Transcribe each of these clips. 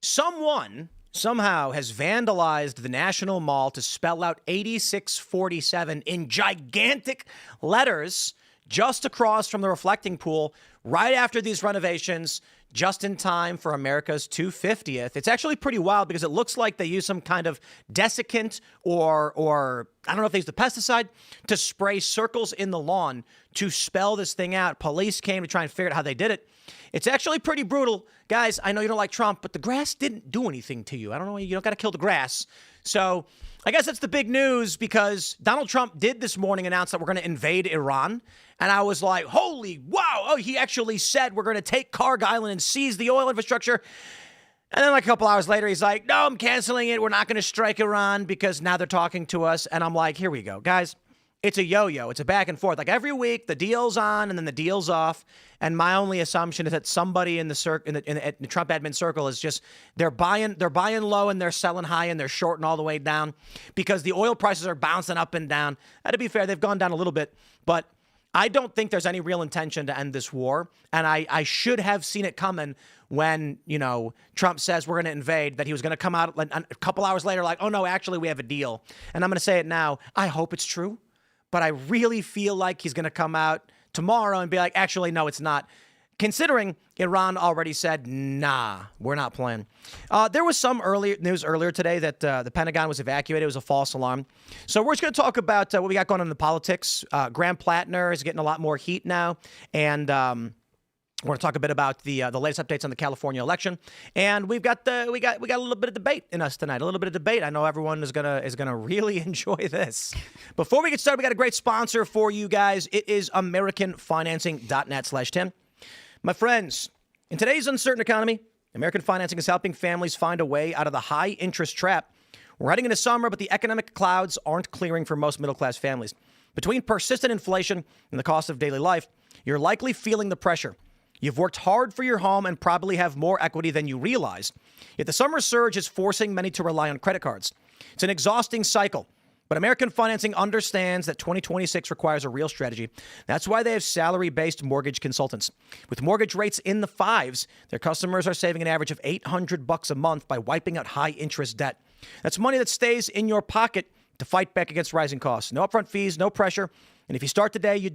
Someone somehow has vandalized the National Mall to spell out 8647 in gigantic letters just across from the reflecting pool right after these renovations, just in time for America's 250th. It's actually pretty wild because it looks like they used some kind of desiccant or I don't know if they used the pesticide to spray circles in the lawn to spell this thing out. Police came to try and figure out how they did it. It's actually pretty brutal. Guys, I know you don't like Trump, but the grass didn't do anything to you. I don't know. You don't got to kill the grass. So I guess that's the big news because Donald Trump did this morning announce that we're going to invade Iran. And I was like, holy wow. Oh, he actually said we're going to take Karg Island and seize the oil infrastructure. And then like a couple hours later, he's like, no, I'm canceling it. We're not going to strike Iran because now they're talking to us. And I'm like, here we go. Guys, it's a yo-yo. It's a back and forth. Like every week, the deal's on and then the deal's off. And my only assumption is that somebody in the Trump admin circle is just they're buying low and they're selling high and they're shorting all the way down because the oil prices are bouncing up and down. To be fair, they've gone down a little bit, but I don't think there's any real intention to end this war. And I should have seen it coming when, Trump says we're going to invade, that he was going to come out a couple hours later like, oh, no, actually, we have a deal. And I'm going to say it now. I hope it's true. But I really feel like he's going to come out tomorrow and be like, actually, no, it's not. Considering Iran already said, nah, we're not playing. There was some news earlier today that the Pentagon was evacuated. It was a false alarm. So we're just going to talk about what we got going on in the politics. Graham Plattner is getting a lot more heat now. And we're going to talk a bit about the latest updates on the California election. And we got a little bit of debate in us tonight. A little bit of debate. I know everyone is gonna really enjoy this. Before we get started, we got a great sponsor for you guys. It is AmericanFinancing.net/Tim. My friends, in today's uncertain economy, American Financing is helping families find a way out of the high interest trap. We're heading into summer, but the economic clouds aren't clearing for most middle-class families. Between persistent inflation and the cost of daily life, you're likely feeling the pressure. You've worked hard for your home and probably have more equity than you realize. Yet the summer surge is forcing many to rely on credit cards. It's an exhausting cycle. But American Financing understands that 2026 requires a real strategy. That's why they have salary-based mortgage consultants. With mortgage rates in the fives, their customers are saving an average of $800 a month by wiping out high-interest debt. That's money that stays in your pocket to fight back against rising costs. No upfront fees, no pressure. And if you start today, you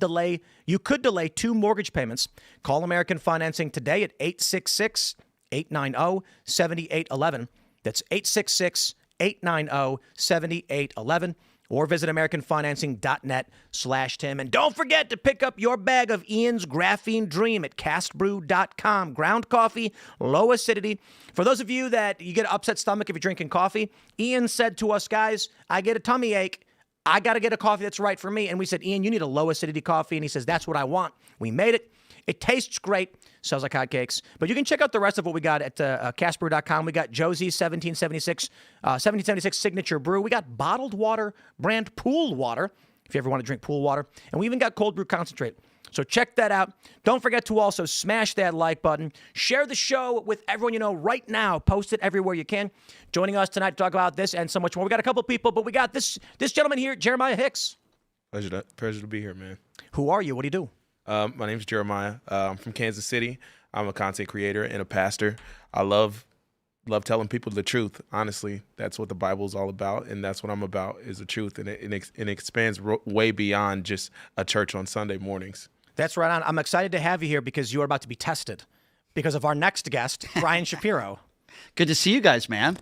could delay 2 mortgage payments. Call American Financing today at 866-890-7811. That's 866-890-7811. Or visit AmericanFinancing.net/Tim. And don't forget to pick up your bag of Ian's Graphene Dream at castbrew.com. Ground coffee, low acidity. For those of you that you get an upset stomach if you're drinking coffee, Ian said to us, guys, I get a tummy ache. I got to get a coffee that's right for me. And we said, Ian, you need a low acidity coffee. And he says, that's what I want. We made it. It tastes great. Sells like hotcakes. But you can check out the rest of what we got at castbrew.com. We got Josie's 1776 Signature Brew. We got bottled water brand pool water, if you ever want to drink pool water. And we even got cold brew concentrate. So check that out. Don't forget to also smash that like button. Share the show with everyone you know right now. Post it everywhere you can. Joining us tonight to talk about this and so much more. We got a couple people, but we got this gentleman here, Jeremiah Hicks. Pleasure to be here, man. Who are you? What do you do? My name's Jeremiah. I'm from Kansas City. I'm a content creator and a pastor. I love telling people the truth. Honestly, that's what the Bible is all about, and that's what I'm about is the truth, and it expands way beyond just a church on Sunday mornings. That's right on. I'm excited to have you here because you are about to be tested because of our next guest, Brian Shapiro. Good to see you guys, man.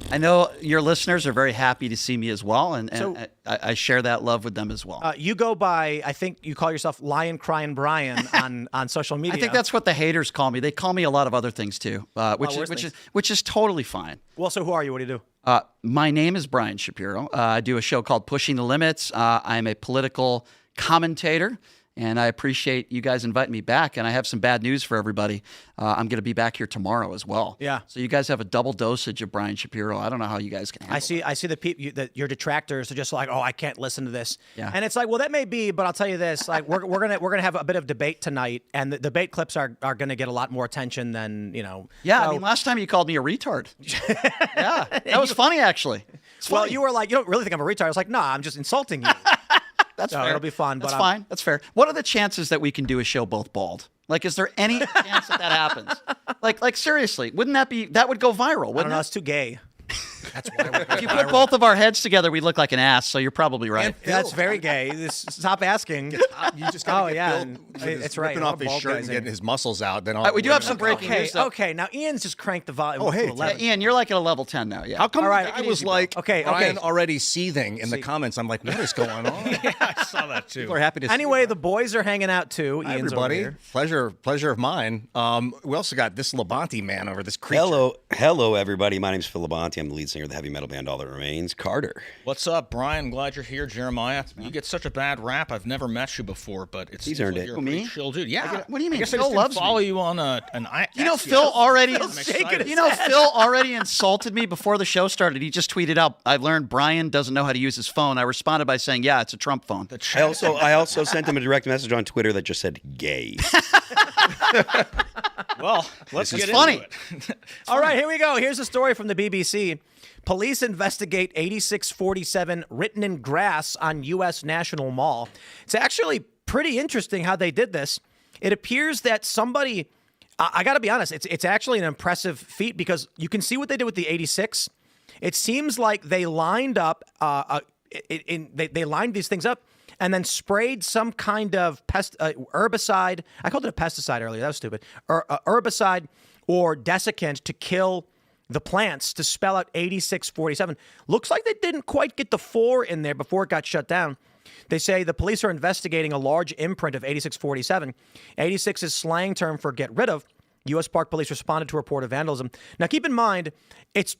I know your listeners are very happy to see me as well, and I share that love with them as well. You go by, I think you call yourself Lion Crying Brian on social media. I think that's what the haters call me. They call me a lot of other things too, which is totally fine. Well, so who are you? What do you do? My name is Brian Shapiro. I do a show called Pushing the Limits. I'm a political commentator. And I appreciate you guys inviting me back. And I have some bad news for everybody. I'm going to be back here tomorrow as well. Yeah. So you guys have a double dosage of Brian Shapiro. I don't know how you guys can handle it. I see the people that your detractors are just like, oh, I can't listen to this. Yeah. And it's like, well, that may be, but I'll tell you this: like, we're gonna have a bit of debate tonight, and the debate clips are gonna get a lot more attention than Yeah. So, I mean, last time you called me a retard. Yeah. That was funny, actually. Well, you were like, you don't really think I'm a retard? I was like, no, I'm just insulting you. That's fair. It'll be fun. That's fine. That's fair. What are the chances that we can do a show both bald? Like, is there any chance that happens? Like seriously, wouldn't that would go viral? I don't Wouldn't know. it? It's too gay. That's why If you put both of our heads together, we look like an ass. So you're probably right. That's very gay. Stop asking. You just gotta Oh, get yeah, Phil and with his it's right, ripping all off his bald shirt guys and in. getting his muscles out. Then all We do the have women some will go, breaking Okay, news. Though. okay. Now Ian's just cranked the volume. Oh, hey, to 11. Ian, you're like at a level 10 now. Yeah. How come All right, I was like, Okay, Brian okay. already seething in the comments? I'm like, what is going on? I saw that too. People are happy to see Anyway, you. the boys are hanging out too. Hi, Ian's over everybody. here. Pleasure of mine. We also got this Labonte man over this creature. Hello, everybody. My name's Phil Labonte. I'm the lead singer of the heavy metal band All That Remains. Carter. What's up, Brian? Glad you're here, Jeremiah. You get such a bad rap. I've never met you before, but it's He's earned it. You're Who, a pretty me? chill dude. Yeah. What do you mean? I guess I Phil just loves didn't follow me. you on an You know, Phil already. shaking You know, Phil already insulted me before the show started. He just tweeted out, "I learned Brian doesn't know how to use his phone." I responded by saying, "Yeah, it's a Trump phone." I also sent him a direct message on Twitter that just said "gay." Well, let's get funny. into it. All right, here we go. Here's a story from the BBC. Police investigate 8647 written in grass on U.S. National Mall. It's actually pretty interesting how they did this. It appears that somebody, I got to be honest, it's actually an impressive feat because you can see what they did with the 86. It seems like they lined up, they lined these things up and then sprayed some kind of herbicide. I called it a pesticide earlier. That was stupid. Herbicide or desiccant to kill the plants to spell out 8647. Looks like they didn't quite get the 4 in there before it got shut down. They say the police are investigating a large imprint of 8647. 86 is slang term for get rid of. U.S. Park Police responded to a report of vandalism. Now, keep in mind, it's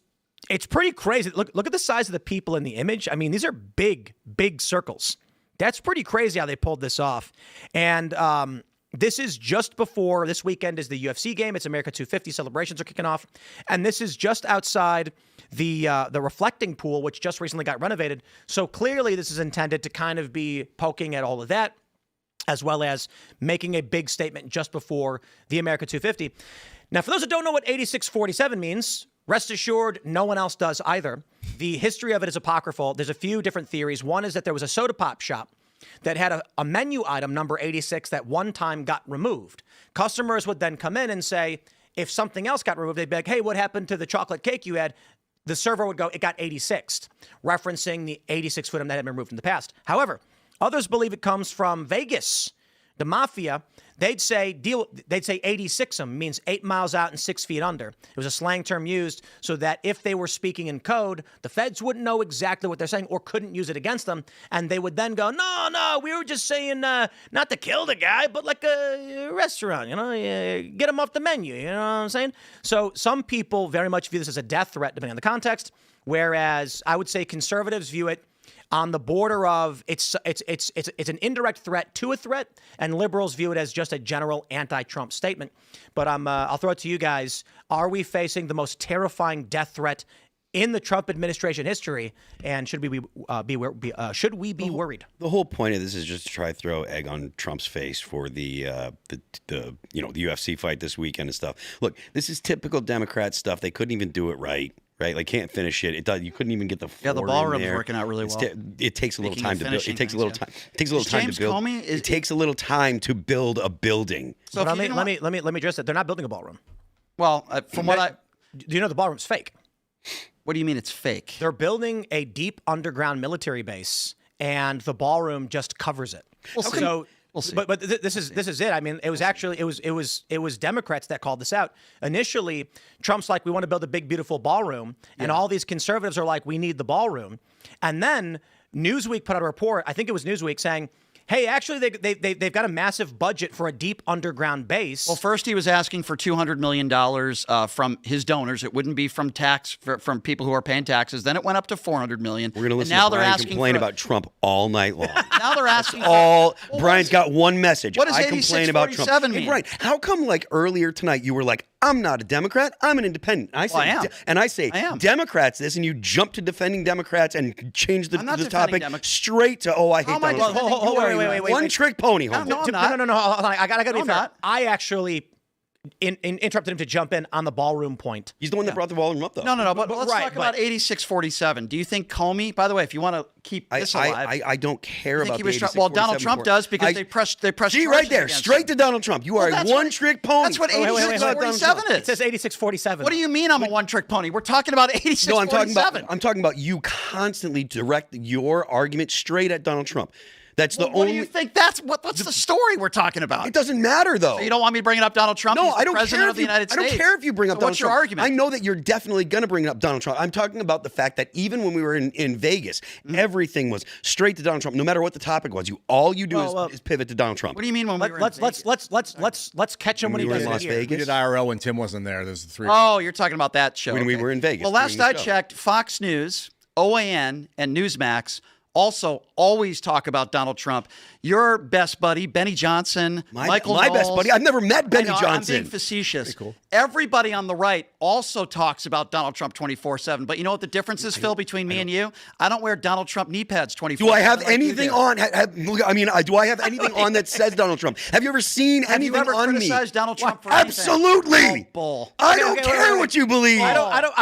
pretty crazy. Look at the size of the people in the image. I mean, these are big circles. That's pretty crazy how they pulled this off. And this is just before, this weekend is the UFC game. It's America 250 celebrations are kicking off. And this is just outside the reflecting pool, which just recently got renovated. So clearly this is intended to kind of be poking at all of that, as well as making a big statement just before the America 250. Now, for those that don't know what 8647 means, rest assured, no one else does either. The history of it is apocryphal. There's a few different theories. One is that there was a soda pop shop that had a menu item number 86 that one time got removed. Customers would then come in and say, if something else got removed, they'd be like, hey, what happened to the chocolate cake you had? The server would go, it got 86th, referencing the 86 food item that had been removed in the past. However, others believe it comes from Vegas. The mafia, they'd say 86'em means 8 miles out and 6 feet under. It was a slang term used so that if they were speaking in code, the feds wouldn't know exactly what they're saying or couldn't use it against them. And they would then go, no, we were just saying not to kill the guy, but like a restaurant, get him off the menu, you know what I'm saying? So some people very much view this as a death threat, depending on the context, whereas I would say conservatives view it on the border of it's an indirect threat to a threat, and liberals view it as just a general anti-Trump statement. But I'll throw it to you guys. Are we facing the most terrifying death threat in the Trump administration history? And should we be worried? The whole point of this is just to try to throw egg on Trump's face for the UFC fight this weekend and stuff. Look, this is typical Democrat stuff. They couldn't even do it right. Right, like can't finish it. You couldn't even get the 4 Yeah, the in ballroom's there. working out really well. It takes a little Making time the to build. finishing It takes a things, little yeah. time. It takes a little time James to build. Comey? It takes a little time to build a building. So But if you let didn't me address it. They're not building a ballroom. Well, from what I, Do you know the ballroom's fake? what do you mean it's fake? They're building a deep underground military base, and the ballroom just covers it. We'll see. So, We'll see. But this is it. I mean, it was actually it was Democrats that called this out. Initially, Trump's like, we want to build a big, beautiful ballroom, and all these conservatives are like, we need the ballroom. And then Newsweek put out a report. I think it was Newsweek saying, hey, actually, they've got a massive budget for a deep underground base. Well, first he was asking for $200 million from his donors. It wouldn't be from from people who are paying taxes. Then it went up to $400 million. We're going to listen now to they're Brian asking complain for about Trump all night long. Now they're asking All Well, Brian's got one message. what does I complain about Trump. 8647 Hey, mean? Brian, how come like earlier tonight you were like, I'm not a Democrat, I'm an independent. I say, Well, I am. and I say, I am. Democrats this, and you jump to defending Democrats and change the I'm not defending topic Democrats. straight to I hate How am I Donald Trump. defending- Hold on, wait. One trick pony. No, homeboy. I'm not. No. Hold on. I gotta be No, I'm fair. not. I actually interrupted him to jump in on the ballroom point. He's the one that brought the ballroom up, though. No. But let's right, talk about 86-47. Do you think Comey? By the way, if you want to keep this alive, I don't care about he the was 86, well, Donald 47 Trump does because they press. See right there, straight to Donald Trump. You are a one-trick pony. That's what wait, 86-47 is. It says 86-47. What do you mean I'm a one-trick pony? We're talking about 86-47. No, I'm talking about you constantly direct your argument straight at Donald Trump. That's the What only. do you think? What's the story we're talking about? It doesn't matter, though. So you don't want me to bring it up Donald Trump? No, He's the I don't president care of the United States. I don't care if you bring up Donald What's your Trump. argument? I know that you're definitely going to bring up Donald Trump. I'm talking about the fact that even when we were in Vegas, everything was straight to Donald Trump. No matter what the topic was, all you do is pivot to Donald Trump. What do you mean when we were in Vegas? Let's catch him when he we were does in it Las here. Vegas? We did IRL when Tim wasn't there. There's the three. Oh, you're talking about that show. When we were in Vegas Well, last doing I the show. checked, Fox News, OAN, and Newsmax also always talk about Donald Trump. Your best buddy, Benny Johnson, Michael my best Knowles. buddy. I've never met Benny I know, Johnson. I'm being facetious. Everybody on the right also talks about Donald Trump 24/7. But you know what the difference is, Phil, between me and you? I don't wear Donald Trump knee pads 24/7. Do I have like you anything do. on? Do I have anything on that says Donald Trump? Have you ever seen Have anything you ever on me? criticized Donald Trump for anything? Absolutely. Oh, bull. I don't okay, care wait. what you believe. I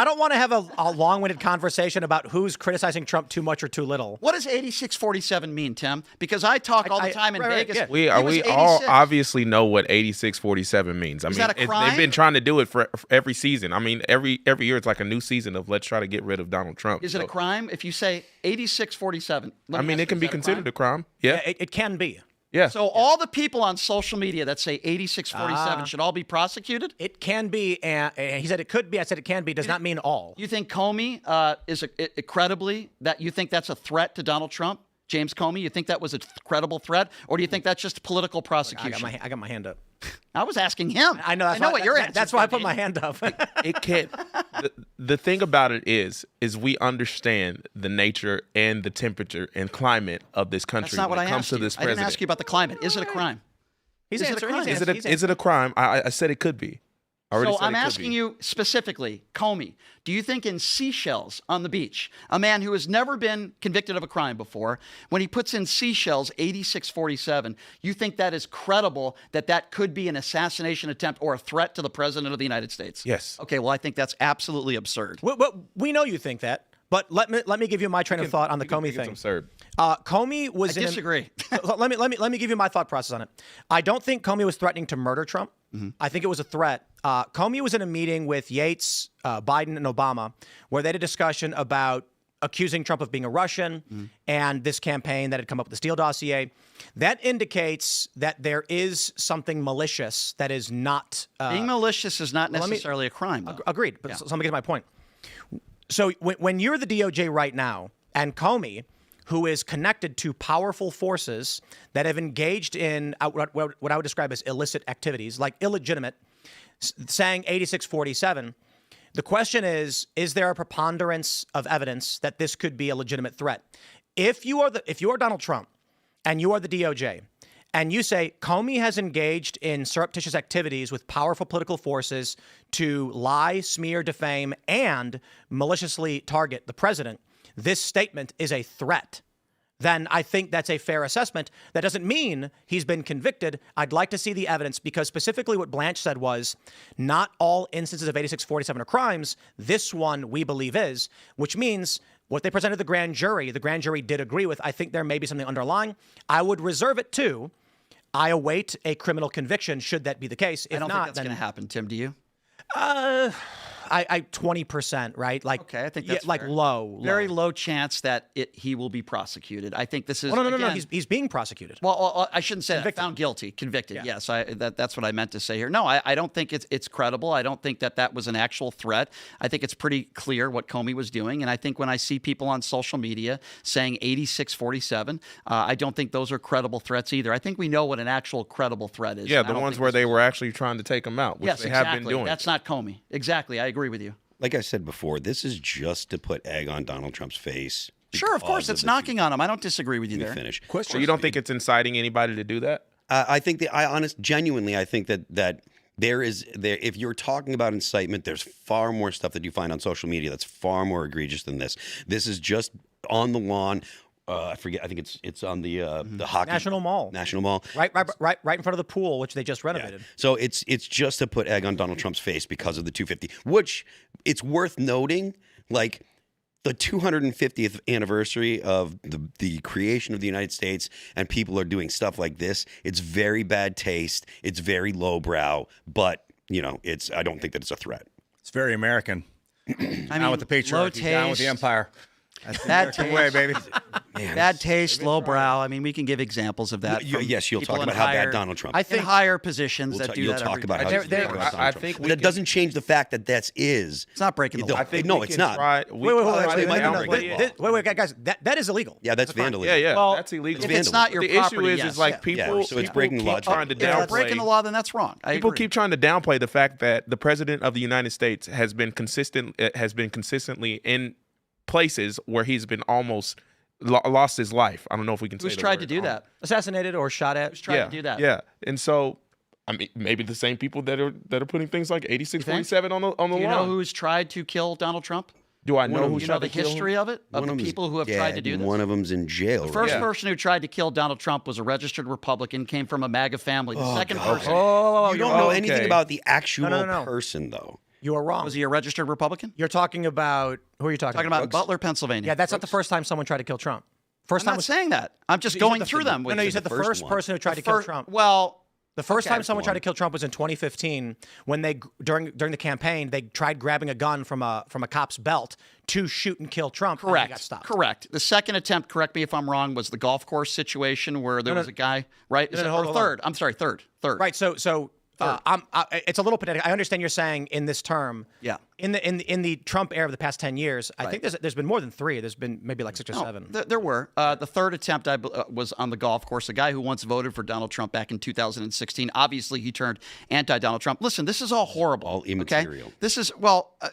don't want to have a long-winded conversation about who's criticizing Trump too much or too little. What does 86-47 mean, Tim? Because I talk all the time in right, Vegas. yeah. We He was all 86. obviously know what 86-47 means. I Is mean, that a crime? they've been trying to do it for every season. I mean, every year it's like a new season of let's try to get rid of Donald Trump. Is it a crime if you say 86-47? I mean, it can be considered a crime. Yeah. It can be. Yeah. So all the people on social media that say 86-47 should all be prosecuted? It can be. And he said it could be. I said it can be. Does not mean all. You think Comey is credibly that you think that's a threat to Donald Trump? James Comey, you think that was a credible threat, or do you think that's just political prosecution? I got my hand up. I was asking him. I know. That's what your answer. That's why I put my hand up. It can't. The thing about it is we understand the nature and the temperature and climate of this country That's not when what it I comes asked to you. this I didn't president. ask you about the climate. Is it a crime? He's Is it a answering. crime? Is it a crime? I said it could be. I already So said I'm it could asking be. you specifically, Comey, do you think in seashells on the beach, a man who has never been convicted of a crime before, when he puts in seashells 86-47, you think that is credible that could be an assassination attempt or a threat to the president of the United States? Yes. Okay, well, I think that's absolutely absurd. We know you think that, but let me give you my train of thought on the Comey It's thing. absurd. Comey was. I disagree. Let me give you my thought process on it. I don't think Comey was threatening to murder Trump. I think it was a threat. Comey was in a meeting with Yates, Biden, and Obama, where they had a discussion about accusing Trump of being a Russian and this campaign that had come up with the Steele dossier. That indicates that there is something malicious that is not. Being malicious is not me- necessarily a crime, though. Agreed. But so let me get to my point. So when you're the DOJ right now, and Comey, who is connected to powerful forces that have engaged in what I would describe as illicit activities, like illegitimate, saying 86-47, the question is there a preponderance of evidence that this could be a legitimate threat? If you are Donald Trump and you are the DOJ, and you say Comey has engaged in surreptitious activities with powerful political forces to lie, smear, defame, and maliciously target the president, this statement is a threat, then I think that's a fair assessment. That doesn't mean he's been convicted. I'd like to see the evidence, because specifically what Blanche said was not all instances of 86-47 are crimes. This one we believe is, which means what they presented to the grand jury did agree with. I think there may be something underlying. I would reserve it too. I await a criminal conviction should that be the case. If I don't not, think that's then going to happen, Tim. Do you? I 20%, right? Like, Okay, I think that's like fair. low. Very low chance that he will be prosecuted. I think this is. Well, no. again, He's being prosecuted. Well, I shouldn't say that. Found guilty, convicted. Yeah. Yes, that's what I meant to say here. No, I don't think it's credible. I don't think that was an actual threat. I think it's pretty clear what Comey was doing. And I think when I see people on social media saying 86-47, I don't think those are credible threats either. I think we know what an actual credible threat is. Yeah, and I the don't ones think where this they is- were actually trying to take him out, which Yes, they exactly. have been doing. That's not Comey. Exactly. I agree with you. Like I said before, this is just to put egg on Donald Trump's face. Sure, of course, because it's the- knocking on him. I don't disagree with you Let me there. finish. So you don't think it's inciting anybody to do that? I think that genuinely, I think that there. If you're talking about incitement, there's far more stuff that you find on social media that's far more egregious than this. This is just on the lawn. I forget. I think it's on the hockey National Mall. National Mall. Right in front of the pool, which they just renovated. So it's just to put egg on Donald Trump's face because of the 250, which it's worth noting, like the 250th anniversary of the creation of the United States, and people are doing stuff like this. It's very bad taste. It's very lowbrow, but I don't think that it's a threat. It's very American. Down with the patriarchy, down with the empire. That's the Bad American way, baby. Man, Bad taste, lowbrow. I mean, we can give examples of that. from yes, you'll people talk in about how higher- bad Donald Trump. I is. think in higher positions We'll that ta- do you'll that talk every about day. how There- you there- feel about Donald I Trump. think But we that can- doesn't change the fact that it's not breaking the law. I think No, we it's can not. try- we Wait, can try actually, to might not downplay break it. law. wait, guys, that is illegal. Yeah, that's vandalism. Yeah, Well, that's illegal. if it's not your the property, issue is yes. like Yeah. people. Yeah, so it's people breaking the law. keep trying to If they're breaking the downplay. law, then that's wrong. I People agree. keep trying to downplay the fact that the president of the United States has been consistently in places where he's been almost lost his life. I don't know if we can. Who's say the tried to word. do that? Assassinated or shot at. Who's tried to do that? Yeah, and so I mean, maybe the same people that are putting things like 8647 on the Do you know lawn. who's tried to kill Donald Trump? Do I know who You know tried the to kill him? history of it? Of One the of 'em's people who have dead, tried to do and this? one of them's in jail. The first right? person who tried to kill Donald Trump was a registered Republican, came from a MAGA family. The second God. person, You don't know okay. anything about the actual No. person, though. You are wrong. was he a registered Republican? You're talking about who are you talking Talking about Butler, Pennsylvania. Yeah, that's not the first time someone tried to kill Trump. First I'm time not was saying that. I'm just you said going the- through them. With No, you said the first first one. person who tried to kill Trump. Well, The first okay, time someone go tried on. to kill Trump was in 2015 when they during the campaign they tried grabbing a gun from a cop's belt to shoot and kill Trump. And he got stopped. Correct. The second attempt, correct me if I'm wrong, was the golf course situation where there was a guy, right? Is it- hold or on. third. I'm sorry, third. Right. So it's a little pathetic. I understand you're saying in this term. Yeah. In the Trump era of the past 10 years, I think there's been more than 3. There's been maybe like 6 or 7. There were. The third attempt was on the golf course. A guy who once voted for Donald Trump back in 2016. Obviously, he turned anti-Donald Trump. Listen, this is all horrible. All immaterial. Okay? This is,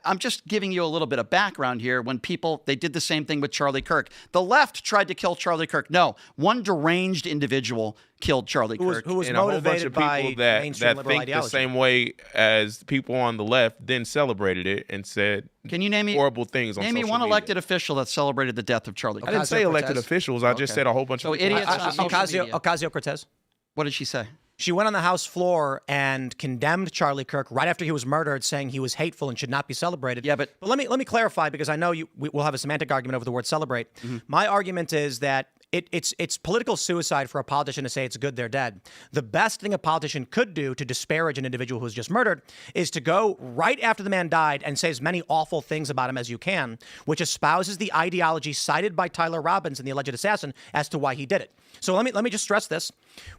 I'm just giving you a little bit of background here. When they did the same thing with Charlie Kirk. The left tried to kill Charlie Kirk. No, one deranged individual killed Charlie Kirk. Who was And a whole bunch motivated of people by that mainstream liberal think ideology. the same way as people on the left then celebrated it and said Can you name me horrible things on Name me social one media. elected official that celebrated the death of Charlie I Kirk. didn't say elected Ocasio-Cortez. officials. I just Okay. said a whole bunch So of people. idiots on social media. Ocasio-Cortez. What did she say? She went on the House floor and condemned Charlie Kirk right after he was murdered, saying he was hateful and should not be celebrated. Yeah, but let me clarify, because I know we'll have a semantic argument over the word celebrate. My argument is that it's political suicide for a politician to say it's good they're dead. The best thing a politician could do to disparage an individual who's just murdered is to go right after the man died and say as many awful things about him as you can, which espouses the ideology cited by Tyler Robinson, the alleged assassin, as to why he did it. So let me just stress this: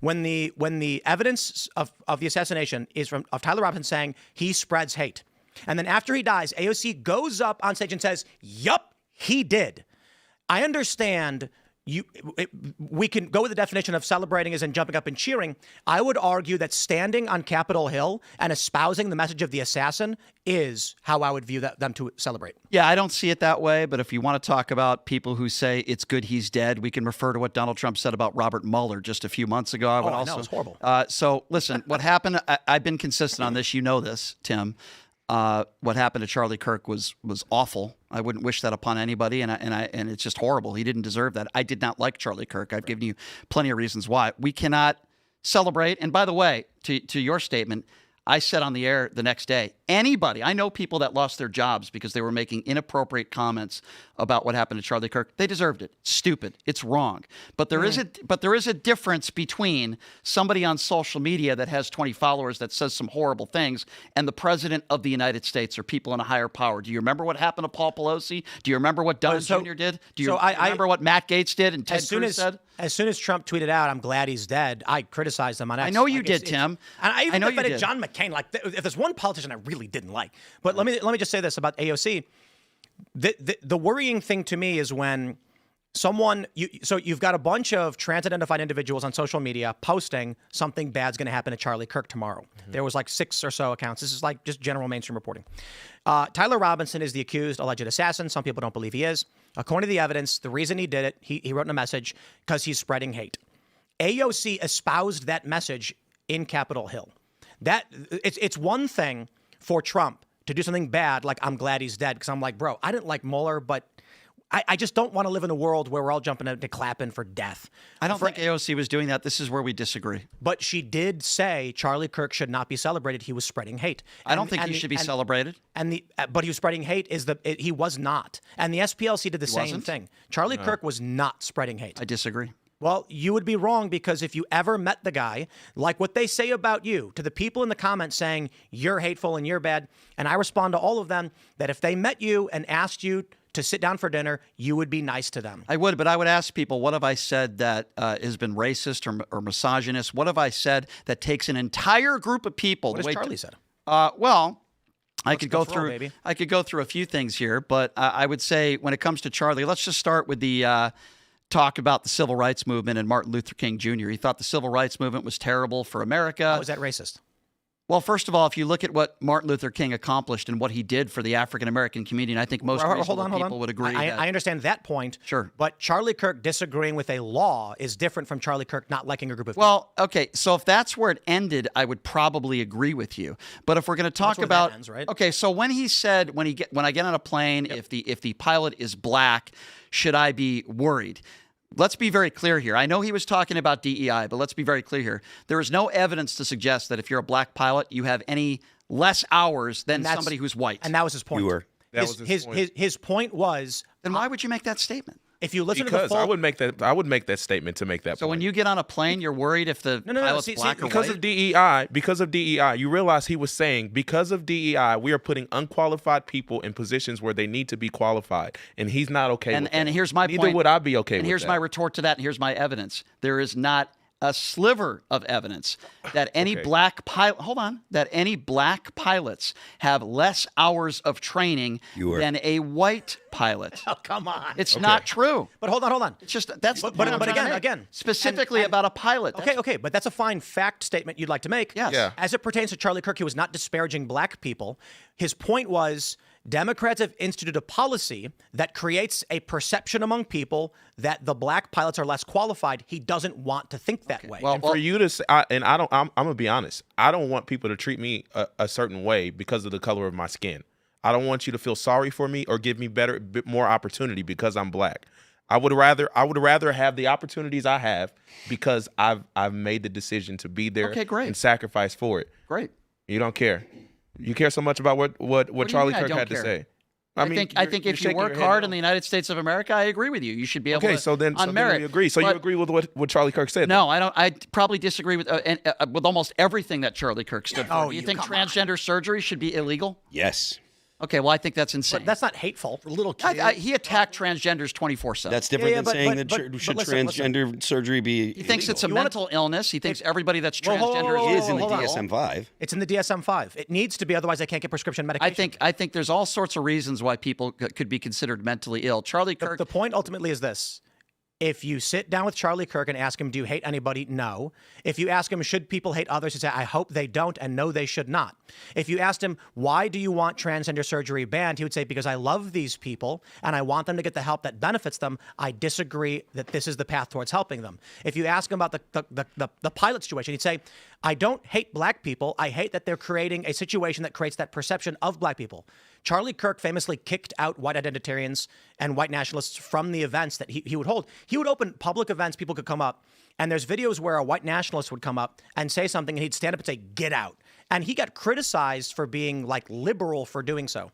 when the evidence of the assassination is of Tyler Robinson saying he spreads hate, and then after he dies, AOC goes up on stage and says, "Yup, he did." I understand. We can go with the definition of celebrating as in jumping up and cheering. I would argue that standing on Capitol Hill and espousing the message of the assassin is how I would view them to celebrate. Yeah, I don't see it that way. But if you want to talk about people who say it's good he's dead, we can refer to what Donald Trump said about Robert Mueller just a few months ago. I would I know, it's horrible. So listen, what happened? I've been consistent on this. You know this, Tim. What happened to Charlie Kirk was awful. I wouldn't wish that upon anybody, and it's just horrible. He didn't deserve that. I did not like Charlie Kirk. I've given you plenty of reasons why. We cannot celebrate. And by the way, to your statement, I said on the air the next day, anybody, I know people that lost their jobs because they were making inappropriate comments about what happened to Charlie Kirk. They deserved it. It's stupid. It's wrong. But there is a difference between somebody on social media that has 20 followers that says some horrible things and the president of the United States or people in a higher power. Do you remember what happened to Paul Pelosi? Do you remember what Don Jr. did? Do you remember what Matt Gaetz did and Ted Cruz said? As soon as Trump tweeted out, "I'm glad he's dead," I criticized him on X. I know you did, Tim. And I even know you defended did. John McCain. Like, if there's one politician I really didn't like, but let me just say this about AOC. The worrying thing to me is when you've got a bunch of trans-identified individuals on social media posting something bad's going to happen to Charlie Kirk tomorrow. There was like 6 or so accounts. This is like just general mainstream reporting. Tyler Robinson is the accused alleged assassin. Some people don't believe he is. According to the evidence, the reason he did it, he wrote in a message because he's spreading hate. AOC espoused that message in Capitol Hill. That it's one thing for Trump to do something bad, like "I'm glad he's dead," because I'm like, bro, I didn't like Mueller, but I just don't want to live in a world where we're all jumping out to clapping for death. I don't think AOC was doing that. This is where we disagree. But she did say Charlie Kirk should not be celebrated. He was spreading hate. I don't think he should be celebrated. But he was spreading hate. He was not. And the SPLC did the same wasn't? thing. Charlie Kirk was not spreading hate. I disagree. Well, you would be wrong, because if you ever met the guy, like what they say about you, to the people in the comments saying you're hateful and you're bad, and I respond to all of them that if they met you and asked you to sit down for dinner, you would be nice to them. I would, but I would ask people, what have I said that has been racist or misogynist? What have I said that takes an entire group of people? What has Charlie said? Well, I could go through. baby. I could go through a few things here, but I would say when it comes to Charlie, let's just start with the talk about the civil rights movement and Martin Luther King Jr. He thought the civil rights movement was terrible for America. How is that racist? Well, first of all, if you look at what Martin Luther King accomplished and what he did for the African-American community, and I think most reasonable people would agree. I understand that point. Sure. But Charlie Kirk disagreeing with a law is different from Charlie Kirk not liking a group of people. Well, okay, so if that's where it ended, I would probably agree with you. But if we're going to talk where about that ends, right? Okay, so when he said when I get on a plane, if the pilot is black, should I be worried? Let's be very clear here. I know he was talking about DEI, but let's be very clear here. There is no evidence to suggest that if you're a black pilot, you have any less hours than somebody who's white. And that was his point. You were. His point was, Then why would you make that statement? if you listen to the Because full... I would make that statement to make that So point. when you get on a plane, you're worried if the pilot's see, black or because white? of DEI, you realize he was saying because of DEI, we are putting unqualified people in positions where they need to be qualified, and he's not okay with that. And here's my Neither point. would I be okay and with here's that. my retort to that, and here's my evidence. There is not a sliver of evidence that any black pilot, that any black pilots have less hours of training than a white pilot. Oh, come on. It's not true. But hold on. It's just that's the But point I'm trying to make. again, specifically and- about a pilot. Okay, but that's a fine fact statement you'd like to make. Yes. Yeah. As it pertains to Charlie Kirk, he was not disparaging black people. His point was Democrats have instituted a policy that creates a perception among people that the black pilots are less qualified. He doesn't want to think that way. And for you to say, I'm gonna be honest. I don't want people to treat me a certain way because of the color of my skin. I don't want you to feel sorry for me or give me more opportunity because I'm black. I would rather have the opportunities I have because I've made the decision to be there. Okay, great. And sacrifice for it. Great. You don't care. You care so much about what do you Charlie mean I Kirk don't had care? to say. I think if you shaking work your head hard no. in the United States of America, I agree with you. You should be able to. Okay, so then merit. we agree. So you agree with what Charlie Kirk said? No, I don't. I probably disagree with almost everything that Charlie Kirk stood for. Do you think transgender surgery should be illegal? Yes. Okay, well, I think that's insane. But that's not hateful. For little kids. He attacked transgenders 24/7. That's different than but- saying but- that but should listen. transgender surgery be He thinks it's a You wanna- mental illness. He thinks everybody that's Whoa, whoa, transgender whoa, whoa, is in the hold on. DSM-5. It's in the DSM-5. It needs to be, otherwise they can't get prescription medication. I think there's all sorts of reasons why people could be considered mentally ill. Charlie Kirk. The point ultimately is this. If you sit down with Charlie Kirk and ask him, do you hate anybody? No. If you ask him, should people hate others? He'd say, I hope they don't, and no, they should not. If you asked him, why do you want transgender surgery banned? He would say, because I love these people and I want them to get the help that benefits them. I disagree that this is the path towards helping them. If you ask him about the pilot situation, he'd say, I don't hate black people. I hate that they're creating a situation that creates that perception of black people. Charlie Kirk famously kicked out white identitarians and white nationalists from the events that he would hold. He would open public events, people could come up, and there's videos where a white nationalist would come up and say something, and he'd stand up and say, get out. And he got criticized for being like liberal for doing so.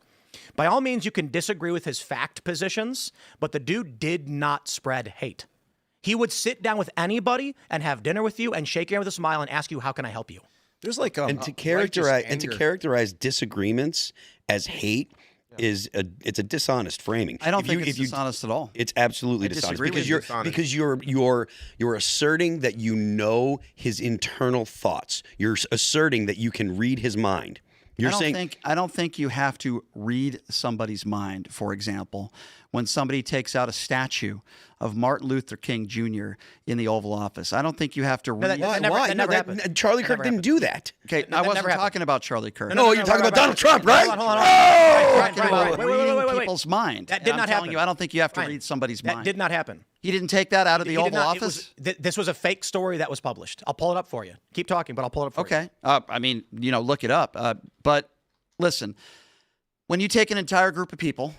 By all means, you can disagree with his fact positions, but the dude did not spread hate. He would sit down with anybody and have dinner with you and shake your hand with a smile and ask you, how can I help you? There's like And to characterize disagreements as hate it's a dishonest framing. I don't think it's dishonest at all. It's absolutely dishonest because you're asserting that you know his internal thoughts. You're asserting that you can read his mind. I don't think you have to read somebody's mind. For example, when somebody takes out a statue of Martin Luther King Jr. in the Oval Office, I don't think you have to read. That never happened. Charlie Kirk didn't do that. Okay, I wasn't talking about Charlie Kirk. No, you're talking about Donald Trump, right? Hold on. Talking about reading people's mind. That did not happen. I don't think you have to read somebody's mind. That did not happen. He didn't take that out of the Oval Office? This was a fake story that was published. I'll pull it up for you. Keep talking, but I'll pull it up for you. Okay. I mean, look it up. But listen, when you take an entire group of people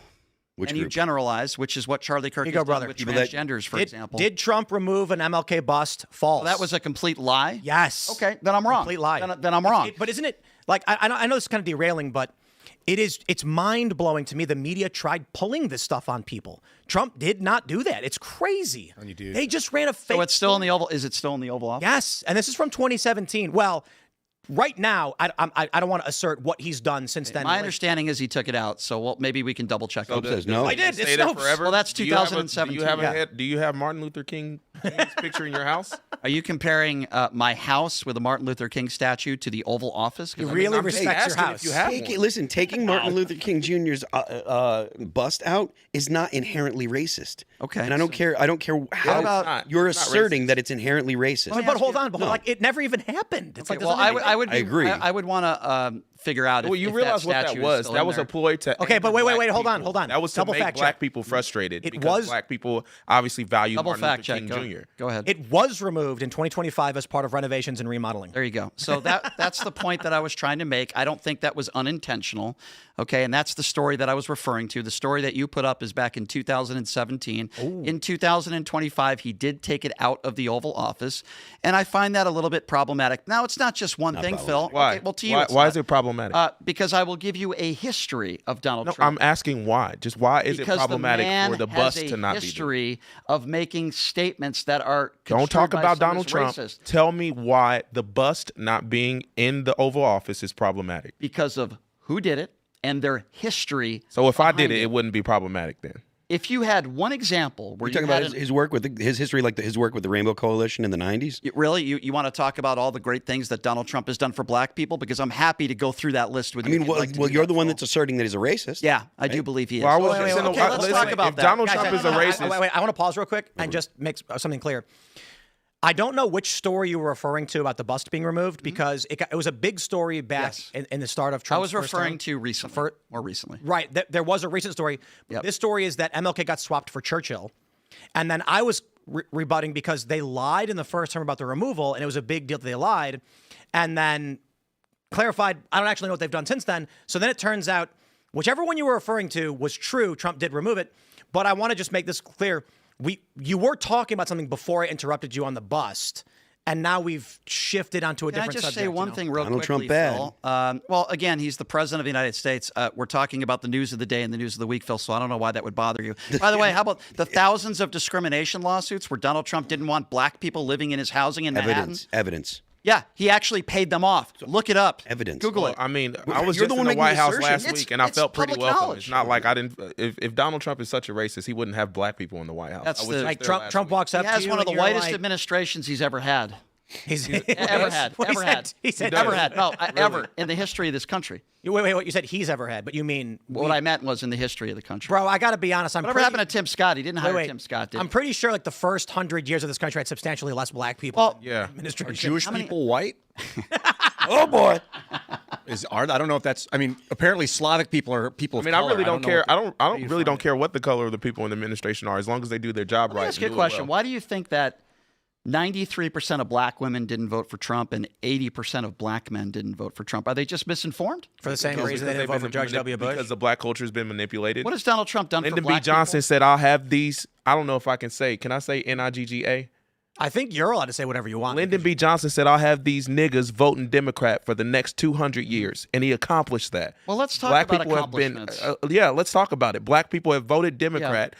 Which and you group? generalize, which is what Charlie Kirk you has go, done brother. with People transgenders, for example. Did Trump remove an MLK bust? False. Well, that was a complete lie? yes. Okay, then I'm wrong. Complete lie. Then I'm wrong. But isn't it like I know this is kind of derailing, but it's mind blowing to me. The media tried pulling this stuff on people. Trump did not do that. It's crazy. They just ran a fake. So it's still in the Oval. Is it still in the Oval Office? Yes, and this is from 2017. Well, right now, I don't want to assert what he's done since then. My understanding is he took it out. So maybe we can double check. Snopes says no. I did. Stay It's there Snopes. forever? Well, that's Do you have a- 2017. Do you have Martin Luther King's picture in your house? Are you comparing my house with a Martin Luther King statue to the Oval Office? 'Cause You I mean, really I'm just respect your asking house. if you have one. Listen, taking Martin Luther King Jr.'s bust out is not inherently racist. Okay. And I don't care. I don't care how about- you're It's not asserting racist. that it's inherently racist. But hold on. But like, it never even happened. It's like well, doesn't I would. I agree. I would want to figure out. Well, if, you if realize that what that statue is was? still That in was there. a ploy to. Okay, but anger wait, black hold on, people. hold on. That was to Double make fact black check. people frustrated It because was- black people obviously value Double Martin fact Luther check. King Jr. Go ahead. It was removed in 2025 as part of renovations and remodeling. There you go. So that's the point that I was trying to make. I don't think that was unintentional. Okay, and that's the story that I was referring to. The story that you put up is back in 2017. In 2025, he did take it out of the Oval Office, and I find that a little bit problematic. Now, it's not just one thing, Phil. Why? Okay, well, to you, Why, it's why not. is it problematic? Because I will give you a history of Donald No, Trump. I'm asking why. Just why is it Because problematic the man for the has bust a to not be there? history of making statements that are Don't talk construed by about some Donald as Trump. racist Tell me why the bust not being in the Oval Office is problematic. because of who did it and their history. So if I behind did it, it wouldn't be problematic then. If you had one example where You're you talking had about his work with his history, like his work with the Rainbow Coalition in the 90s? really you want to talk about all the great things that Donald Trump has done for black people, because I'm happy to go through that list with I you. mean, if you'd like to do you're that, the one Phil. that's asserting that he's a racist. Yeah, I do believe he is. Well, I was Wait, just wait, saying, okay, let's listen, talk about if that. Donald Guys, Trump is a no, racist, Wait, I want to pause real quick and just make something clear. I don't know which story you were referring to about the bust being removed because it was a big story back Yes. in the start of I Trump's was first referring term. to recently, more recently. Right. There was a recent story. Yep. This story is that MLK got swapped for Churchill. And then I was rebutting because they lied in the first term about the removal, and it was a big deal that they lied. And then clarified, I don't actually know what they've done since then. So then it turns out, whichever one you were referring to was true, Trump did remove it. But I want to just make this clear. You were talking about something before I interrupted you on the bust. And now we've shifted onto a Can I different just subject. say one you know? thing real Donald quickly, Trump bad. Phil? Well, again, he's the president of the United States. We're talking about the news of the day and the news of the week, Phil, so I don't know why that would bother you. By the way, how about the thousands of discrimination lawsuits where Donald Trump didn't want black people living in his housing in Manhattan? Evidence. Yeah, he actually paid them off. Look it up. Evidence. Google it. I mean, I was You're just the in one the making White the House assertion. last week, and I It's felt pretty public welcome. knowledge. It's not like I didn't. If Donald Trump is such a racist, he wouldn't have black people in the White House. That's I was the- just Like there Trump last Trump week. walks He up has to you one of and the you're whitest like, administrations he's ever had. He's Ever had. Well, Ever had. He said Ever ever had. No, ever in the history of this country. Wait, what you said he's ever had, but you mean What I meant was in the history of the country. bro? I got to be honest. Whatever happened to Tim Scott? He didn't hire Tim Scott, did I'm he? pretty sure like the first 100 years of this country had substantially less black people. Well, than yeah. administration. Jewish many- people white? Oh boy. I don't know if that's. I mean, apparently Slavic people are people. I Of mean, color. I really don't know care. what I don't really don't care what the color of the people in the administration are, as long as they do their job Let me right. ask you a and do it question. well. Why do you think that 93% of black women didn't vote for Trump and 80% of black men didn't vote for Trump? Are they just misinformed? For the same Because reason they they've didn't vote for been George W. Bush. Because the black culture has been manipulated. What has Donald Trump done Lyndon for B. black Johnson people? said, "I'll have these." I don't know if I can say. Can I say NIGGA? I think you're allowed to say whatever you want. Lyndon B. Johnson said, "I'll have these niggas voting Democrat for the next 200 years," and he accomplished that. Well, let's talk Black about people have been, accomplishments. let's talk about it. Black people have voted Democrat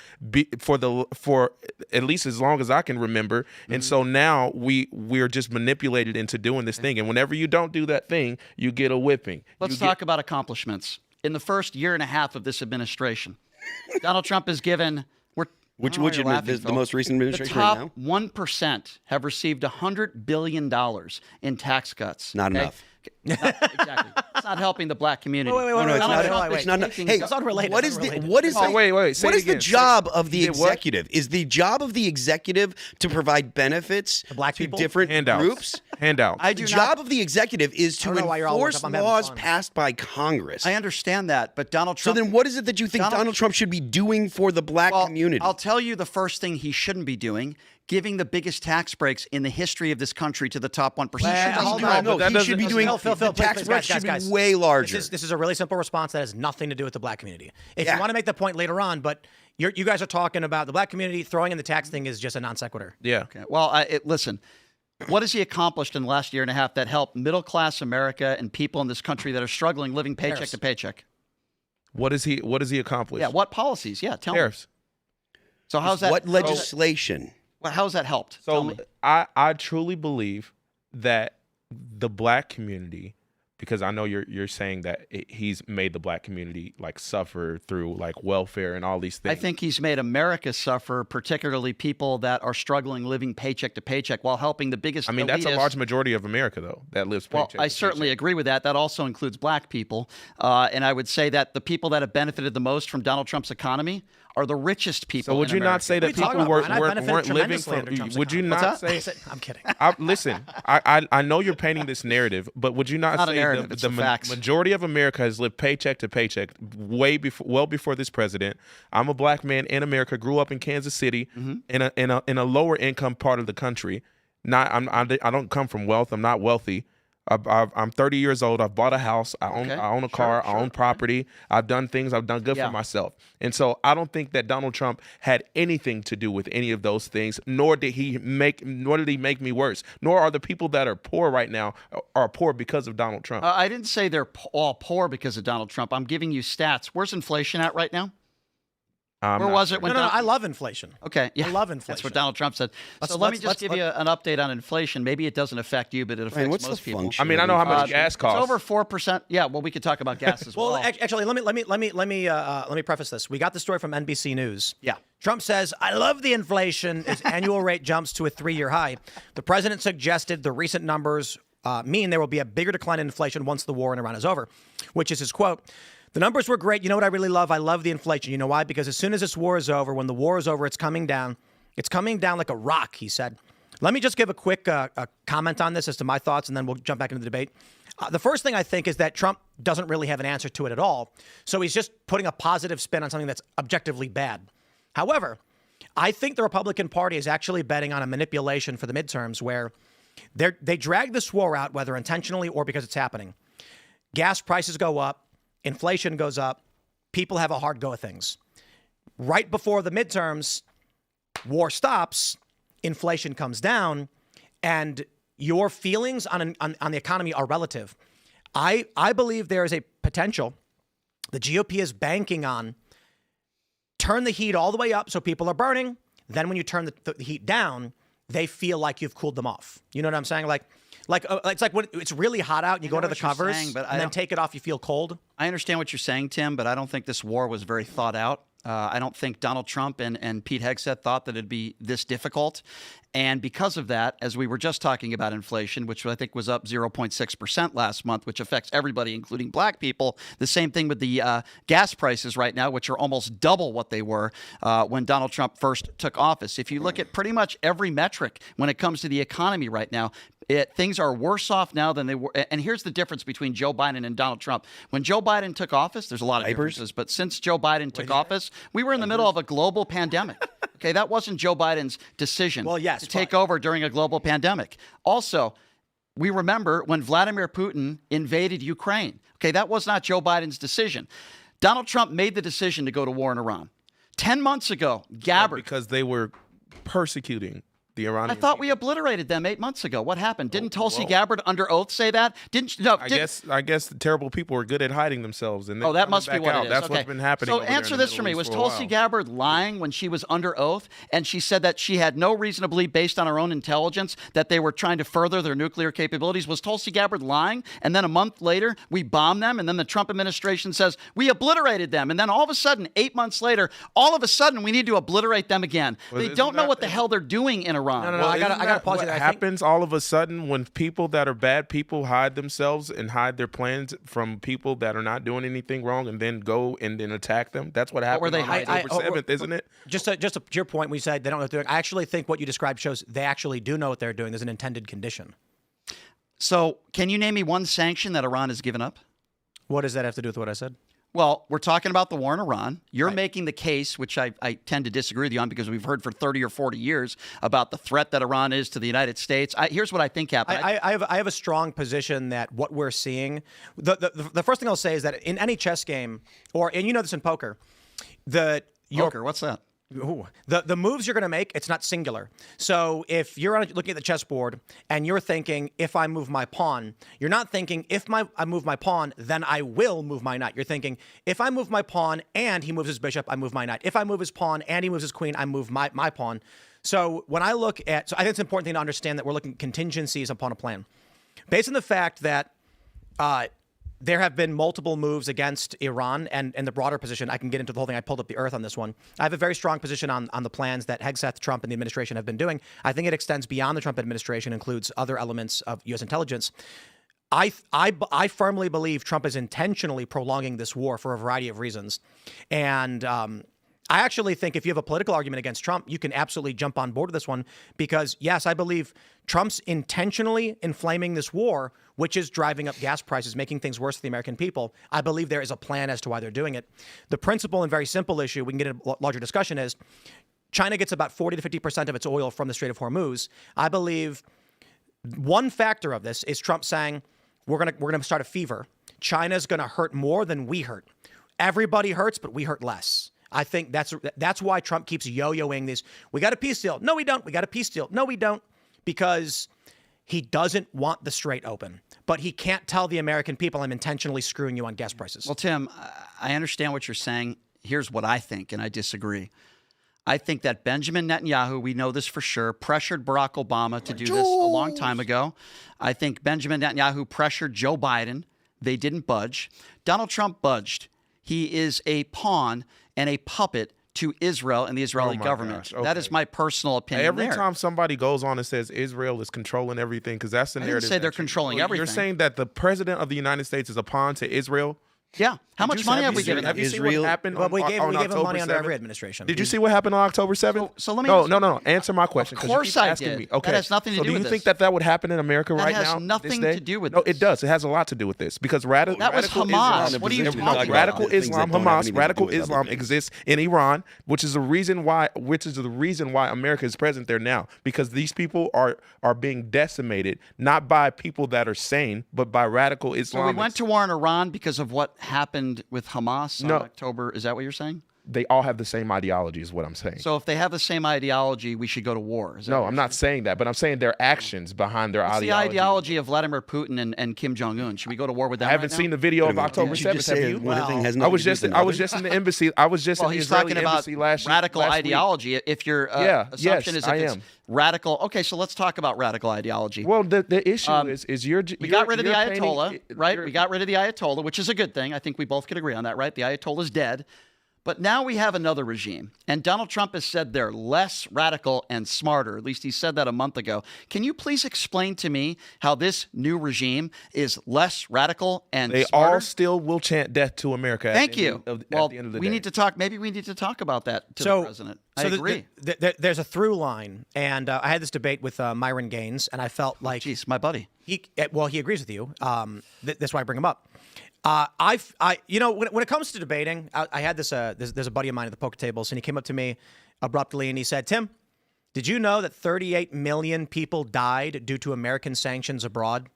for at least as long as I can remember, and so now we're just manipulated into doing this thing. And whenever you don't do that thing, you get a whipping. Let's talk about accomplishments. In the first year and a half of this administration, Donald Trump has given. Which I don't know why you're laughing, the Phil. most recent administration The right top now? 1% have received $100 billion in tax cuts. Not enough. Exactly. It's not helping the black community. Wait, No, it's Donald not. Trump wait, is It's not. taking- Hey, It's unrelated. what It's is the unrelated. what is Oh, the wait, say what it is the again. job of the You did what? executive? Is the job of the executive to provide benefits black to people? different handouts. groups? Handouts. I The do job not. of the executive is to don't know why you're all worked enforce up. I'm having laws fun. passed by Congress. I understand that, but Donald So Trump. then, what is it that you think Donald- Donald Trump should be doing for the black Well, community? I'll tell you the first thing he shouldn't be doing: giving the biggest tax breaks in the history of this country to the top 1%. Hold on. No, he should be doing Phil, the tax please, breaks guys, should guys. be way larger. This is a really simple response that has nothing to do with the black community. If Yeah. you want to make the point later on, but you guys are talking about the black community, throwing in the tax thing is just a non sequitur. Yeah. Okay. Well, listen, what has he accomplished in the last year and a half that helped middle-class America and people in this country that are struggling living paycheck to paycheck? What has he accomplished? Yeah, what policies? Yeah, tell me. Tariffs. So how's that? What legislation? How's that helped? Tell So me. I truly believe that the black community, because I know you're saying that he's made the black community like suffer through like welfare and all these things. I think he's made America suffer, particularly people that are struggling living paycheck to paycheck while helping the biggest I mean, that's a elitists. large majority of America, though, that lives Well, paycheck I to certainly paycheck. agree with that. That also includes black people. And I would say that the people that have benefited the most from Donald Trump's economy are the richest people. So would in you not America. say that What are you talking people about, Brian? I benefited weren't living tremendously under from? Trump's Would you economy. not What's say? I'm kidding. Listen, I know you're painting this narrative, but would you not Not a say narrative, it's the facts. majority of America has lived paycheck to paycheck well before this president? I'm a black man in America, grew up in Kansas City, in a lower income part of the country. I don't come from wealth. I'm not wealthy. I'm 30 years old. I've bought a house. I own a car. I own property. I've done things. I've done good Yeah. for myself. And so I don't think that Donald Trump had anything to do with any of those things, nor did he make me worse. Nor are the people that are poor right now are poor because of Donald Trump. I didn't say they're all poor because of Donald Trump. I'm giving you stats. Where's inflation at right now? Where was it when No, Don- I love inflation. Okay, yeah, I love That's inflation. what Donald Trump said. So let me just give you an update on inflation. Maybe it doesn't affect you, but it affects Ryan, what's most the people. function? I mean, I know how much gas It's costs. over 4%. Yeah, well, we could talk about gas as well. Well, actually, let me preface this. We got the story from NBC News. Yeah. Trump says, "I love the inflation." His annual rate jumps to a 3-year high. The president suggested the recent numbers mean there will be a bigger decline in inflation once the war in Iran is over, which is his quote. "The numbers were great. You know what I really love? I love the inflation. You know why? Because as soon as this war is over, when the war is over, it's coming down. It's coming down like a rock," he said. Let me just give a quick comment on this as to my thoughts, and then we'll jump back into the debate. The first thing I think is that Trump doesn't really have an answer to it at all. So he's just putting a positive spin on something that's objectively bad. However, I think the Republican Party is actually betting on a manipulation for the midterms where they drag this war out, whether intentionally or because it's happening. Gas prices go up. Inflation goes up. People have a hard go of things. Right before the midterms, war stops, inflation comes down, and your feelings on the economy are relative. I believe there is a potential the GOP is banking on turn the heat all the way up so people are burning. Then when you turn the heat down, they feel like you've cooled them off. You know what I'm saying? It's like when it's really hot out and you go to the covers and then take it off, you feel cold. I understand what you're saying, Tim, but I don't think this war was very thought out. I don't think Donald Trump and Pete Hegseth thought that it'd be this difficult. And because of that, as we were just talking about inflation, which I think was up 0.6% last month, which affects everybody, including black people, the same thing with the gas prices right now, which are almost double what they were when Donald Trump first took office. If you look at pretty much every metric when it comes to the economy right now, things are worse off now than they were. And here's the difference between Joe Biden and Donald Trump. When Joe Biden took office, there's a lot of differences, but since Joe Biden took office, we were in the middle of a global pandemic. Okay, that wasn't Joe Biden's decision to take over during a global pandemic. Also, we remember when Vladimir Putin invaded Ukraine. Okay, that was not Joe Biden's decision. Donald Trump made the decision to go to war in Iran. 10 months ago, Gabbard. Because they were persecuting the Iranian. I thought we obliterated them 8 months ago. What happened? Didn't Tulsi Gabbard under oath say that? I guess the terrible people are good at hiding themselves. And that must be what it is. That's okay. what's been happening. So over there answer in the this for Middle me. Was East for a Tulsi while. Gabbard lying when she was under oath and she said that she had no reason to believe, based on her own intelligence, that they were trying to further their nuclear capabilities? Was Tulsi Gabbard lying? And then a month later, we bombed them, and then the Trump administration says, we obliterated them. And then all of a sudden, 8 months later, all of a sudden, we need to obliterate them again. They don't know what the hell they're doing in Iran. No, I gotta pause you What there. happens all of a sudden when people that are bad people hide themselves and hide their plans from people that are not doing anything wrong and then go and then attack them? That's what happened were they on hiding? October 7th, isn't it? Just to your point, we said they don't know what they're doing. I actually think what you described shows they actually do know what they're doing. There's an intended condition. So can you name me one sanction that Iran has given up? What does that have to do with what I said? Well, we're talking about the war in Iran. You're making the case, which I tend to disagree with you on because we've heard for 30 or 40 years about the threat that Iran is to the United States. Here's what I think happened. I have a strong position that what we're seeing, the first thing I'll say is that in any chess game, and you know this in poker, Poker, what's that? Ooh. The moves you're going to make, it's not singular. So if you're looking at the chessboard and you're thinking, if I move my pawn, you're not thinking, if I move my pawn, then I will move my knight. You're thinking, if I move my pawn and he moves his bishop, I move my knight. If I move his pawn and he moves his queen, I move my pawn. So when I look at, so I think it's an important thing to understand that we're looking at contingencies upon a plan. Based on the fact that there have been multiple moves against Iran and the broader position. I can get into the whole thing. I pulled up the earth on this one. I have a very strong position on the plans that Hegseth, Trump, and the administration have been doing. I think it extends beyond the Trump administration, includes other elements of U.S. intelligence. I firmly believe Trump is intentionally prolonging this war for a variety of reasons. And I actually think if you have a political argument against Trump, you can absolutely jump on board with this one because, yes, I believe Trump's intentionally inflaming this war, which is driving up gas prices, making things worse for the American people. I believe there is a plan as to why they're doing it. The principal and very simple issue, we can get into a larger discussion, is China gets about 40 to 50% of its oil from the Strait of Hormuz. I believe one factor of this is Trump saying, we're gonna start a fever. China's going to hurt more than we hurt. Everybody hurts, but we hurt less. I think that's why Trump keeps yo-yoing this. We got a peace deal. No, we don't. We got a peace deal. No, we don't. Because he doesn't want the strait open. But he can't tell the American people, I'm intentionally screwing you on gas prices. Well, Tim, I understand what you're saying. Here's what I think, and I disagree. I think that Benjamin Netanyahu, we know this for sure, pressured Barack Obama to do this a long time ago. I think Benjamin Netanyahu pressured Joe Biden. They didn't budge. Donald Trump budged. He is a pawn and a puppet to Israel and the Israeli government. Gosh, okay. That is my personal opinion. Every time somebody goes on and says Israel is controlling everything, because that's the narrative. I didn't say they're controlling everything. You're saying that the president of the United States is a pawn to Israel? Yeah. How much money have we given them? Have you seen what happened Well, we gave him money October under 7th? every administration. Did you see what happened on October 7th? So let me No. Answer my question. Of 'cause you course keep I asking did. me. Okay. That has nothing to do with do you this. think that would happen in America right now? That has nothing this day? to do with No, this. it does. It has a lot to do with this because That was radical Hamas. Islam. What are you talking about? Radical Things that Islam, don't have Hamas, anything to do radical with other Islam things. exists in Iran, which is the reason why America is present there now, because these people are being decimated not by people that are sane, but by radical Islamists. So we went to war in Iran because of what happened with Hamas on October. Is that what you're saying? They all have the same ideology is what I'm saying. So if they have the same ideology, we should go to war. Is that No, what I'm you're not saying that, but I'm saying their actions behind their What's ideology. the ideology of Vladimir Putin and Kim Jong-un? Should we go to war with them? I haven't seen the video of October Didn't you 7th. just Have say you? one thing has I nothing was to do just with I was another? just in the embassy. I was just Well, in the he's Israeli talking about embassy last radical week. ideology. If your assumption yes, is if I it's am. radical, okay, so let's talk about radical ideology. Well, the issue is we got rid of the Ayatollah, right? We got rid of the Ayatollah, which is a good thing. I think we both could agree on that, right? The Ayatollah's dead. But now we have another regime. And Donald Trump has said they're less radical and smarter. At least he said that a month ago. Can you please explain to me how this new regime is less radical and They smarter? all still will chant death to America. Thank you. At Well, the end of the we day. need to talk. Maybe we need to talk about that to the president. I agree. There's a through line. And I had this debate with Myron Gaines, and I felt like... Jeez, my buddy. He agrees with you. That's why I bring him up. When it comes to debating, I had this. There's a buddy of mine at the poker tables, and he came up to me abruptly and he said, "Tim, did you know that 38 million people died due to American sanctions abroad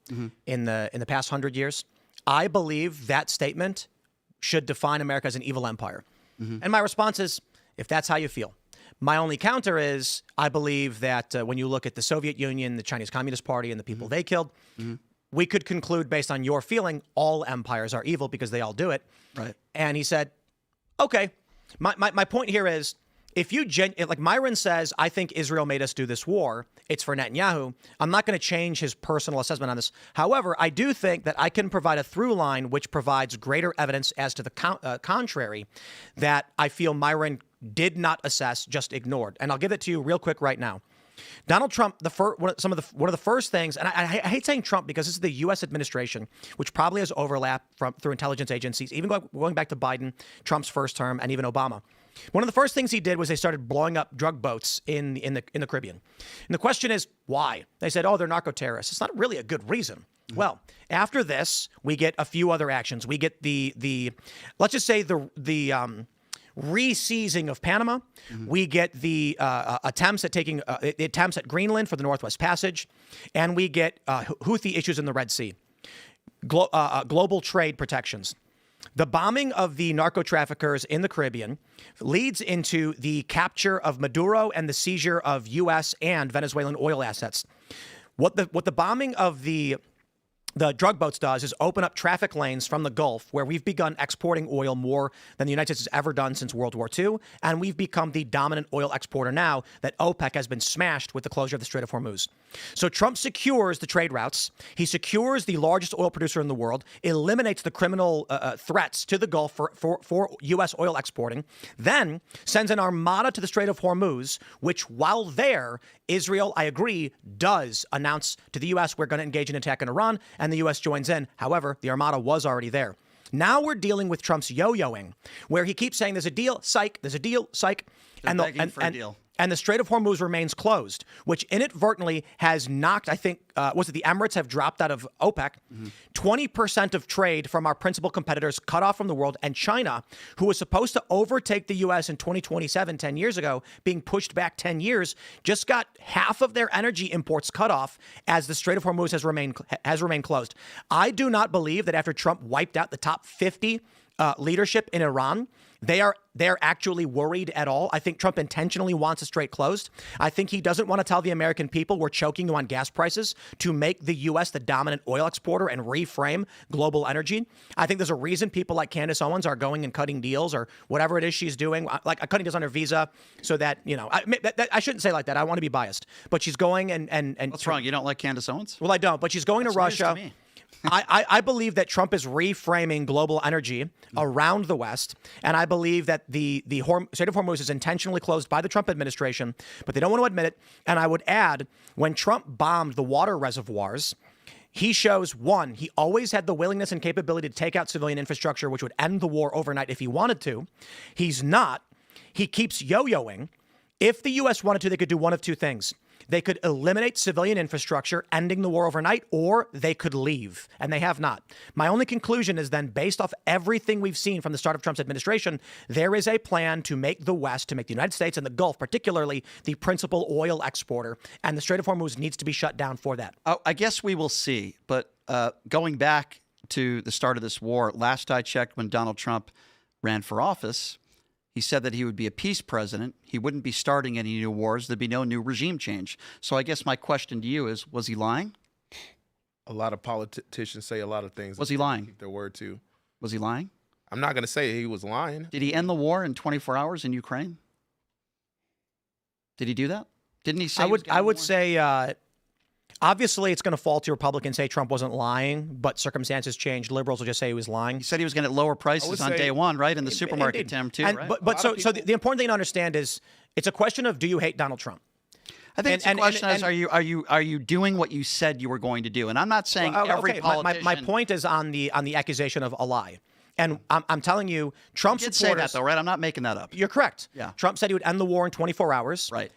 in the past 100 years? I believe that statement should define America as an evil empire." And my response is, if that's how you feel. My only counter is, I believe that when you look at the Soviet Union, the Chinese Communist Party, and the people they killed. We could conclude based on your feeling, all empires are evil because they all do it. Right. And he said, okay, my point here is, if you, like Myron says, I think Israel made us do this war, it's for Netanyahu. I'm not going to change his personal assessment on this. However, I do think that I can provide a through line which provides greater evidence as to the contrary that I feel Myron did not assess, just ignored. And I'll give it to you real quick right now. Donald Trump, one of the first things, and I hate saying Trump because this is the U.S. administration, which probably has overlap through intelligence agencies, even going back to Biden, Trump's first term, and even Obama. One of the first things he did was they started blowing up drug boats in the Caribbean. And the question is, why? They said, oh, they're narco-terrorists. It's not really a good reason. Well, after this, we get a few other actions. We get the let's just say the re-seizing of Panama. We get the attempts at Greenland for the Northwest Passage, and we get Houthi issues in the Red Sea. Global trade protections. The bombing of the narco traffickers in the Caribbean leads into the capture of Maduro and the seizure of U.S. and Venezuelan oil assets. What the bombing of the drug boats does is open up traffic lanes from the Gulf, where we've begun exporting oil more than the United States has ever done since World War II, and we've become the dominant oil exporter now that OPEC has been smashed with the closure of the Strait of Hormuz. So Trump secures the trade routes. He secures the largest oil producer in the world, eliminates the criminal threats to the Gulf for U.S. oil exporting, then sends an armada to the Strait of Hormuz, which, while there, Israel, I agree, does announce to the U.S. we're going to engage in an attack on Iran, and the U.S. joins in. However, the armada was already there. Now we're dealing with Trump's yo-yoing, where he keeps saying there's a deal, psych, there's a deal, psych. And the Strait of Hormuz remains closed, which inadvertently has knocked, I think, the Emirates have dropped out of OPEC, 20% of trade from our principal competitors cut off from the world, and China, who was supposed to overtake the U.S. in 2027, 10 years ago, being pushed back 10 years, just got half of their energy imports cut off as the Strait of Hormuz has remained closed. I do not believe that after Trump wiped out the top 50 leadership in Iran, they're actually worried at all. I think Trump intentionally wants the strait closed. I think he doesn't want to tell the American people we're choking you on gas prices to make the U.S. the dominant oil exporter and reframe global energy. I think there's a reason people like Candace Owens are going and cutting deals or whatever it is she's doing, like cutting deals on her visa so that, I shouldn't say like that. I want to be biased. But she's going and What's wrong? You don't like Candace Owens? Well, I don't. But she's going to Russia. I believe that Trump is reframing global energy around the West, and I believe that the Strait of Hormuz is intentionally closed by the Trump administration, but they don't want to admit it. And I would add, when Trump bombed the water reservoirs, he shows, one, he always had the willingness and capability to take out civilian infrastructure, which would end the war overnight if he wanted to. He's not. He keeps yo-yoing. If the U.S. wanted to, they could do one of two things. They could eliminate civilian infrastructure, ending the war overnight, or they could leave, and they have not. My only conclusion is then, based off everything we've seen from the start of Trump's administration, there is a plan to make the West, to make the United States and the Gulf particularly, the principal oil exporter, and the Strait of Hormuz needs to be shut down for that. I guess we will see, but going back to the start of this war, last I checked when Donald Trump ran for office, he said that he would be a peace president. He wouldn't be starting any new wars. There'd be no new regime change. So I guess my question to you is, was he lying? A lot of politicians say a lot of things. Was he lying? Keep their word too. Was he lying? I'm not going to say he was lying. Did he end the war in 24 hours in Ukraine? Did he do that? Didn't he say? I would say, obviously, it's going to fall to Republicans say Trump wasn't lying, but circumstances changed. Liberals will just say he was lying. He said he was going to lower prices on day one, right? In the supermarket, Tim, too, right? But so the important thing to understand is it's a question of, do you hate Donald Trump? I think the question is, are you doing what you said you were going to do? And I'm not saying every politician. My point is on the accusation of a lie. And I'm telling you, Trump did say that, though, right? I'm not making that up. You're correct. Yeah. Trump said he would end the war in 24 hours. Right.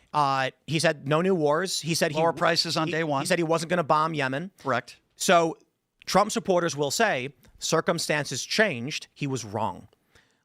He said no new wars. He said lower prices on day one. He said he wasn't going to bomb Yemen. Correct. So Trump supporters will say circumstances changed. He was wrong.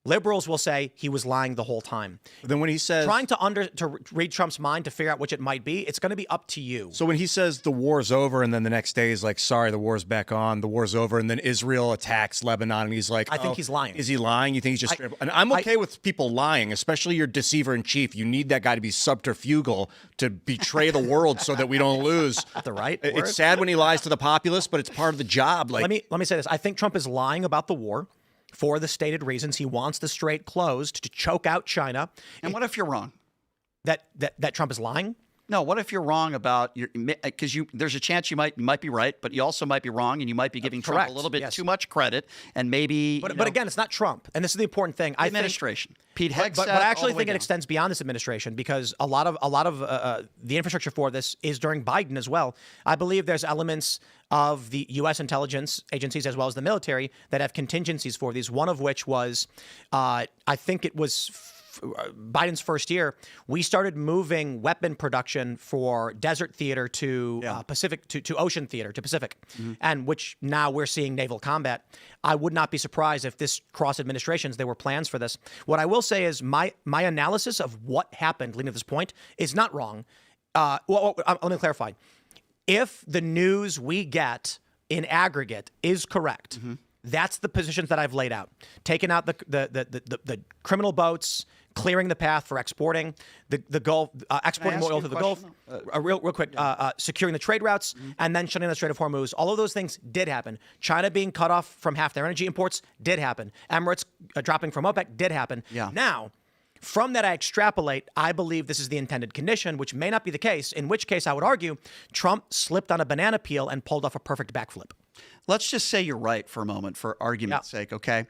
Liberals will say he was lying the whole time. Then when he says, trying to read Trump's mind to figure out which it might be, it's going to be up to you. So when he says the war's over, and then the next day he's like, sorry, the war's back on, the war's over, and then Israel attacks Lebanon, and he's like, I think he's lying. Is he lying? You think he's just... And I'm okay with people lying, especially your deceiver-in-chief. You need that guy to be subterfugal to betray the world so that we don't lose. The right word. It's sad when he lies to the populace, but it's part of the job. Like, let me say this. I think Trump is lying about the war for the stated reasons. He wants the strait closed to choke out China. And what if you're wrong? That Trump is lying? No, what if you're wrong about your, because there's a chance you might be right, but you also might be wrong, and you might be giving Trump a little bit too much credit, and maybe. But again, it's not Trump, and this is the important thing. Administration. Pete Hicks. But I actually think it extends beyond this administration, because a lot of the infrastructure for this is during Biden as well. I believe there's elements of the U.S. intelligence agencies as well as the military that have contingencies for these. One of which was, I think it was Biden's first year, we started moving weapon production for desert theater to Pacific to ocean theater to Pacific, and which now we're seeing naval combat. I would not be surprised if this cross administrations there were plans for this. What I will say is my analysis of what happened leading to this point is not wrong. Let me clarify. If the news we get in aggregate is correct, that's the positions that I've laid out. Taking out the criminal boats, clearing the path for exporting the Gulf, exporting more oil to the Gulf, real quick, securing the trade routes, and then shutting the Strait of Hormuz. All of those things did happen. China being cut off from half their energy imports did happen. Emirates dropping from OPEC did happen. Yeah. Now, from that, I extrapolate, I believe this is the intended condition, which may not be the case, in which case I would argue Trump slipped on a banana peel and pulled off a perfect backflip. Let's just say you're right for a moment, for argument's sake, okay?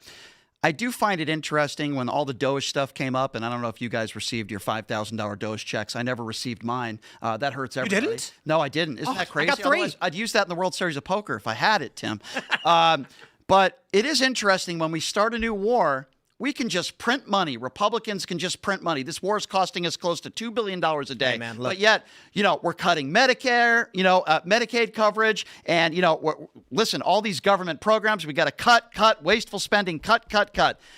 I do find it interesting when all the Doge stuff came up, and I don't know if you guys received your $5,000 Doge checks. I never received mine. That hurts everybody. You didn't? No, I didn't. Isn't that crazy? I got 3. Otherwise, I'd use that in the World Series of Poker if I had it, Tim. But it is interesting when we start a new war, we can just print money. Republicans can just print money. This war is costing us close to $2 billion a day. Hey, man, look. But yet, we're cutting Medicare, Medicaid coverage, and, listen, all these government programs, we got to cut, wasteful spending, cut.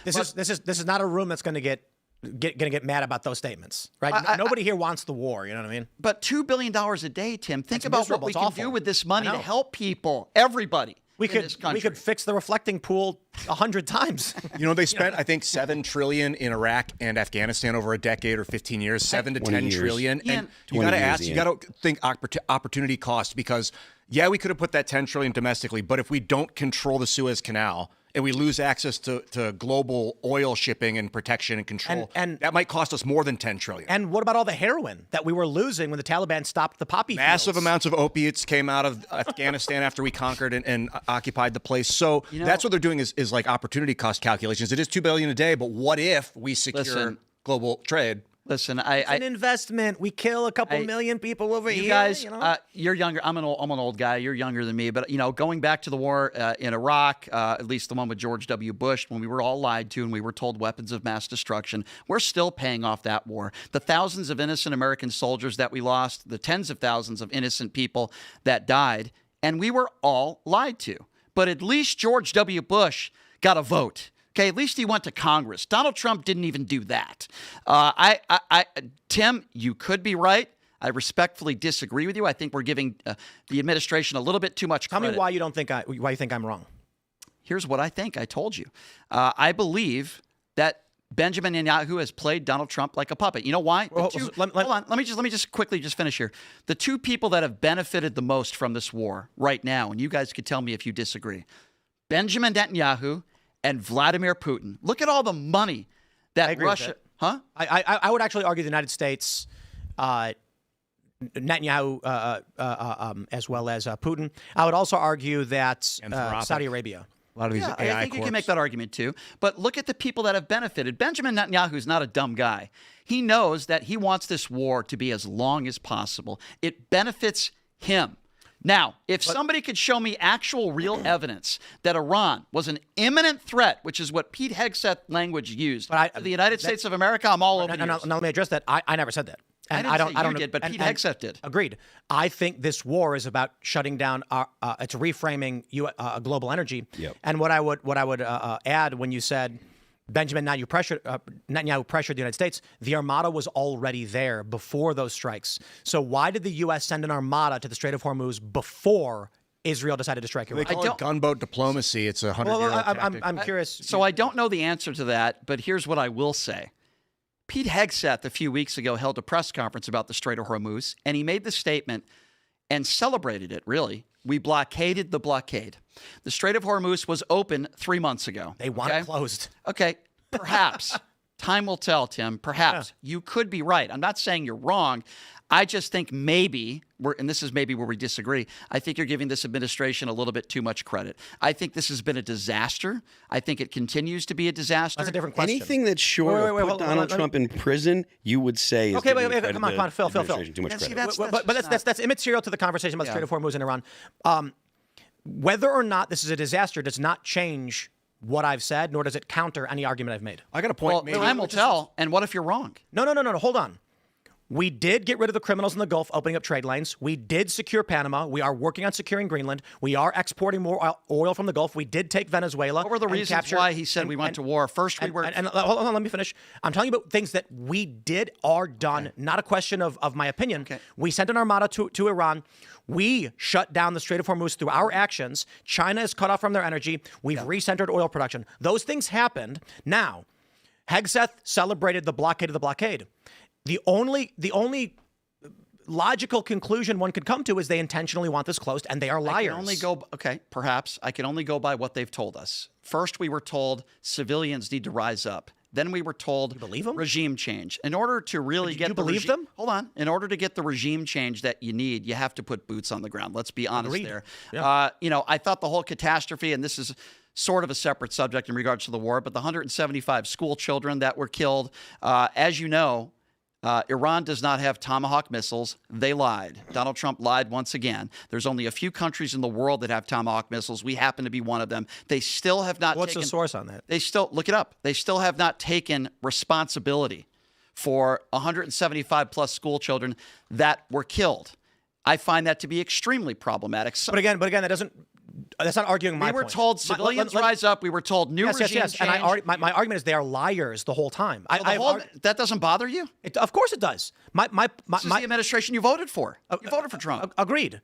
This is not a room that's going to get mad about those statements, right? Nobody here wants the war. You know what I mean? But $2 billion a day, Tim. Think That's about miserable. what we It's can awful. do with this money I to know. help people, everybody. We in this country. could fix the reflecting pool 100 times. They spent, I think, $7 trillion in Iraq and Afghanistan over a decade or 15 years, 7 to 10 years. trillion. Ian, And you got 20 to years, ask, you Ian. got to think opportunity cost, because, we could have put that 10 trillion domestically, but if we don't control the Suez Canal and we lose access to global oil shipping and protection and control, And that might cost us more than 10 trillion. And what about all the heroin that we were losing when the Taliban stopped the poppy Massive fields? amounts of opiates came out of Afghanistan after we conquered and occupied the place. So that's what they're doing is like opportunity cost calculations. It is $2 billion a day, but what if we secure Listen. global trade? Listen, An investment. We kill a couple million people over you here. guys, know? you're younger. I'm an old guy. You're younger than me. But going back to the war in Iraq, at least the one with George W. Bush, when we were all lied to and we were told weapons of mass destruction, we're still paying off that war. The thousands of innocent American soldiers that we lost, the tens of thousands of innocent people that died, and we were all lied to. But at least George W. Bush got a vote. Okay, at least he went to Congress. Donald Trump didn't even do that. Tim, you could be right. I respectfully disagree with you. I think we're giving the administration a little bit too much Tell credit. me why you think I'm wrong. Here's what I think. I told you. I believe that Benjamin Netanyahu has played Donald Trump like a puppet. You know why? Well, Hold on. Let me just quickly finish here. The two people that have benefited the most from this war right now, and you guys could tell me if you disagree, Benjamin Netanyahu and Vladimir Putin. Look at all the money that I agree with Russia. it. Huh? I would actually argue the United States, Netanyahu, as well as Putin. I would also argue that Saudi Arabia. A lot of these Yeah, AI I think you corps. can make that argument too. But look at the people that have benefited. Benjamin Netanyahu is not a dumb guy. He knows that he wants this war to be as long as possible. It benefits him. Now, if somebody could show me actual real evidence that Iran was an imminent threat, which is what Pete Hegseth language used, But to the United States of America, I'm all over No, yours. let me address that. I never said that. And I didn't say you don't did, but Pete Hegseth did. Agreed. I think this war is about shutting down it's reframing global energy. Yep. And what I would add when you said Benjamin Netanyahu pressured the United States, the Armada was already there before those strikes. So why did the U.S. send an Armada to the Strait of Hormuz before Israel decided to strike Iran? They call it gunboat diplomacy. It's a 100-year-old tactic. I'm curious. So I don't know the answer to that, but here's what I will say. Pete Hegseth a few weeks ago held a press conference about the Strait of Hormuz, and he made the statement and celebrated it, really. We blockaded the blockade. The Strait of Hormuz was open 3 months ago. They want it closed. Okay, perhaps. Time will tell, Tim. Perhaps. You could be right. I'm not saying you're wrong. I just think maybe, and this is maybe where we disagree, I think you're giving this administration a little bit too much credit. I think this has been a disaster. I think it continues to be a disaster. That's a different question. Anything that's short Wait, of wait, put hold on, Donald Trump in prison, you would say is Okay, giving wait, credit come on, to Phil. administration too much And see, credit. that's That's immaterial to the conversation about the Strait of Hormuz and Iran. Whether or not this is a disaster does not change what I've said, nor does it counter any argument I've made. I got a point. Well, maybe. time will tell. And what if you're wrong? No. Hold on. We did get rid of the criminals in the Gulf, opening up trade lanes. We did secure Panama. We are working on securing Greenland. We are exporting more oil from the Gulf. We did take Venezuela. What were the reasons why he said we went to war? First, we were. And hold on, let me finish. I'm telling you about things that we did, are done. Not a question of my opinion. Okay. We sent an armada to Iran. We shut down the Strait of Hormuz through our actions. China is cut off from their energy. We've recentered oil production. Those things happened. Now, Hegseth celebrated the blockade of the blockade. The only logical conclusion one could come to is they intentionally want this closed, and they are liars. Perhaps I can only go by what they've told us. First, we were told civilians need to rise up. Then we were told believe them? Regime change. In order to really get you believe them? Hold on. In order to get the regime change that you need, you have to put boots on the ground. Let's be honest Agreed. there. Yeah. I thought the whole catastrophe, and this is sort of a separate subject in regards to the war, but the 175 school children that were killed, as you know, Iran does not have Tomahawk missiles. They lied. Donald Trump lied once again. There's only a few countries in the world that have Tomahawk missiles. We happen to be one of them. They still have not What's the source on that? They still, look it up. They still have not taken responsibility for 175 plus school children that were killed. I find that to be extremely problematic. But again, that's not arguing my point. We were told civilians rise up. We were told new regime yes. change. And my argument is they are liars the whole time. That doesn't bother you? Of course it does. This is the administration you voted for. You voted for Trump. Agreed.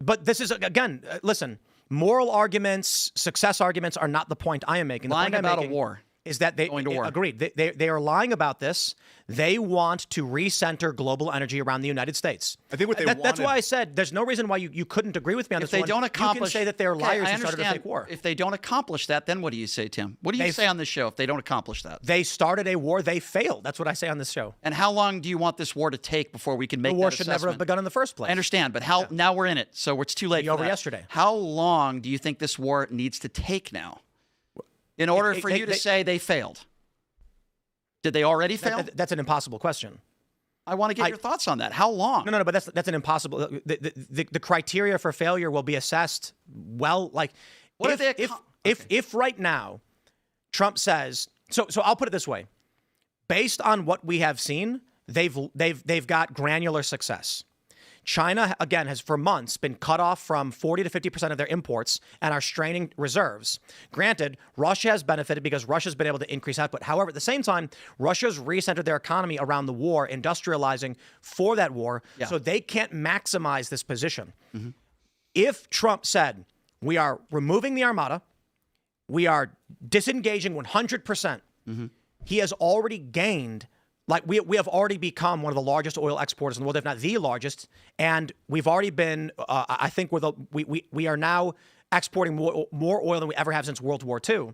But this is, again, listen, moral arguments, success arguments are not the point I am making. The Lying point about I'm making a war. Is that they Going to war. Agreed. They are lying about this. They want to recenter global energy around the United States. I think what they that's why I said there's no reason why you couldn't agree with me on If this they one. don't accomplish, you can say that they're liars who started a understand. fake war. If they don't accomplish that, then what do you say, Tim? What do you say on this show if they don't accomplish that? They started a war. They failed. That's what I say on this show. And how long do you want this war to take before we can make The war that should never have assessment? begun in the first place. I understand, but now we're in it, so it's too late. Be for over that. yesterday. How long do you think this war needs to take now in order for you to say they failed? Did they already fail? That's an impossible question. I want to get your thoughts on that. How long? No, but that's an impossible. The criteria for failure will be assessed. Well, like What if right now Trump says so. I'll put it this way: based on what we have seen, they've got granular success. China, again, has for months been cut off from 40 to 50% of their imports and are straining reserves. Granted, Russia has benefited because Russia's been able to increase output. However, at the same time, Russia's recentered their economy around the war, industrializing for that war, so they can't maximize this position. Mm-hmm. If Trump said, we are removing the armada, we are disengaging 100%, he has already gained. Like we have already become one of the largest oil exporters in the world, if not the largest, and we've already been. I think we are now exporting more oil than we ever have since World War II.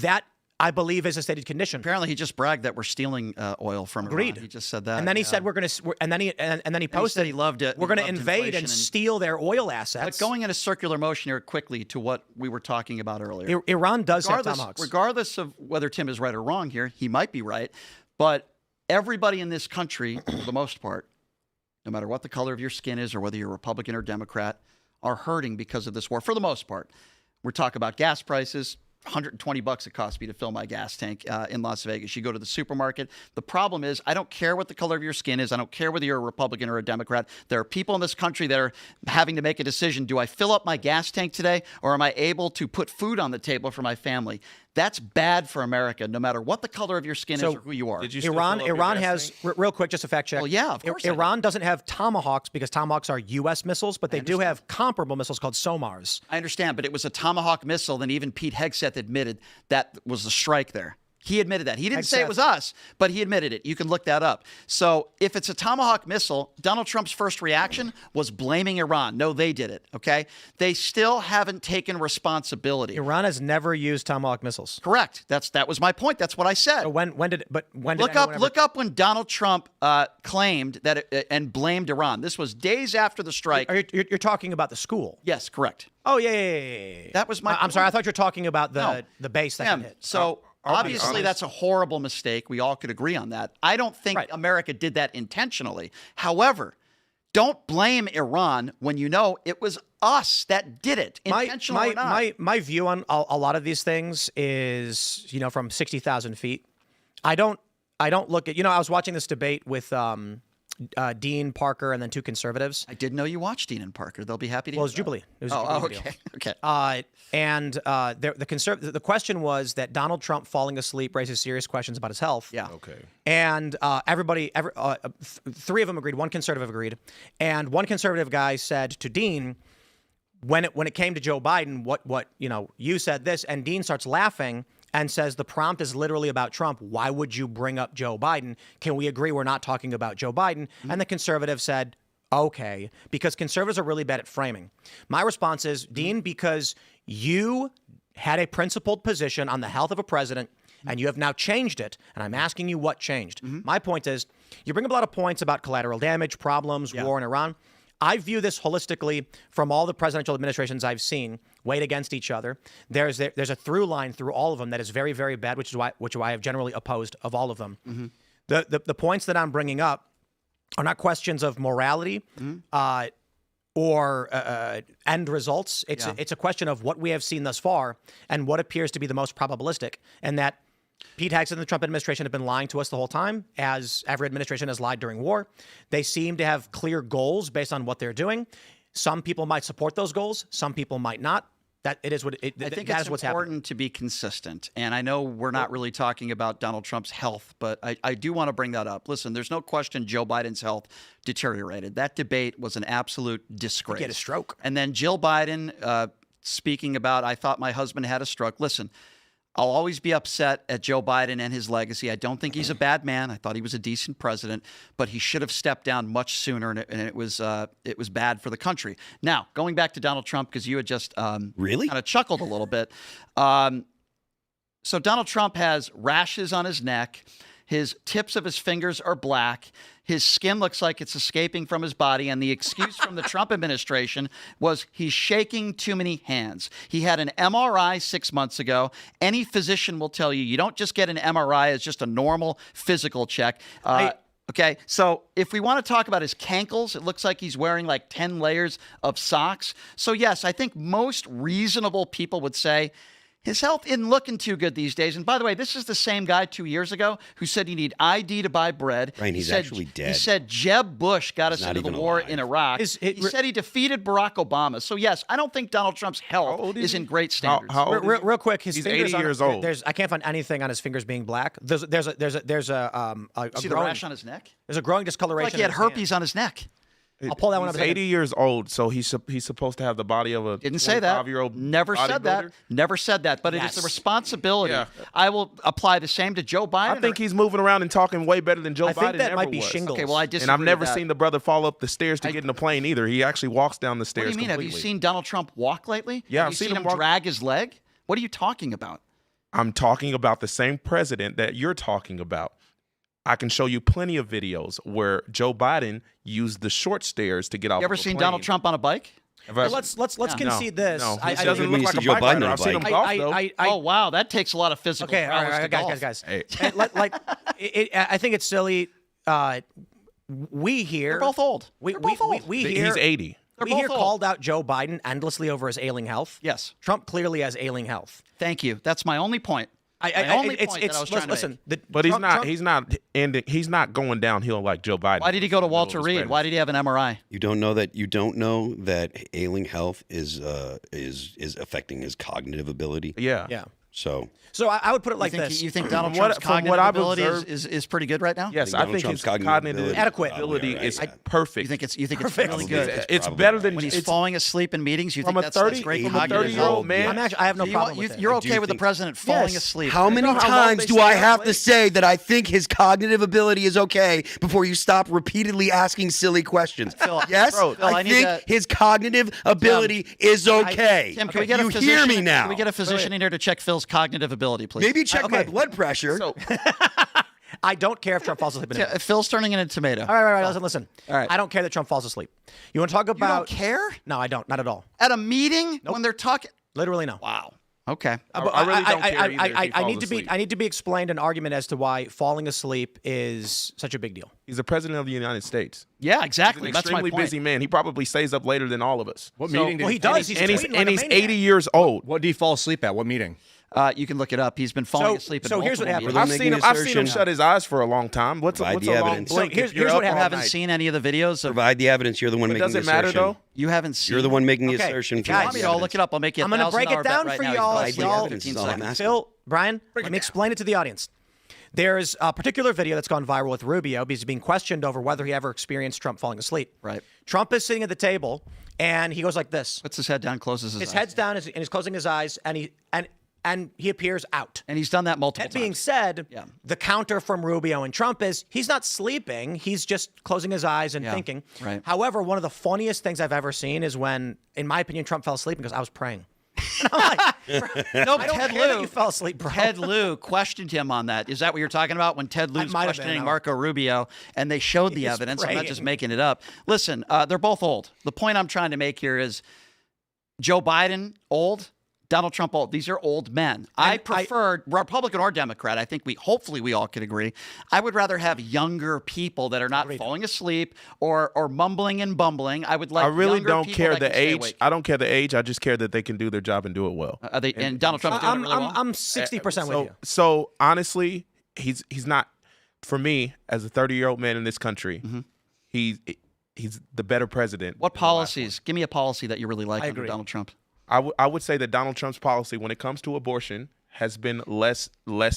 That I believe is a stated condition. Apparently, he just bragged that we're stealing oil from Agreed. Iran. He just said that, and then he said we're going to. And then he posted he loved it. We're going to invade and steal their oil assets. But going in a circular motion here quickly to what we were talking about earlier. Iran does have tomahawks. Regardless of whether Tim is right or wrong here, he might be right. But everybody in this country, for the most part, no matter what the color of your skin is or whether you're Republican or Democrat, are hurting because of this war, for the most part. We're talking about gas prices. $120 it cost me to fill my gas tank in Las Vegas. You go to the supermarket. The problem is, I don't care what the color of your skin is. I don't care whether you're a Republican or a Democrat. There are people in this country that are having to make a decision. Do I fill up my gas tank today, or am I able to put food on the table for my family? That's bad for America, no matter what the color of your skin is or who you are. Did you still Iran fill up your Iran gas has tank? real quick, just a fact check. Well, yeah, of course I do. Iran doesn't have tomahawks because tomahawks are U.S. missiles, but they do have comparable missiles called SOMARs. I understand, but it was a Tomahawk missile. Then even Pete Hegseth admitted that was a strike there. He admitted that. He didn't say it was us, but he admitted it. You can look that up. So if it's a Tomahawk missile, Donald Trump's first reaction was blaming Iran. No, they did it, okay? They still haven't taken responsibility. Iran has never used tomahawk missiles. Correct. That was my point. That's what I said. So when did look up when Donald Trump claimed that and blamed Iran. This was days after the strike. You're talking about the school. Yes, correct. Oh, yeah. That was my I'm sorry. I thought you were talking about the base that can hit. So obviously that's a horrible mistake. We all could agree on that. I don't think America did that intentionally. However, Don't blame Iran when you know it was us that did it, intentional or not. My view on a lot of these things is, from 60,000 feet. I don't look at, I was watching this debate with Dean, Parker, and then two conservatives. I didn't know you watched Dean and Parker. They'll be happy to hear Well, it was that. Jubilee. It was a Oh, Jubilee okay. deal. Okay. The question was that Donald Trump falling asleep raises serious questions about his health. Yeah. Okay. And three of them agreed. One conservative agreed, and one conservative guy said to Dean, when it came to Joe Biden, what you said this, and Dean starts laughing and says the prompt is literally about Trump. Why would you bring up Joe Biden? Can we agree we're not talking about Joe Biden? Mm-hmm. And the conservative said, okay, because conservatives are really bad at framing. My response is, Dean, because you had a principled position on the health of a president, and you have now changed it, and I'm asking you what changed. Mm-hmm. My point is, you bring up a lot of points about collateral damage, problems, war in Iran. I view this holistically from all the presidential administrations I've seen weighed against each other. There's a through line through all of them that is very, very bad, which is why I have generally opposed of all of them. Mm-hmm. The points that I'm bringing up are not questions of morality or end results. It's a question of what we have seen thus far and what appears to be the most probabilistic, and that Pete Hicks and the Trump administration have been lying to us the whole time, as every administration has lied during war. They seem to have clear goals based on what they're doing. Some people might support those goals. Some people might not. I think it's important to be consistent. And I know we're not really talking about Donald Trump's health, but I do want to bring that up. Listen, there's no question Joe Biden's health deteriorated. That debate was an absolute disgrace. He had a stroke. And then Jill Biden speaking about, I thought my husband had a stroke. Listen, I'll always be upset at Joe Biden and his legacy. I don't think he's a bad man. I thought he was a decent president, but he should have stepped down much sooner, and it was bad for the country. Now, going back to Donald Trump, because you had just really kind of chuckled a little bit. So Donald Trump has rashes on his neck. His tips of his fingers are black. His skin looks like it's escaping from his body. And the excuse from the Trump administration was he's shaking too many hands. He had an MRI 6 months ago. Any physician will tell you, you don't just get an MRI as just a normal physical check. Okay, so if we want to talk about his cankles, it looks like he's wearing like 10 layers of socks. So yes, I think most reasonable people would say his health isn't looking too good these days. And by the way, this is the same guy 2 years ago who said you need ID to buy bread. Right, he's actually dead. He said Jeb Bush got us into the war alive. in Iraq. He said he defeated Barack Obama. So yes, I don't think Donald Trump's health is in great standards. How old is he? Real quick, his He's fingers 80 years old. I can't find anything on his fingers being black. There's a See the growing, rash on his neck? there's a growing discoloration. Like he had in his hand. herpes on his neck. I'll pull that one up. He's 80 years old, so he's supposed to have the body of a Didn't say that. 25-year-old Never said that. bodybuilder? Never said that. But it is the responsibility. Yeah. I will apply the same to Joe Biden. I think he's moving around and talking way better than Joe I Biden think that ever might be was. shingles. Okay, well, I disagree And I've never with that. seen the brother fall up the stairs to get in the plane either. He actually walks down the What stairs do you mean? completely. Have you seen Donald Trump walk lately? Yeah, Have I've you seen seen him him walk. drag his leg? What are you talking about? I'm talking about the same president that you're talking about. I can show you plenty of videos where Joe Biden used the short stairs to get off. You ever seen Donald Trump on a bike? Let's concede this. No, I he doesn't think look we like see a Joe bike Biden rider. on a I've seen him bike. golf though. Oh wow, that takes a lot of physical Okay, all prowess to right, golf. guys. Hey. I think it's silly. We here. They're both old. We They're both old. here. He's 80. They're We both here old. called out Joe Biden endlessly over his ailing health. Yes. Trump clearly has ailing health. Thank you. That's my only point. My only point that I was trying to make. But he's not going downhill like Joe Biden. Why did he go to Walter Reed? Why did he have an MRI? You don't know that ailing health is affecting his cognitive ability. Yeah. Yeah. So So I would put it like this. You think Donald From what- Trump's from cognitive what I've ability observed- is pretty good right now? Yes, I Donald think Trump's his cognitive cognitive ability Adequate. ability probably is right. perfect. You think it's Perfect. really good? It's Probably better right. than When he's it's falling asleep in meetings, you from think a that's great from a cognitive 30-year-old health? man. I have no problem with it. You're I okay do with the think- president falling Yes. asleep? How many know how long times they do stay I up have to late? say that I think his cognitive ability is okay before you stop repeatedly asking silly questions? Phil, Yes, Phil, I I need think to- his cognitive ability is okay. Tim, can we get you a physician? hear me now? Can we get a physician in here to check Phil's cognitive ability, please? Maybe check my blood pressure. So I don't care if Trump falls asleep. Yeah, Phil's turning into a tomato. All right. Listen. All right. I don't care that Trump falls asleep. You want to talk You about? don't care? No, I don't. Not at all. At a meeting when they're talking? Literally, no. Wow. Okay. But I really don't care either if he I falls need to be asleep. I need to be explained an argument as to why falling asleep is such a big deal. He's the president of the United States. Yeah, He's exactly. an That's my extremely point. busy man. He probably stays up later than all of us. What meeting did Well, he does. He's And he's tweeting like a maniac. 80 years old. What did he fall asleep at? What meeting? You can look it up. He's been falling asleep. so at here's what multiple happened. meetings. I've seen him shut his eyes for a long time. What's Provide a the long evidence. blink? So here's if you're what up happened. all You haven't night? seen any of the videos of. Provide the evidence. You're the one But making does the it matter assertion. though? You haven't seen. You're the one making the Okay, assertion. If you want me to, I'll look it up. I'll make you. I'm going to break it down for y'all. Provide the Y'all, evidence is all I'm asking. Phil, Brian, let me explain it to the audience. There's a particular video that's gone viral with Rubio because he's being questioned over whether he ever experienced Trump falling asleep. Right. Trump is sitting at the table, and he goes like this. Puts his head down, closes his His eyes. head's down, and he's closing his eyes, and he appears out. And he's done that multiple That times. being said, Yeah. the counter from Rubio and Trump is he's not sleeping. He's just closing his eyes and Yeah, thinking. right. However, one of the funniest things I've ever seen is when, in my opinion, Trump fell asleep because I was praying. And I'm like, No, I don't Ted care that Lieu. you fell asleep, bro. Ted Lieu questioned him on that. Is that what you're talking about? When Ted Lieu's might have been, questioning I- Marco Rubio, and they showed the He's evidence. I'm not praying. just making it up. Listen, they're both old. The point I'm trying to make here is Joe Biden, old. Donald Trump, old. These are old men. I prefer Republican or Democrat. I think hopefully we all can agree. I would rather have younger people that are not falling asleep or mumbling and bumbling. I would like. I really younger don't people care that the can stay age. awake. I don't care the age. I just care that they can do their job and do it well. And Donald Trump's doing it really well. I'm 60% with you. So honestly, he's not for me as a 30-year-old man in this country. He's the better president. What than the last policies? Give me a policy that you really like under agree. Donald Trump. I would say that Donald Trump's policy when it comes to abortion has been less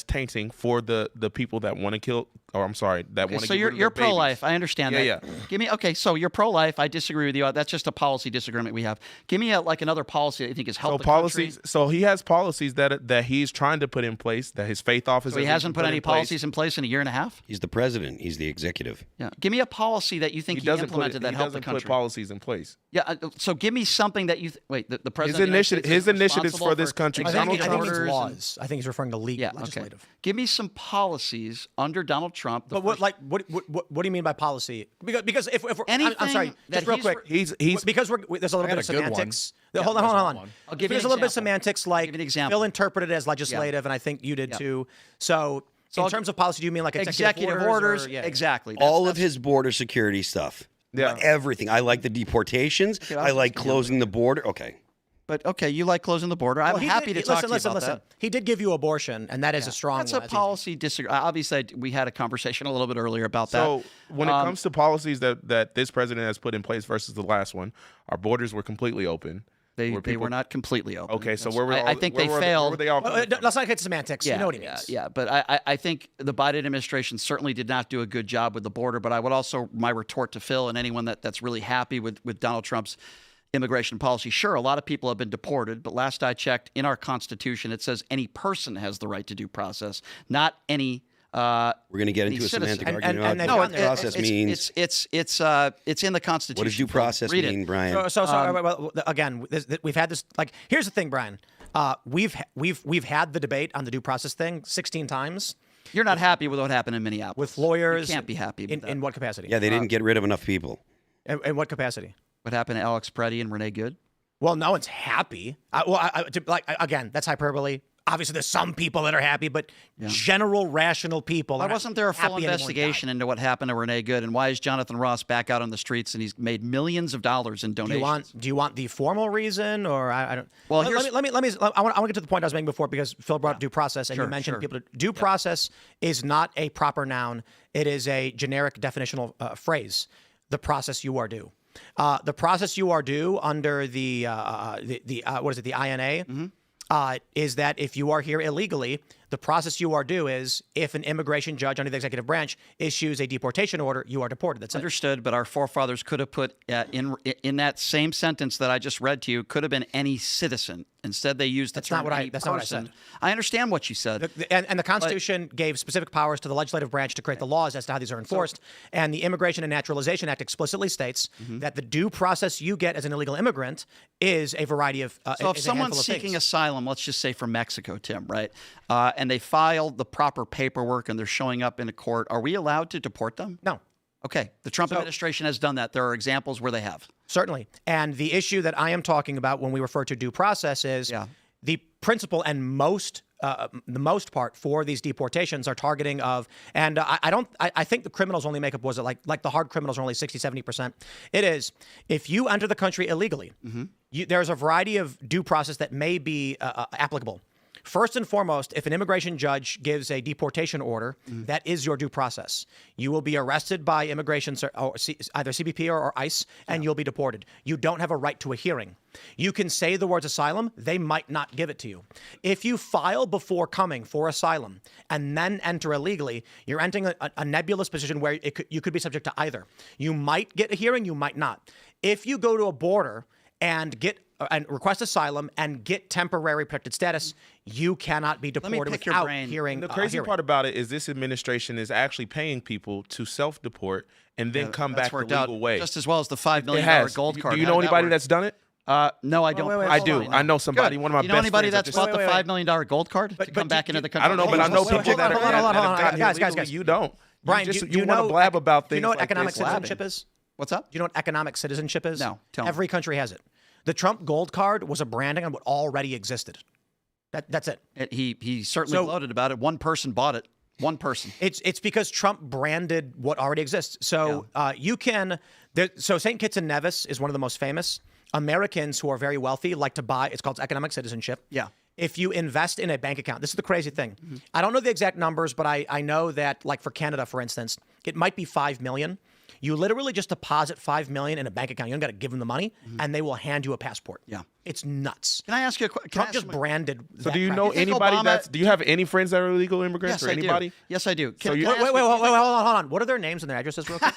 tainting for the people that want to kill, or I'm sorry, that want to. So you're pro-life. I understand that. Yeah. Give me so you're pro-life. I disagree with you. That's just a policy disagreement we have. Give me another policy that you think has helped the policies. country. So he has policies that he's trying to put in place that his faith office. So he hasn't put any policies in place in a year and a half. He's the president. He's the executive. Yeah. Give me a policy that you think he implemented that helped the country. Put policies in place. Yeah. So give me something that you wait. The president. His initiatives for this country. I think Donald he Trump. means laws. I think he's referring to legislative. Okay. Give me some policies under Donald Trump. But what do you mean by policy? Because if we're I'm sorry, Anything that just real he's quick. He's Because there's a little bit of got a good one. semantics. Hold on. I'll give you There's an a little bit of example. semantics, like Give you an example. Phil interpreted it as legislative, and I think you did too. So in terms of policy, do you mean like executive orders? or- yeah. Exactly. All of his border security stuff. Yeah. Everything. I like the deportations. I like closing the border. Okay. But okay, you like closing the border. I'm Well, he happy did- to talk to you listen. about that. He did give you abortion, and that is a strong That's one. a policy disagreement. Obviously, we had a conversation a little bit earlier about that. So when it comes to policies that this president has put in place versus the last one, our borders were completely open. They were not completely open. Okay, so where were I think they failed. Where were they all Well, coming from? let's not get to semantics. You know what he means. Yeah, but I think the Biden administration certainly did not do a good job with the border. But I would also, my retort to Phil and anyone that's really happy with Donald Trump's immigration policy. Sure, a lot of people have been deported, but last I checked, in our Constitution, it says any person has the right to due process, not any. We're going to get into a citizen. semantic And- argument and about what they've due done process that. means. It's in the Constitution. What does due process Read it. mean, Brian? So well, again, we've had this. Like, here's the thing, Brian. We've had the debate on the due process thing 16 times You're not happy with what happened in Minneapolis. with lawyers. You can't be happy with that. in what capacity? Yeah, they didn't get rid of enough people. In what capacity? What happened to Alex Preddy and Renee Good? Well, no one's happy. Again, that's hyperbole. Obviously, there's some people that are happy, but general rational people. Why are not wasn't there a full happy anyone investigation died. into what happened to Renee Good, and why is Jonathan Ross back out on the streets and he's made millions of dollars in donations? Do you want the formal reason, or I don't? Well, let me. I want to get to the point I was making before because Phil brought up due process, and you mentioned people. Due process is not a proper noun; it is a generic definitional phrase. The process you are due. The process you are due under the what is it? The INA. Is that if you are here illegally, the process you are due is if an immigration judge under the executive branch issues a deportation order, you are deported. That's it. Understood, but our forefathers could have put in that same sentence that I just read to you, could have been any citizen. Instead, they used the term not what I- any that's not what I person. said. I understand what you said. And the Constitution gave specific powers to the legislative branch to create the laws as to how these are enforced. And the Immigration and Naturalization Act explicitly states that the due process you get as an illegal immigrant is a variety of So if is a someone's handful of seeking things. asylum, let's just say from Mexico, Tim, right? And they filed the proper paperwork and they're showing up in a court, are we allowed to deport them? No. Okay. The Trump administration has done that. There are examples where they have. Certainly. And the issue that I am talking about when we refer to due process is the principal and the most part for these deportations are targeting of, and I think the criminals only make up, was it like the hard criminals are only 60-70%. It is, if you enter the country illegally, there's a variety of due process that may be applicable. First and foremost, if an immigration judge gives a deportation order, that is your due process. You will be arrested by immigration, or either CBP or ICE, and you'll be deported. You don't have a right to a hearing. You can say the words asylum, they might not give it to you. If you file before coming for asylum and then enter illegally, you're entering a nebulous position where you could be subject to either. You might get a hearing, you might not. If you go to a border and request asylum and get temporary protected status, you cannot be deported without hearing. The crazy part about it is this administration is actually paying people to self-deport and then come back the legal way. Just as well as the $5 million gold card. Do you know anybody that's done it? No, I don't. I do. I know somebody. One of my best friends. You know anybody that's bought the $5 million gold card to come back into the country? I don't know, but I know people that have guys. You don't. Brian, you want to blab about things. You know what like economic this. citizenship is? What's up? Do you know what economic citizenship is? No, tell me. Every country has it. The Trump gold card was a branding on what already existed. That's it. He certainly gloated about it. One person bought it. One person. It's because Trump branded what already exists. So you can. So St. Kitts and Nevis is one of the most famous. Americans who are very wealthy like to buy. It's called economic citizenship. Yeah. If you invest in a bank account, this is the crazy thing. I don't know the exact numbers, but I know that, like for Canada, for instance, it might be $5 million. You literally just deposit $5 million in a bank account. You don't got to give them the money, and they will hand you a passport. Yeah, it's nuts. Can I ask you a question? Trump just branded. So, do you know anybody that's? Do you have any friends that are illegal immigrants or anybody? Yes, I do. Wait, hold on. What are their names and their addresses, real quick?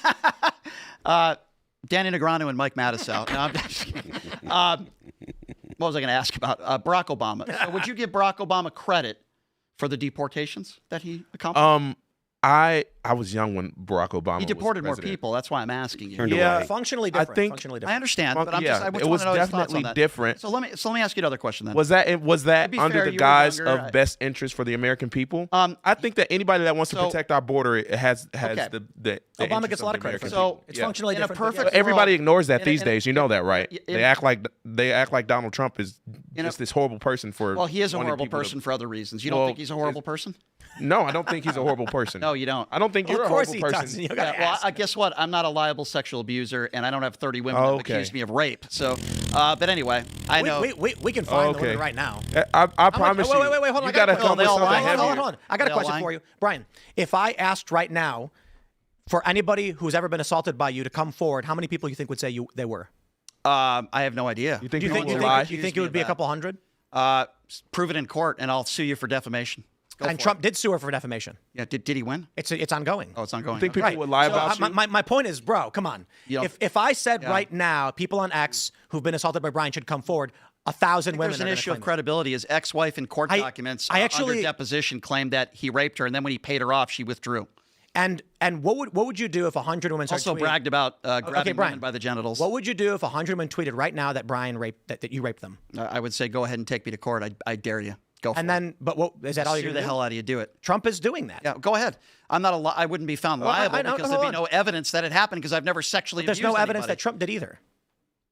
Danny Negreanu and Mike Matisow. No, I'm just kidding. What was I going to ask about? Barack Obama. So would you give Barack Obama credit for the deportations that he accomplished? I was young when Barack Obama. He deported was more people. That's why I'm asking you. Yeah, functionally different. I think functionally I different. understand, but I'm just. I it was definitely different. So let me ask you another question then. Was that under the guise younger, of best interest for the American people? I think that anybody that wants to protect our border has the Obama gets a lot of credit for so it's functionally in a different. perfect everybody ignores that these days. You know that, right? They act like Donald Trump is just this horrible person for. Well, he is a horrible person for other reasons. You don't think he's a horrible person? No, I don't think he's a horrible person. No, you don't. I don't think you're a horrible person. Well, guess what? I'm not a liable sexual abuser, and I don't have 30 women that accuse me of rape. So, but anyway, I know. We can find the women right now. I promise you. Wait, hold on. You got to come with something heavier. Hold on. I got a question for you. Brian, if I asked right now for anybody who's ever been assaulted by you to come forward, how many people you think would say they were? I have no idea. You think you think it would be a couple hundred? Prove it in court, and I'll sue you for defamation. And Trump did sue her for defamation. Yeah, did he win? It's ongoing. Oh, it's ongoing. You think people would lie about you? My point is, bro, come on. If I said right now, people on X who've been assaulted by Brian should come forward, 1,000 women. There's an issue of credibility. His ex-wife in court documents under deposition claimed that he raped her, and then when he paid her off, she withdrew. And what would you do if 100 women also bragged about grabbing women by the genitals? What would you do if 100 women tweeted right now that Brian raped that you raped them? I would say go ahead and take me to court. I dare you. Go for it. And then, but what is that? All you're the hell out of you? Do it. Trump is doing that. Yeah, go ahead. I'm not I wouldn't be found liable because there'd be no evidence that it happened because I've never sexually abused anybody. There's no evidence anybody. that Trump did either.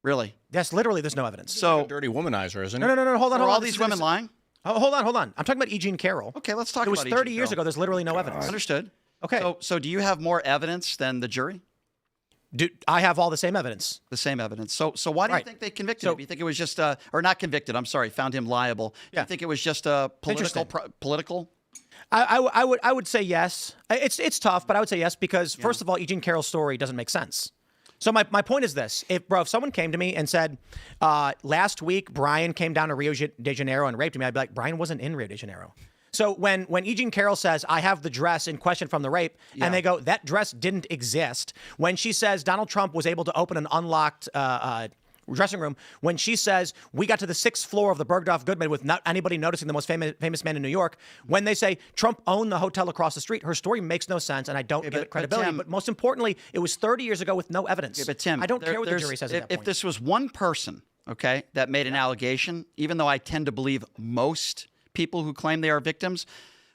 Really? Yes, literally, there's no evidence. So like a dirty womanizer, isn't it? No. Hold on. Are all these women lying? Hold on. I'm talking about E. Jean Carroll. Okay, let's talk about it. It was 30 years ago. There's literally no evidence. Understood. Okay. So do you have more evidence than the jury? I have all the same evidence. The same evidence. So why do you think they convicted him? You think it was just or not convicted? I'm sorry, found him liable. Yeah. You think it was just a political? I would say yes. It's tough, but I would say yes because first of all, E. Jean Carroll's story doesn't make sense. So my point is this: if someone came to me and said last week Brian came down to Rio de Janeiro and raped me, I'd be like, Brian wasn't in Rio de Janeiro. So when E. Jean Carroll says, I have the dress in question from the rape, and they go, that dress didn't exist. When she says Donald Trump was able to open an unlocked dressing room, when she says we got to the 6th floor of the Bergdorf Goodman with not anybody noticing the most famous man in New York, when they say Trump owned the hotel across the street, her story makes no sense, and I don't give it credibility. But most importantly, it was 30 years ago with no evidence. But Tim, I don't care what the jury says at that point. If this was one person, that made an allegation, even though I tend to believe most people who claim they are victims,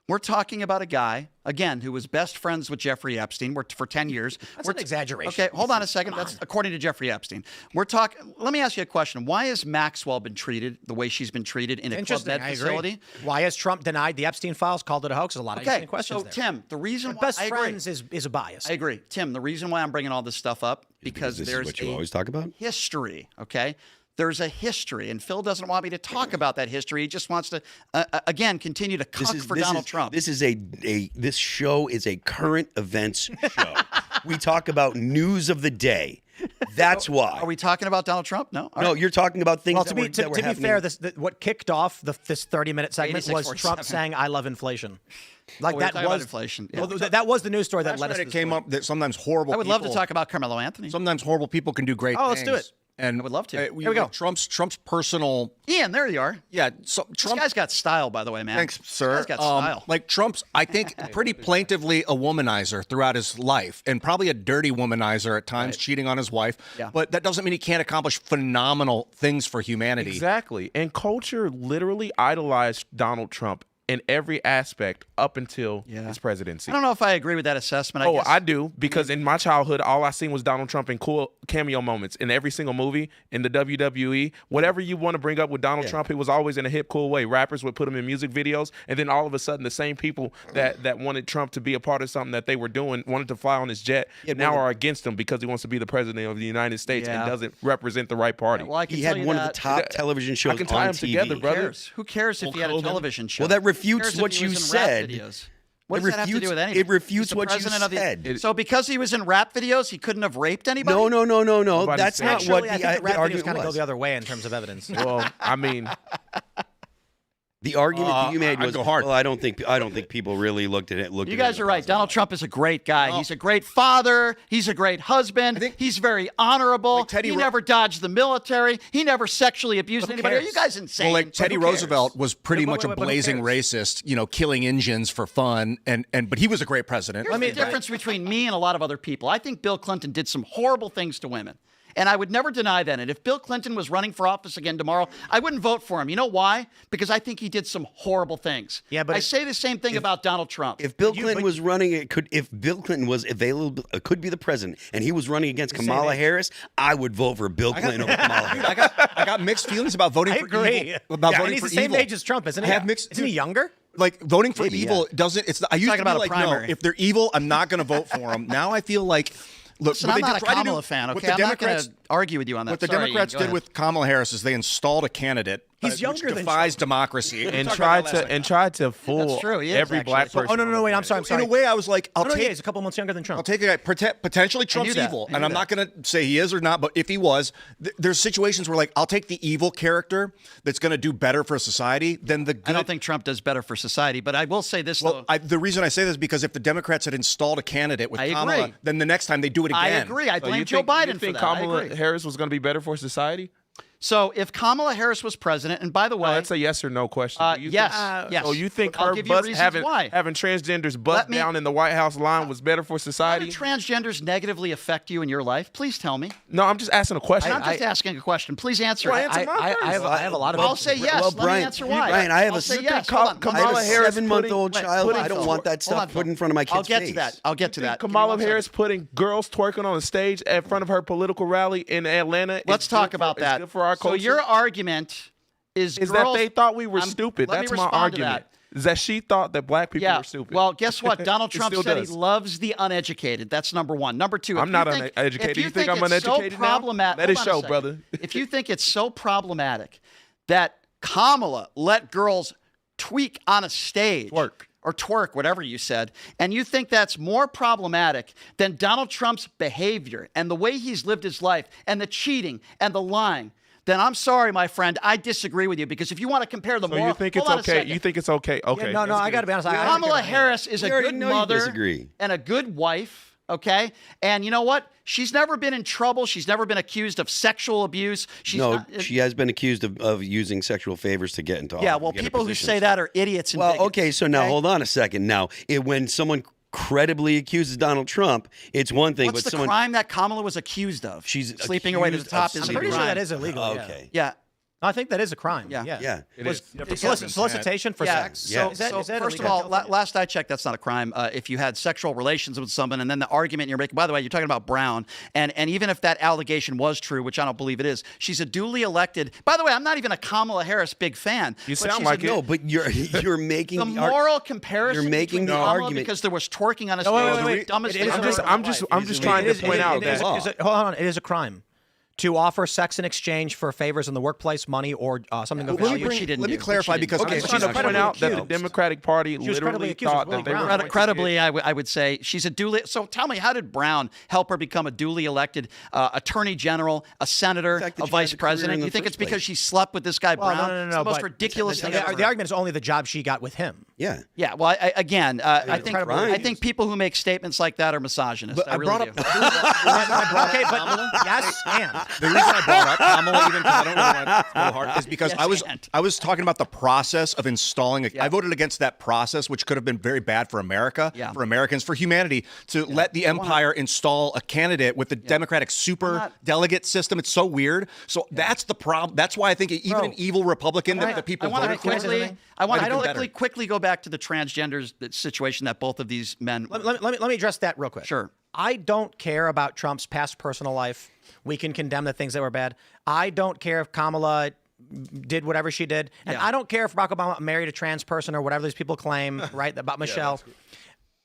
We're talking about a guy, again, who was best friends with Jeffrey Epstein for 10 years. That's an exaggeration. Okay, hold on a second. That's according to Jeffrey Epstein. Let me ask you a question. Why has Maxwell been treated the way she's been treated in a Club Med facility? Why has Trump denied the Epstein files, called it a hoax? There's a lot of interesting questions so there. Tim, the reason why best I agree. friends is a bias. I agree. Tim, the reason why I'm bringing all this stuff up, because this there's is what you always talk about? history, okay? There's a history, and Phil doesn't want me to talk about that history. He just wants to, again, continue to cuck for Donald Trump. This show is a current events show. We talk about news of the day. That's why. Are we talking about Donald Trump? No. All No, right. you're talking about things Well, that to were be happening. fair, what kicked off this 30-minute segment was 86.47. Trump saying, "I love inflation." Like we're that talking about was inflation. Yeah. Well, that was the news story that That's led when us to it this came point. up that sometimes horrible I would love to people- talk about Carmelo Anthony. Sometimes horrible people can do great things. let's do it. And I would love to. Here we go. Trump's personal. Ian, there you are. Yeah, so This Trump. guy's got style, by the way, man. Thanks, sir. This guy's got style. Like Trump's, I think, pretty plaintively a womanizer throughout his life, and probably a dirty womanizer at times, cheating on his wife. Yeah. But that doesn't mean he can't accomplish phenomenal things for humanity. Exactly. And culture literally idolized Donald Trump in every aspect up until his presidency. I don't know if I agree with that assessment. Oh, guess. I do, because in my childhood, all I seen was Donald Trump in cool cameo moments in every single movie, in the WWE. Whatever you want to bring up with Donald Trump, he was always in a hip, cool way. Rappers would put him in music videos, and then all of a sudden, the same people that wanted Trump to be a part of something that they were doing, wanted to fly on his jet, now are against him because he wants to be the president of the United States and doesn't represent the right party. Well, I can He tell had you one of the that. top television shows I can tie on them TV. together, Who brother. cares? Who cares if he had a Hogan. television show? Well, that Who refutes cares if what he you was in rap said. videos? What It does that have to do refutes- with anything? it refutes He's the what you president of the- said. So because he was in rap videos, he couldn't have raped anybody? No. Nobody That's said not that. what Actually, I the, think the the rap videos argument kind of go was. the other way in terms of evidence. Well, I mean, The argument that you made I'd was, go hard. well, I don't think people really looked at it. You guys are right. Donald Trump is a great guy. He's a great father. He's a great husband. think- He's very honorable. Like Teddy he Ro- never dodged the military. He never sexually abused anybody. Are cares? you guys insane? Well, like Teddy who cares? Roosevelt was pretty But much a who blazing cares? racist, killing Indians for fun, but he was a great president. Here's the difference between me and a lot of other people. I think Bill Clinton did some horrible things to women. And I would never deny that. And if Bill Clinton was running for office again tomorrow, I wouldn't vote for him. You know why? Because I think he did some horrible things. Yeah, but I say the same thing about Donald Trump. If Bill Clinton was running, if Bill Clinton was available, could be the president, and he was running against Kamala Harris, I would vote for Bill Clinton over Kamala Harris. I got mixed feelings about voting I for agree. evil. About and voting he's for the same evil. age as Trump, isn't he? I have mixed. Isn't he younger? Like voting for Maybe, evil doesn't. It's. I used talking to be about a like, primary. no, if they're evil, I'm not going to vote for them. Now I feel like. Look, Listen, what I'm they not a tried to do- Kamala fan, what okay? the I'm not going Democrats- to argue with you on that. What the Sorry, Democrats go did ahead. with Kamala Harris is they installed a candidate He's which younger than defies democracy. We and talked tried about that last to night. fool That's true, he is, every actually. black So- person. Oh, no, wait, I'm sorry. In a way, I was like, I'll No, take. he's a couple months younger than Trump. I'll take a guy. Potentially Trump's that. evil, I knew and I'm that. not going to say he is or not. But if he was, there's situations where like I'll take the evil character that's going to do better for society than the good. I don't think Trump does better for society, but I will say this, Well, though. the reason I say this is because if the Democrats had installed a candidate with I Kamala, agree. then the next time they do it again. I agree. I So blame you Joe think- Biden you for think that. I Kamala agree. Harris was going to be better for society? So if Kamala Harris was president, and by the way, No, that's a yes or no question. Do you yes, think- yes. So you think I'll her give you bust reasons having why. transgenders bust me- down in the White House line was better for how society? do transgenders negatively affect you in your life? Please tell me. No, I'm just asking a question. I'm not just asking a question. Please answer Well, it. answer mine first. I have a lot of. I'll say yes. Well, Let me Brian, answer why. Brian, I have I'll a say super yes. Ka- Hold on. Kamala I have a Harris 7-month-old putting- child. putting- I don't want that Hold on, stuff put in front of my kid's I'll get face. to that. I'll get to that. Give me Kamala 1 second. Harris putting girls twerking on a stage in front of her political rally in Atlanta. Let's is talk good about for, is that. good for our So culture. your argument is is girls, that they thought we were I'm- stupid. let me That's my respond to argument. that. Is that she thought that black people Yeah. were stupid. Well, guess what? Donald He Trump still said does. he loves the uneducated. That's number one. Number two, I'm not uneducated. You think I'm uneducated now? Let it show, brother. If you think it's so problematic that Kamala let girls tweak on a stage, twerk, whatever you said, and you think that's more problematic than Donald Trump's behavior and the way he's lived his life and the cheating and the lying, then I'm sorry, my friend. I disagree with you because if you want to compare the So moral, you think hold it's on a okay? second. You think it's okay? Okay. no, that's I good. got to be honest. Kamala Harris is a We already good know you mother disagree. and a good wife, okay? And you know what? She's never been in trouble. She's never been accused of sexual abuse. She's No, not, she has been accused of using sexual favors to get into office. yeah, well, people who say that are idiots and Well, bigots, okay, so now hold on a second. Now, when someone credibly accuses Donald Trump, it's one thing. What's but the someone crime that Kamala was accused of? She's sleeping away to the accused top of is I'm a pretty sure crime. that is illegal. Okay. Yeah. I think that is a crime. Yeah. Yeah. It is. Solicitation for sex. Yeah. Is that First of illegal? all, last I checked, that's not a crime. If you had sexual relations with someone, and then the argument you're making, by the way, you're talking about Brown, and even if that allegation was true, which I don't believe it is, she's a duly elected. By the way, I'm not even a Kamala Harris big fan. You but sound she's like a, it. No, but you're making the moral comparison. You're making between the Kamala argument because there was twerking on a stage. wait. The dumbest It thing is- I've ever I'm heard just in my life. trying to point out It is- that hold on. It is a crime to offer sex in exchange for favors in the workplace, money, or something of Let me, value. she didn't let me do. clarify She didn't because do. I'm just she's trying to point out that the accused. Democratic Party was credibly literally accused of thought that wrong they were ground. going to Credibly, I would say she's a duly. So tell me, how did Brown help her become a duly elected attorney general, a senator, fact that a she vice has a career in president? the You think first it's because place. she slept with this guy Well, Brown? no. It's the most but ridiculous thing the, I've ever the heard. argument is only the job she got with him. Yeah. Yeah, well, I think crime. people who make statements like that are misogynist. But I I really brought do. up Okay, but yes, and the reason I brought up Kamala, even because I don't really want to go hard, is because Yes, I was talking about the process of installing. Yeah. I voted against that process, which could have been very bad for America, Yeah. for Americans, for humanity, to let the empire install a candidate with the Democratic super delegate system. It's so weird. So that's the problem. That's why I think even an evil Republican that the people I want to voted for. quickly go back to the transgenders situation that both of these men. let me address that real quick. Sure. I don't care about Trump's past personal life. We can condemn the things that were bad. I don't care if Kamala did whatever she did. And Yeah. I don't care if Barack Obama married a trans person or whatever these people claim, right, about Michelle.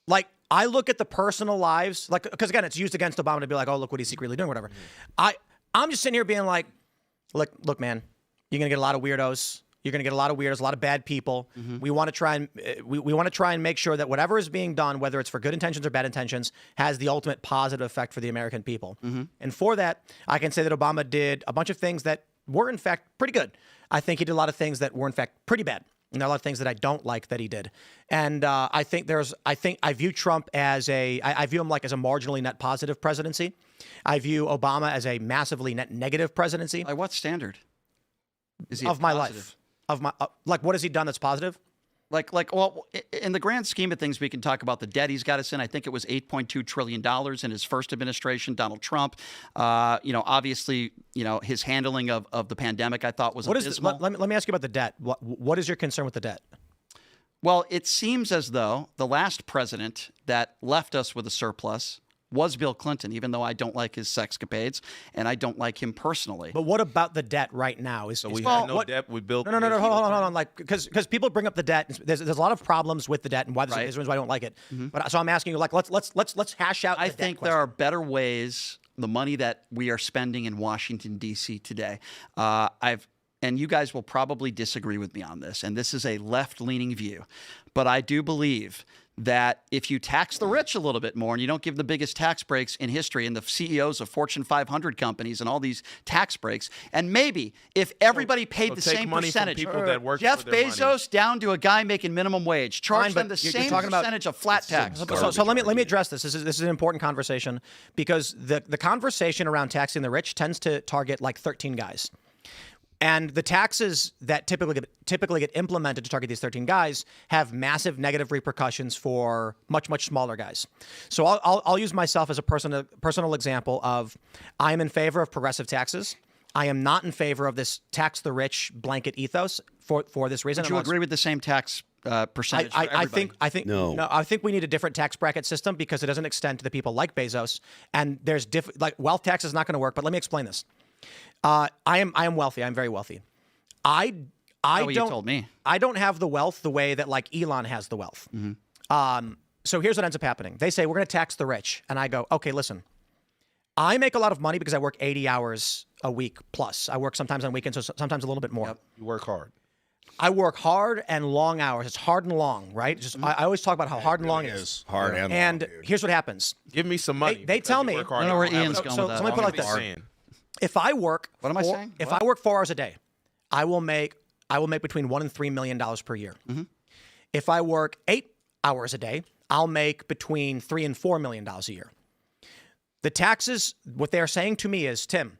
Like, I look at the personal lives, like, because again, it's used against Obama to be like, oh, look what he's secretly doing, whatever. I'm just sitting here being like, look, man, you're gonna get a lot of weirdos. You're going to get a lot of weirdos, a lot of bad people. We want to try and we want to try and make sure that whatever is being done, whether it's for good intentions or bad intentions, has the ultimate positive effect for the American people. And for that, I can say that Obama did a bunch of things that were in fact pretty good. I think he did a lot of things that were in fact pretty bad. And there are a lot of things that I don't like that he did. And I view Trump as I view him like as a marginally net positive presidency. I view Obama as a massively net negative presidency. By what standard? Is he Of my positive? life. Of my like, what has he done that's positive? Well, in the grand scheme of things, we can talk about the debt he's got us in. I think it was $8.2 trillion in his first administration, Donald Trump. Obviously, his handling of the pandemic, I thought was abysmal. Let me ask you about the debt. What is your concern with the debt? Well, it seems as though the last president that left us with a surplus was Bill Clinton, even though I don't like his sexcapades and I don't like him personally. But what about the debt right now? we had no debt. We built. No. Hold on. Like, because people bring up the debt. There's a lot of problems with the debt, and why there's reasons why I don't like it. But so I'm asking you, like, let's hash out. I think there are better ways. The money that we are spending in Washington D.C. today, and you guys will probably disagree with me on this, and this is a left-leaning view, but I do believe that if you tax the rich a little bit more and you don't give the biggest tax breaks in history and the CEOs of Fortune 500 companies and all these tax breaks, and maybe if everybody paid the take same money from percentage, people that work Jeff for their Bezos money. down to a guy making minimum wage, charge Fine, them but the you're same talking about- percentage of flat tax. So let me address this. This is an important conversation because the conversation around taxing the rich tends to target like 13 guys. And the taxes that typically get implemented to target these 13 guys have massive negative repercussions for much smaller guys. So I'll use myself as a personal example of I am in favor of progressive taxes. I am not in favor of this tax the rich blanket ethos for this reason. Would you agree with the same tax percentage for everybody? I think No. I think we need a different tax bracket system because it doesn't extend to the people like Bezos. And there's like wealth tax is not going to work. But let me explain this. I am wealthy. I'm very wealthy. I what don't. you told me. I don't have the wealth the way that like Elon has the wealth. So here's what ends up happening. They say we're going to tax the rich, and I go, okay, listen. I make a lot of money because I work 80 hours a week plus. I work sometimes on weekends, so sometimes a little bit more. You work hard. I work hard and long hours. It's hard and long, right? Just I always talk about how hard and long it is. hard and long, And dude. here's what happens. Give me some money. They because tell you me- work hard I don't know and where don't Ian's have going so- with that. so let me put it like I'm just this. saying. If I work, What am I saying? If What? I work 4 hours a day, I will make between $1 and $3 million per year. If I work 8 hours a day, I'll make between $3 and $4 million a year. The taxes, what they're saying to me is, Tim,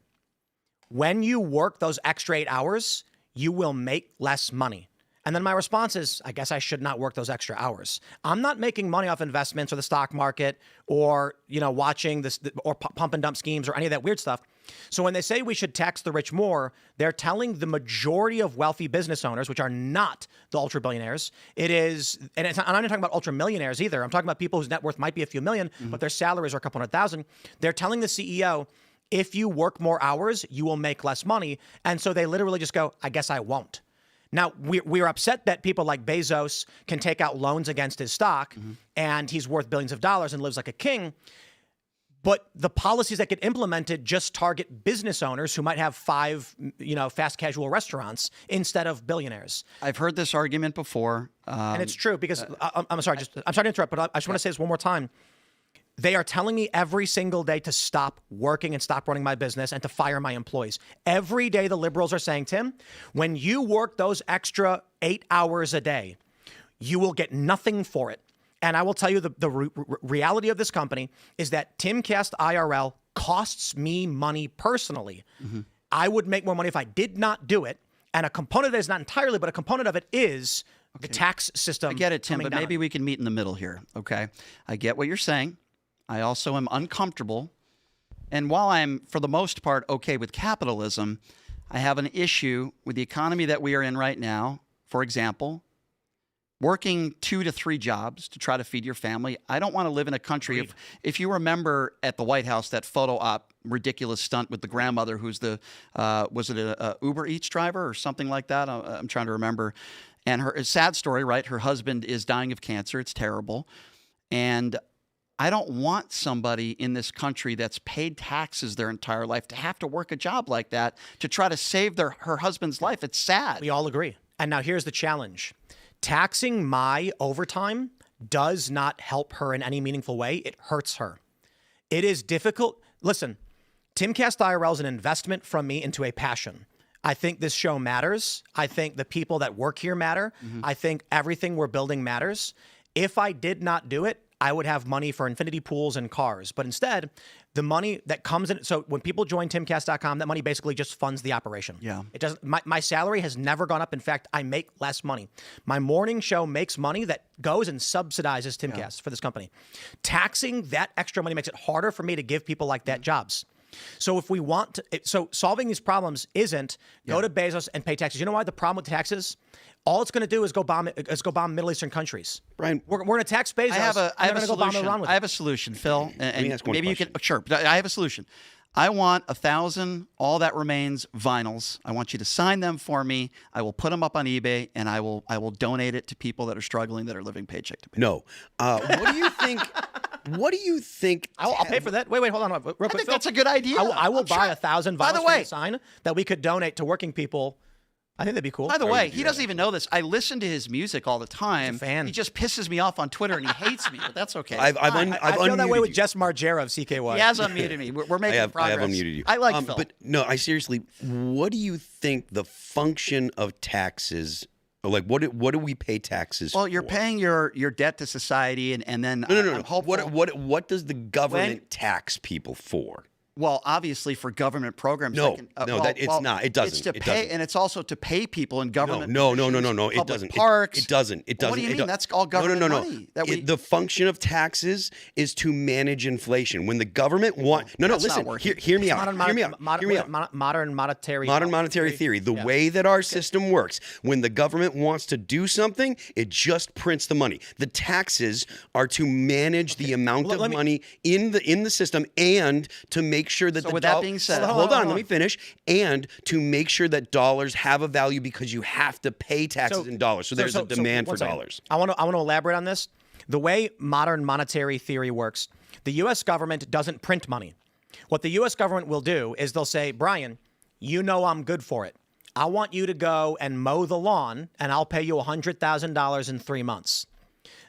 when you work those extra 8 hours, you will make less money. And then my response is, I guess I should not work those extra hours. I'm not making money off investments or the stock market or, watching this or pump and dump schemes or any of that weird stuff. So when they say we should tax the rich more, they're telling the majority of wealthy business owners, which are not the ultra billionaires, I'm not even talking about ultra millionaires either. I'm talking about people whose net worth might be a few million, but their salaries are a couple $100,000. They're telling the CEO, if you work more hours, you will make less money. And so they literally just go, I guess I won't. Now, we're upset that people like Bezos can take out loans against his stock and he's worth billions of dollars and lives like a king. But the policies that get implemented just target business owners who might have 5, fast casual restaurants instead of billionaires. I've heard this argument before. And it's true because I'm sorry to interrupt, but I just want to say this one more time. They are telling me every single day to stop working and stop running my business and to fire my employees. Every day the liberals are saying, Tim, when you work those extra 8 hours a day, you will get nothing for it. And I will tell you the reality of this company is that Timcast IRL costs me money personally. I would make more money if I did not do it. And a component of it is not entirely, but a component of it is the tax system. I get it, Tim, but down. maybe we can meet in the middle here, okay? I get what you're saying. I also am uncomfortable. And while I'm, for the most part, okay with capitalism, I have an issue with the economy that we are in right now. For example, working 2 to 3 jobs to try to feed your family. I don't want to live in a country. If you remember at the White House, that photo op ridiculous stunt with the grandmother who's the, was it a Uber Eats driver or something like that? I'm trying to remember. And her sad story, right? Her husband is dying of cancer. It's terrible. And I don't want somebody in this country that's paid taxes their entire life to have to work a job like that to try to save her husband's life. It's sad. We all agree. And now here's the challenge. Taxing my overtime does not help her in any meaningful way. It hurts her. It is difficult. Listen, Timcast IRL is an investment from me into a passion. I think this show matters. I think the people that work here matter. I think everything we're building matters. If I did not do it, I would have money for infinity pools and cars. But instead, the money that comes in, so when people join timcast.com, that money basically just funds the operation. Yeah. It doesn't, my salary has never gone up. In fact, I make less money. My morning show makes money that goes and subsidizes Timcast for this company. Taxing that extra money makes it harder for me to give people like that jobs. So if we want to, so solving these problems isn't go to Bezos and pay taxes. You know why? The problem with taxes, all it's going to do is go bomb Middle Eastern countries. Brian, we're going to tax Bezos. I have a go bomb Iran solution. with I have a solution, Phil. Let me ask one maybe question. You can. Sure, but I have a solution. I want 1,000 all that remains vinyls. I want you to sign them for me. I will put them up on eBay and I will donate it to people that are struggling, that are living paycheck to paycheck. No. What do you think? What do you think? I'll pay for that. Wait, hold on. Real quick, I think Phil. that's a good idea. I will buy 1,000 By the vinyls for you way- to sign that we could donate to working people. I think that'd be cool. By the way, he doesn't even know this. I listen to his music all the time. He's a fan. He just pisses me off on Twitter and he hates me, but that's okay. I've I feel that way unmuted with you. Jess Margera of CKY. He has unmuted me. We're making I progress. have unmuted you. I like Phil. But no, I seriously. What do you think the function of taxes? Like, what do we pay taxes? Well, you're for? paying your debt to society, and then No. I'm hopeful. What does the government tax people for? Well, obviously for government programs. No, that no, it's not. It doesn't. It's to It pay, doesn't. and it's also to pay people in government. No. positions, It public doesn't. Parks. It doesn't. It doesn't. What do you It mean? do- That's all government No. money. That we, The function of taxes is to manage inflation. When the government wants, That's not listen. working. Hear me out. Hear me out. Modern monetary. Modern monetary theory, the way that our system works, when the government wants to do something, it just prints the money. The taxes are to manage the amount of money in the system and to make sure that So with that being said- hold on, let me finish. And to make sure that dollars have a value because you have to pay taxes in dollars. So there's a demand for one second. dollars. I want to elaborate on this. The way modern monetary theory works, the U.S. government doesn't print money. What the U.S. government will do is they'll say, Brian, you know I'm good for it. I want you to go and mow the lawn, and I'll pay you $100,000 in 3 months.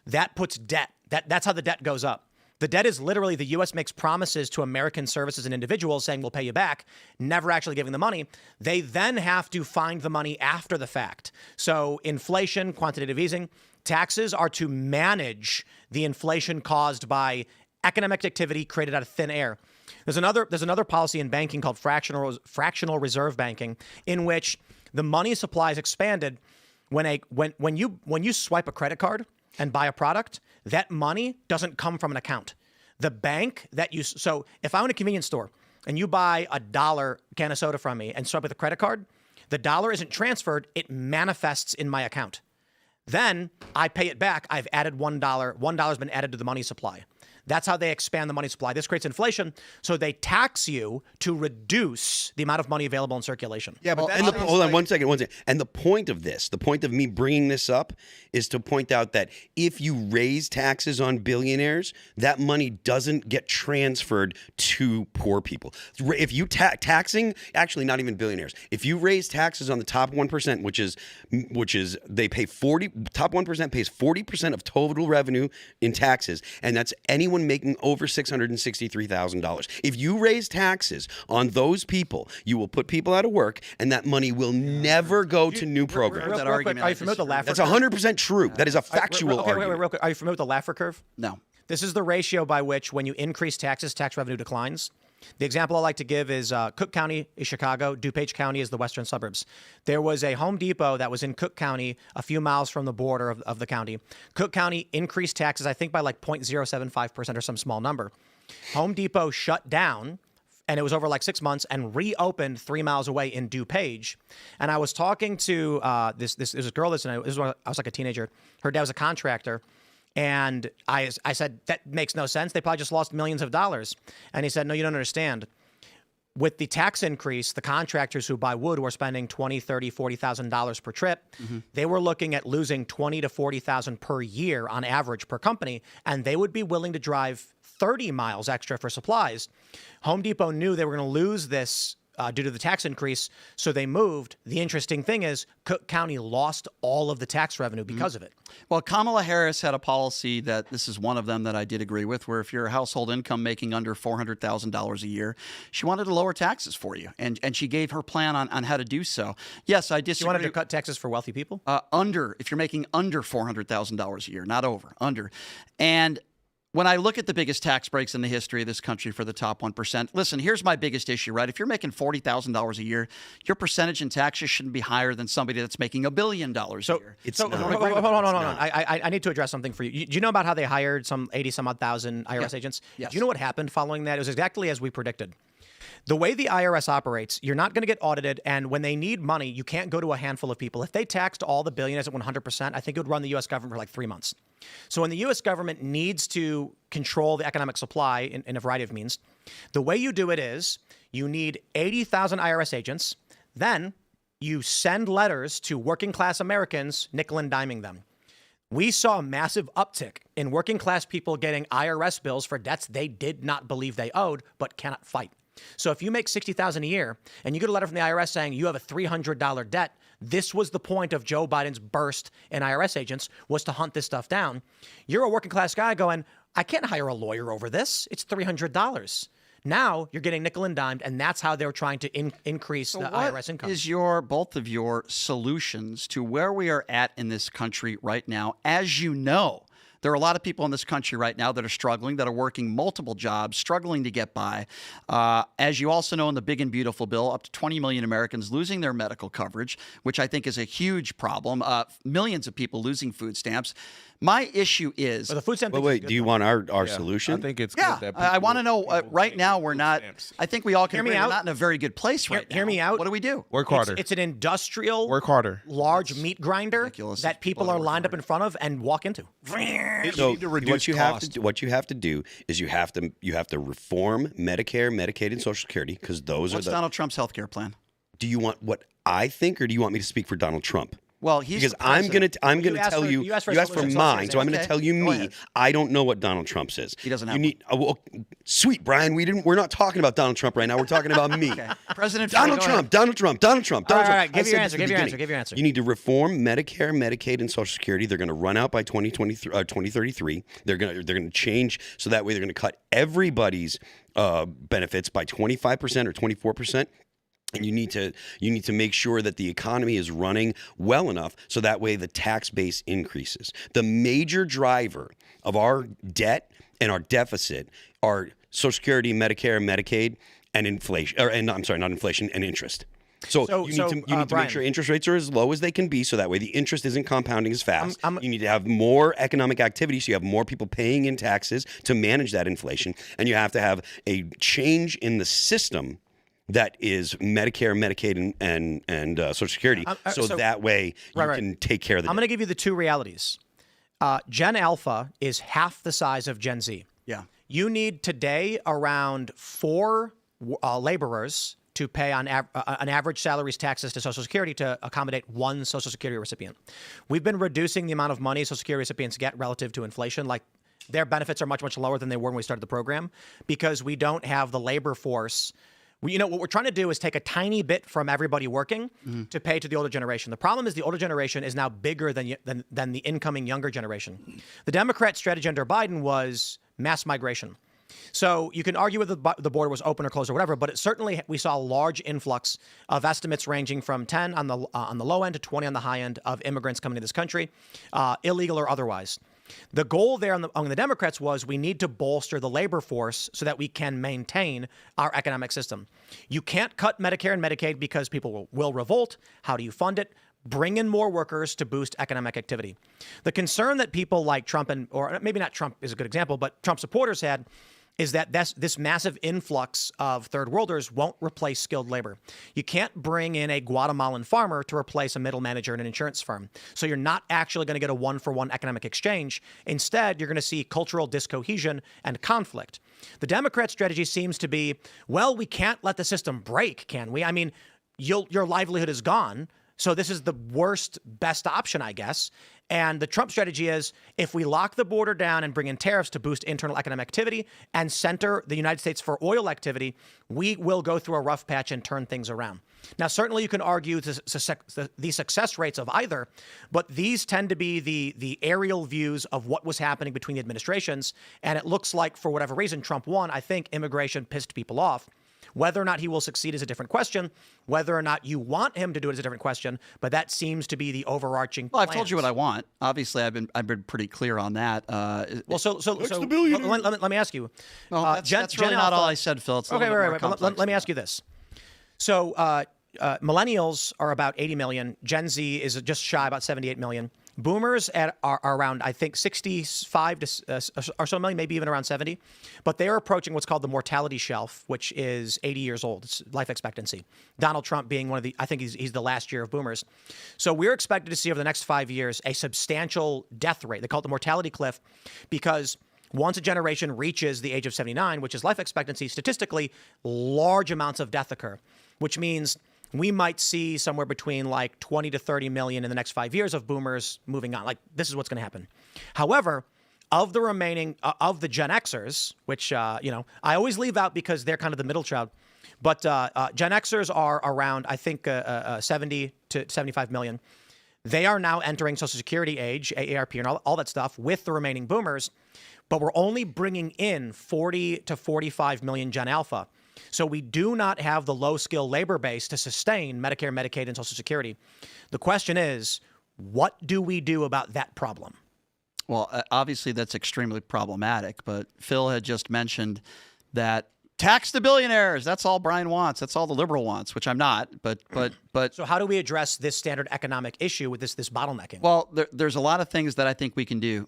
That puts debt. That's how the debt goes up. The debt is literally the U.S. makes promises to American services and individuals saying we'll pay you back, never actually giving the money. They then have to find the money after the fact. So inflation, quantitative easing, taxes are to manage the inflation caused by economic activity created out of thin air. There's another policy in banking called fractional reserve banking, in which the money supply is expanded. when you swipe a credit card and buy a product, that money doesn't come from an account. The bank that you so if I own a convenience store and you buy $1 can of soda from me and swipe with a credit card, the dollar isn't transferred, it manifests in my account. Then I pay it back. I've added $1. $1's been added to the money supply. That's how they expand the money supply. This creates inflation, so they tax you to reduce the amount of money available in circulation. Yeah, but And hold on one second. And the point of this, the point of me bringing this up is to point out that if you raise taxes on billionaires, that money doesn't get transferred to poor people. If you taxing, actually not even billionaires, if you raise taxes on the top 1%, which is they pay top 1% pays 40% of total revenue in taxes, and that's anyone making over $663,000. If you raise taxes on those people, you will put people out of work, and that money will never go to new programs. Real quick, are you familiar with the Laffer That's 100% true. That is a factual argument. Real quick, are you familiar with the Laffer curve? No. This is the ratio by which, when you increase taxes, tax revenue declines. The example I like to give is Cook County is Chicago. DuPage County is the western suburbs. There was a Home Depot that was in Cook County, a few miles from the border of the county. Cook County increased taxes, I think, by like 0.075% or some small number. Home Depot shut down, and it was over like 6 months, and reopened 3 miles away in DuPage. And I was talking to this girl this is when I was like a teenager. Her dad was a contractor. And I said, that makes no sense. They probably just lost millions of dollars. And he said, no, you don't understand. With the tax increase, the contractors who buy wood were spending $20,000, $30,000, $40,000 per trip. Mm-hmm. They were looking at losing $20,000 to $40,000 per year on average per company, and they would be willing to drive 30 miles extra for supplies. Home Depot knew they were going to lose this due to the tax increase, so they moved. The interesting thing is Cook County lost all of the tax revenue because of it. Well, Kamala Harris had a policy that this is one of them that I did agree with, where if you're a household income making under $400,000 a year, she wanted to lower taxes for you, and she gave her plan on how to do so. Yes, I disagree. You wanted to cut taxes for wealthy people? If you're making under $400,000 a year, not over, under. And when I look at the biggest tax breaks in the history of this country for the top 1%, listen, here's my biggest issue, right? If you're making $40,000 a year, your percentage in taxes shouldn't be higher than somebody that's making $1 billion a year. Hold on. I need to address something for you. Do you know about how they hired some 80-some-odd thousand IRS agents? Yes. Do you know what happened following that? It was exactly as we predicted. The way the IRS operates, you're not going to get audited, and when they need money, you can't go to a handful of people. If they taxed all the billionaires at 100%, I think it would run the U.S. government for like 3 months. So when the U.S. government needs to control the economic supply in a variety of means, the way you do it is you need 80,000 IRS agents, then you send letters to working class Americans, nickel and diming them. We saw a massive uptick in working class people getting IRS bills for debts they did not believe they owed but cannot fight. So if you make $60,000 a year and you get a letter from the IRS saying you have a $300 debt, this was the point of Joe Biden's burst in IRS agents, was to hunt this stuff down. You're a working class guy going, I can't hire a lawyer over this. It's $300. Now you're getting nickel and dimed, and that's how they're trying to increase the IRS income. What is both of your solutions to where we are at in this country right now? As you know, there are a lot of people in this country right now that are struggling, that are working multiple jobs, struggling to get by. As you also know, in the big and beautiful bill, up to 20 million Americans losing their medical coverage, which I think is a huge problem. Millions of people losing food stamps. My issue is... Well, the food stamp wait, do you want our solution? I think it's good that people I want to know, right now we're not... stamps. I think we all can Hear me agree out. we're not in a very good place right now. Hear me out. What do we do? Work harder. It's an industrial, Work harder. large meat grinder ridiculous. that people are lined up in front of and walk into. So what you have to do is you have to reform Medicare, Medicaid, and Social Security, because those What's are the. Donald Trump's health care plan? Do you want what I think, or do you want me to speak for Donald Trump? Well, he's Because the I'm president. gonna tell you. you asked for You asked for solutions, mine, so I'm gonna okay. tell you Go me. ahead. I don't know what Donald Trump says. He doesn't have You need. Sweet Brian, we're not talking about Donald Trump right now. We're talking about me. President Donald Trump. Donald Trump. Donald Trump. Donald All right, Trump. give I your said answer, this at the give your answer, beginning. give your answer. You need to reform Medicare, Medicaid, and Social Security. They're going to run out by 2033. They're going to change so that way they're going to cut everybody's benefits by 25% or 24%. And you need to make sure that the economy is running well enough so that way the tax base increases. The major driver of our debt and our deficit are Social Security, Medicare, Medicaid, and inflation. And interest. So you need to Brian, make sure interest rates are as low as they can be, so that way the interest isn't compounding as fast. You need to have more economic activity, so you have more people paying in taxes to manage that inflation, and you have to have a change in the system that is Medicare, Medicaid, and Social Security, so that way you can take care of the. I'm going to give you the two realities. Gen Alpha is half the size of Gen Z. Yeah. You need today around 4 laborers to pay on an average salaries, taxes to Social Security to accommodate 1 Social Security recipient. We've been reducing the amount of money Social Security recipients get relative to inflation. Like, their benefits are much, much lower than they were when we started the program because we don't have the labor force. What we're trying to do is take a tiny bit from everybody working to pay to the older generation. The problem is the older generation is now bigger than the incoming younger generation. The Democrat strategy under Biden was mass migration. So you can argue whether the border was open or closed or whatever, but it certainly we saw a large influx of estimates ranging from 10 on the low end to 20 on the high end of immigrants coming to this country, illegal or otherwise. The goal there on the Democrats was we need to bolster the labor force so that we can maintain our economic system. You can't cut Medicare and Medicaid because people will revolt. How do you fund it? Bring in more workers to boost economic activity. The concern that people like Trump or maybe not Trump is a good example, but Trump supporters had is that this massive influx of third worlders won't replace skilled labor. You can't bring in a Guatemalan farmer to replace a middle manager in an insurance firm. So you're not actually going to get a one-for-one economic exchange. Instead, you're going to see cultural discohesion and conflict. The Democrat strategy seems to be, well, we can't let the system break, can we? I mean, your livelihood is gone. So this is the best option, I guess. And the Trump strategy is if we lock the border down and bring in tariffs to boost internal economic activity and center the United States for oil activity, we will go through a rough patch and turn things around. Now, certainly you can argue the success rates of either, but these tend to be the aerial views of what was happening between the administrations. And it looks like, for whatever reason, Trump won. I think immigration pissed people off. Whether or not he will succeed is a different question. Whether or not you want him to do it is a different question. But that seems to be the overarching. Well, I've told you what I want. Obviously, I've been pretty clear on that. So let me ask you. Well, that's really not all I said, Phil. It's okay, right. Let me ask you this. So millennials are about 80 million. Gen Z is just shy about 78 million. Boomers are around, I think, 65 or so million, maybe even around 70. But they are approaching what's called the mortality shelf, which is 80 years old. It's life expectancy. Donald Trump being one of I think he's the last year of boomers. So we're expected to see over the next 5 years a substantial death rate. They call it the mortality cliff because once a generation reaches the age of 79, which is life expectancy, statistically, large amounts of death occur, which means we might see somewhere between like 20 to 30 million in the next 5 years of boomers moving on. Like, this is what's going to happen. However, of the remaining, of the Gen Xers, which, I always leave out because they're kind of the middle child, but Gen Xers are around, I think, 70 to 75 million. They are now entering Social Security age, AARP, and all that stuff with the remaining boomers, but we're only bringing in 40 to 45 million Gen Alpha. So we do not have the low-skill labor base to sustain Medicare, Medicaid, and Social Security. The question is, what do we do about that problem? Well, obviously that's extremely problematic, but Phil had just mentioned that tax the billionaires. That's all Brian wants. That's all the liberal wants, which I'm not. But so how do we address this standard economic issue with this bottlenecking? Well, there's a lot of things that I think we can do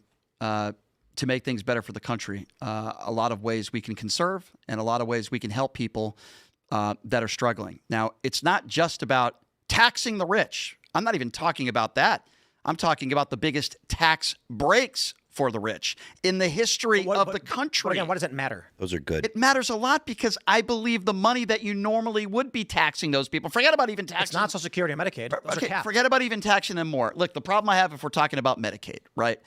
to make things better for the country. A lot of ways we can conserve and a lot of ways we can help people that are struggling. Now, it's not just about taxing the rich. I'm not even talking about that. I'm talking about the biggest tax breaks for the rich in the history of the country. But again, what does it matter? Those are good. It matters a lot because I believe the money that you normally would be taxing those people, forget about even taxing. It's not Social Security or Medicaid. Those are capped. Forget about even taxing them more. Look, the problem I have if we're talking about Medicaid, right?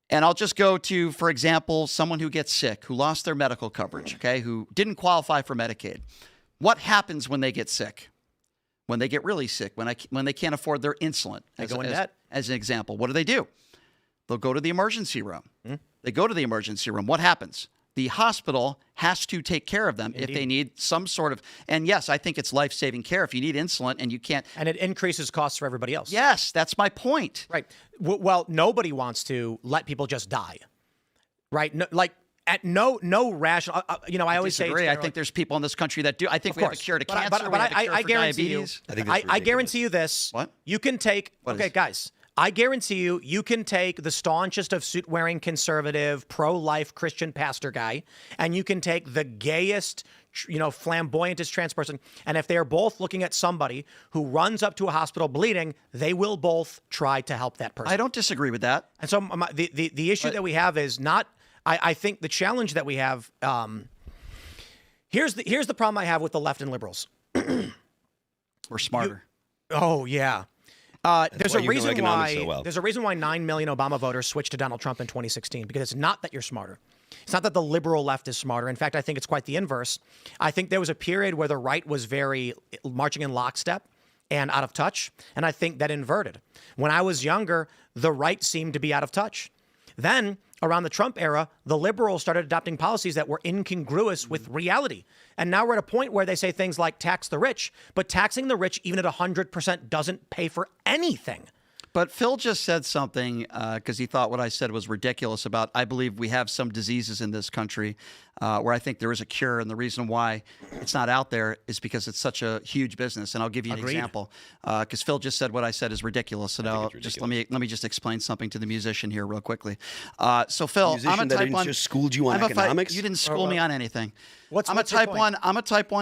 And I'll just go to, for example, someone who gets sick, who lost their medical coverage, okay, who didn't qualify for Medicaid. What happens when they get sick? When they get really sick, when they can't afford their insulin, they go into debt. As an example, what do? They'll go to the emergency room. They go to the emergency room. What happens? The hospital has to take care of them if they need some sort of, and yes, I think it's life-saving care if you need insulin and you can't. And it increases costs for everybody else. Yes, that's my point. Right. Well, nobody wants to let people just die. Right. No, like at no rational. I always say, I think there's people in this country that do. I think we have a cure to cancer. But we have a cure I for guarantee diabetes. you. I think that's I guarantee you this. What? You can take. What okay, is? guys. I guarantee you can take the staunchest of suit-wearing conservative, pro-life Christian pastor guy, and you can take the gayest, flamboyantest trans person, and if they are both looking at somebody who runs up to a hospital bleeding, they will both try to help that person. I don't disagree with that. And so the issue that we have is not. I think the challenge that we have. Here's the problem I have with the left and liberals. We're smarter. Oh yeah. There's why a you know reason economics why so well. there's a reason why 9 million Obama voters switched to Donald Trump in 2016, because it's not that you're smarter. It's not that the liberal left is smarter. In fact, I think it's quite the inverse. I think there was a period where the right was very marching in lockstep and out of touch, and I think that inverted. When I was younger, the right seemed to be out of touch. Then, around the Trump era, the liberals started adopting policies that were incongruous with reality. And now we're at a point where they say things like tax the rich, but taxing the rich even at 100% doesn't pay for anything. But Phil just said something because he thought what I said was ridiculous about, I believe we have some diseases in this country where I think there is a cure. And the reason why it's not out there is because it's such a huge business. And I'll give you an example because Phil just said what I said is ridiculous. And just let me just explain something to the musician here real quickly. So Phil, I'm a type 1. Just schooled you on economics? You didn't school me on anything. What's I'm a type 1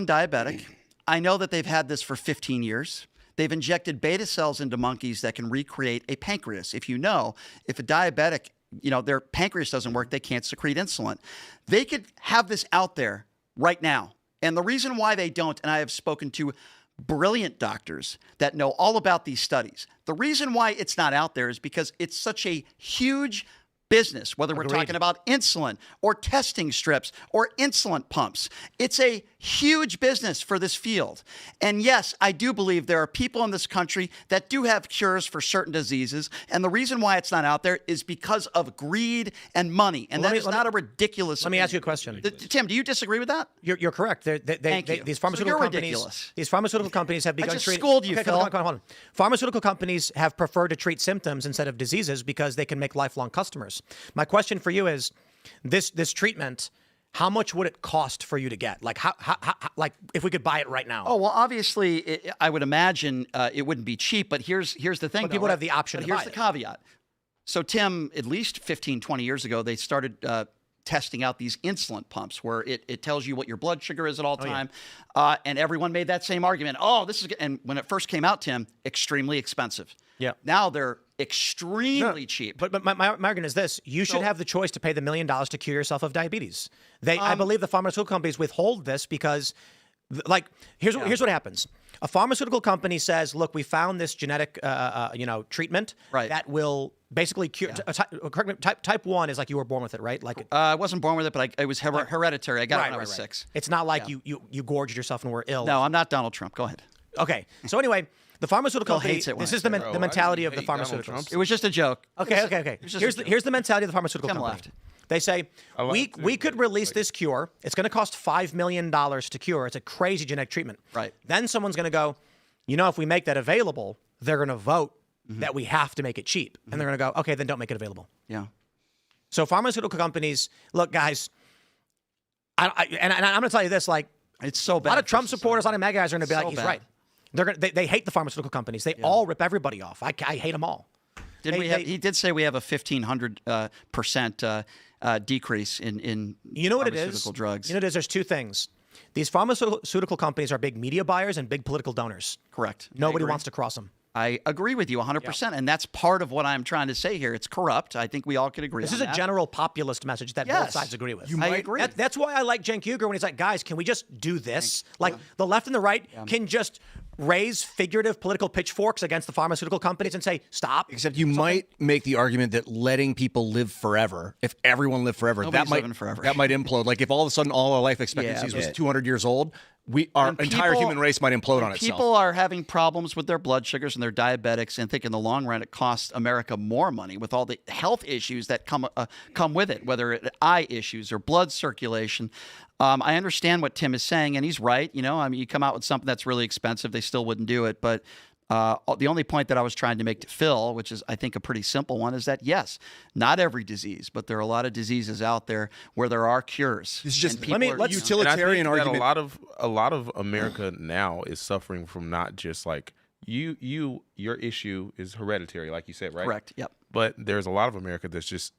diabetic. I know that they've had this for 15 years. They've injected beta cells into monkeys that can recreate a pancreas. If a diabetic, their pancreas doesn't work, they can't secrete insulin. They could have this out there right now. And the reason why they don't, and I have spoken to brilliant doctors that know all about these studies, the reason why it's not out there is because it's such a huge business, whether we're talking about insulin or testing strips or insulin pumps. It's a huge business for this field. And yes, I do believe there are people in this country that do have cures for certain diseases. And the reason why it's not out there is because of greed and money. And that is not a ridiculous. Let me ask you a question. Tim, do you disagree with that? You're correct. Thank you. These pharmaceutical So you're companies. ridiculous. These pharmaceutical companies have begun just treating. schooled you, okay, Phil. Hold on. Pharmaceutical companies have preferred to treat symptoms instead of diseases because they can make lifelong customers. My question for you is, this treatment, how much would it cost for you to get? Like how if we could buy it right now? Oh, well, obviously, I would imagine it wouldn't be cheap. But here's the thing. But people would have the option to Here's buy the it. caveat. So, Tim, at least 15, 20 years ago, they started testing out these insulin pumps where it tells you what your blood sugar is at all time. And everyone made that same argument. Oh, this is good. And when it first came out, Tim, extremely expensive. Yeah. Now they're extremely cheap. But my argument is this: you should have the choice to pay the $1 million to cure yourself of diabetes. I believe the pharmaceutical companies withhold this because, here's what happens: a pharmaceutical company says, "Look, we found this genetic, treatment that will basically cure." Type 1 is like you were born with it, right? Like I wasn't born with it, but it was hereditary. I got it when I was 6. It's not like you gorged yourself and were ill. No, I'm not Donald Trump. Go ahead. Okay. So anyway, the pharmaceutical company. hates it when This I is the mentality of the hate Donald pharmaceuticals. Trump. It was just a joke. Okay. Here's the mentality of the pharmaceutical Tim company. left. They say we could release this cure. It's going to cost $5 million to cure. It's a crazy genetic treatment. Right. Then someone's going to go, if we make that available, they're going to vote that we have to make it cheap, and they're going to go, okay, then don't make it available. Yeah. So pharmaceutical companies, look, guys, and I'm going to tell you this, It's so bad. a lot of Trump supporters, a lot of MAGA guys are going to be like, he's bad. right. They hate the pharmaceutical companies. They all rip everybody off. I hate them all. He did say we have a 1,500% decrease in You know what it is? pharmaceutical drugs. You know what it is? There's two things. These pharmaceutical companies are big media buyers and big political donors. Correct. Nobody wants to cross them. I agree with you 100%, and that's part of what I'm trying to say here. It's corrupt. I think we all could agree This on is a that. general populist message that both Yes. sides agree with. I agree. That's why I like Cenk Uygur when he's like, guys, can we just do this? The left and the right can just raise figurative political pitchforks against the pharmaceutical companies and say, stop. Except you might make the argument that letting people live forever, if everyone lived forever, Nobody's living forever. that might implode. Like if all of a sudden all our life expectancies was 200 years old, our entire human race might implode on itself. People are having problems with their blood sugars and their diabetics, and think in the long run it costs America more money with all the health issues that come with it, whether it's eye issues or blood circulation. I understand what Tim is saying, and he's right. You come out with something that's really expensive, they still wouldn't do it. But The only point that I was trying to make to Phil, which is I think a pretty simple one, is that yes, not every disease, but there are a lot of diseases out there where there are cures. It's just And people are- let's And I utilitarian think that argument. a lot of America now is suffering from not just like your issue is hereditary, like you said, right? Correct. Yep. But there's a lot of America that's just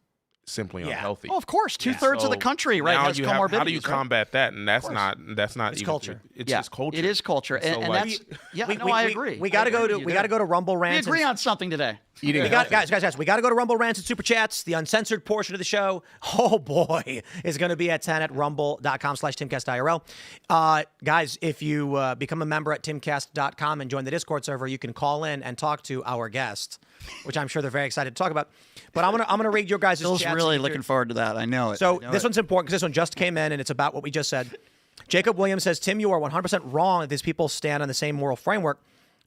simply unhealthy. Oh, of course, 2/3 of the So country, right, now has you comorbidities. how do you right? combat that? And that's not It's even culture. It's Yeah, just culture. It is culture, and, So, and like- that's I agree. We got to go to Rumble We rants. agree on something today. Eating We got, healthy. guys, we got to go to Rumble Rants and Super Chats. The uncensored portion of the show, oh boy, is going to be at 10 at rumble.com/Timcast IRL. Guys, if you become a member at timcast.com and join the Discord server, you can call in and talk to our guest, which I'm sure they're very excited to talk about. But I'm gonna read your guys' Phil's chats. really looking forward to that. I know it. So I know this it. one's important because this one just came in and it's about what we just said. Jacob Williams says, Tim, you are 100% wrong that these people stand on the same moral framework.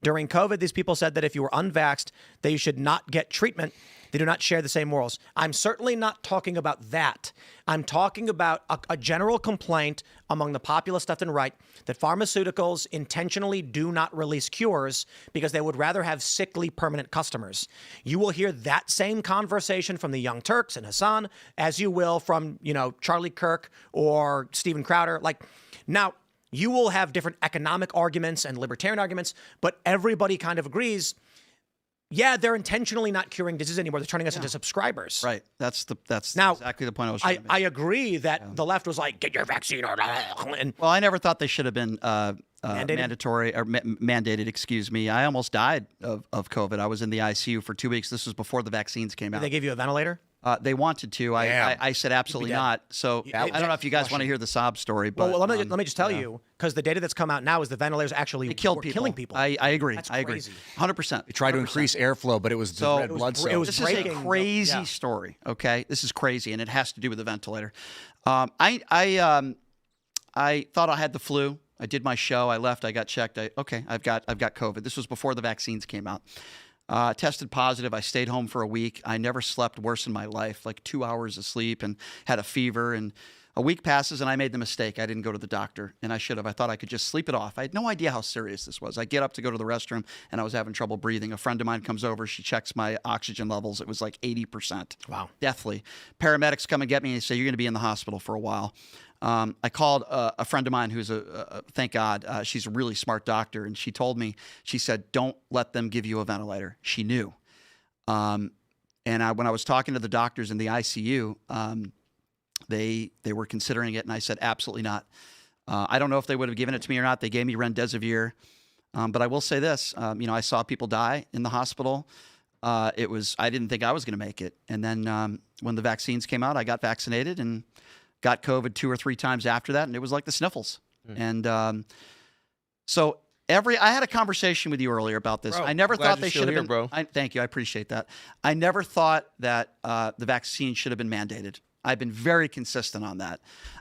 During COVID, these people said that if you were unvaxxed, that you should not get treatment. They do not share the same morals. I'm certainly not talking about that. I'm talking about a general complaint among the populist left and right that pharmaceuticals intentionally do not release cures because they would rather have sickly permanent customers. You will hear that same conversation from the Young Turks and Hassan as you will from, Charlie Kirk or Steven Crowder. Like, now, you will have different economic arguments and libertarian arguments, but everybody kind of agrees, yeah, they're intentionally not curing disease anymore. They're turning us into subscribers. Right. That's Now, exactly the point I was trying to make. I agree that the left was like, get your vaccine. And Well, I never thought they should have been Mandated? mandatory or mandated. Excuse me. I almost died of COVID. I was in the ICU for 2 weeks. This was before the vaccines came out. they give you a ventilator? They wanted to. I said absolutely dead. not. So I don't know if you guys want to hear the sob story, but Well, let me just tell you, because the data that's come out now is the ventilators actually it killed were people. killing people. I agree. That's I agree. crazy. 100%. They tried to increase airflow, but it was the So- red blood it cells. was This is breaking a the- crazy yeah. story. Okay, this is crazy, and it has to do with the ventilator. I thought I had the flu. I did my show. I left. I got checked. I've got COVID. This was before the vaccines came out. Tested positive. I stayed home for a week. I never slept worse in my life, like 2 hours of sleep, and had a fever. And a week passes, and I made the mistake. I didn't go to the doctor, and I should have. I thought I could just sleep it off. I had no idea how serious this was. I get up to go to the restroom, and I was having trouble breathing. A friend of mine comes over. She checks my oxygen levels. It was like 80%. Wow. Deathly. Paramedics come and get me and say, you're going to be in the hospital for a while. I called a friend of mine who's thank God, she's a really smart doctor. And she told me, she said, don't let them give you a ventilator. She knew. And when I was talking to the doctors in the ICU, they were considering it. And I said, absolutely not. I don't know if they would have given it to me or not. They gave me remdesivir. But I will say this, I saw people die in the hospital. I didn't think I was going to make it. And then when the vaccines came out, I got vaccinated and got COVID 2 or 3 times after that, and it was like the sniffles. And so I had a conversation with you earlier about this. Bro, I never glad thought you're they still should have here, been. bro. Thank you, I appreciate that. I never thought that the vaccine should have been mandated. I've been very consistent on that.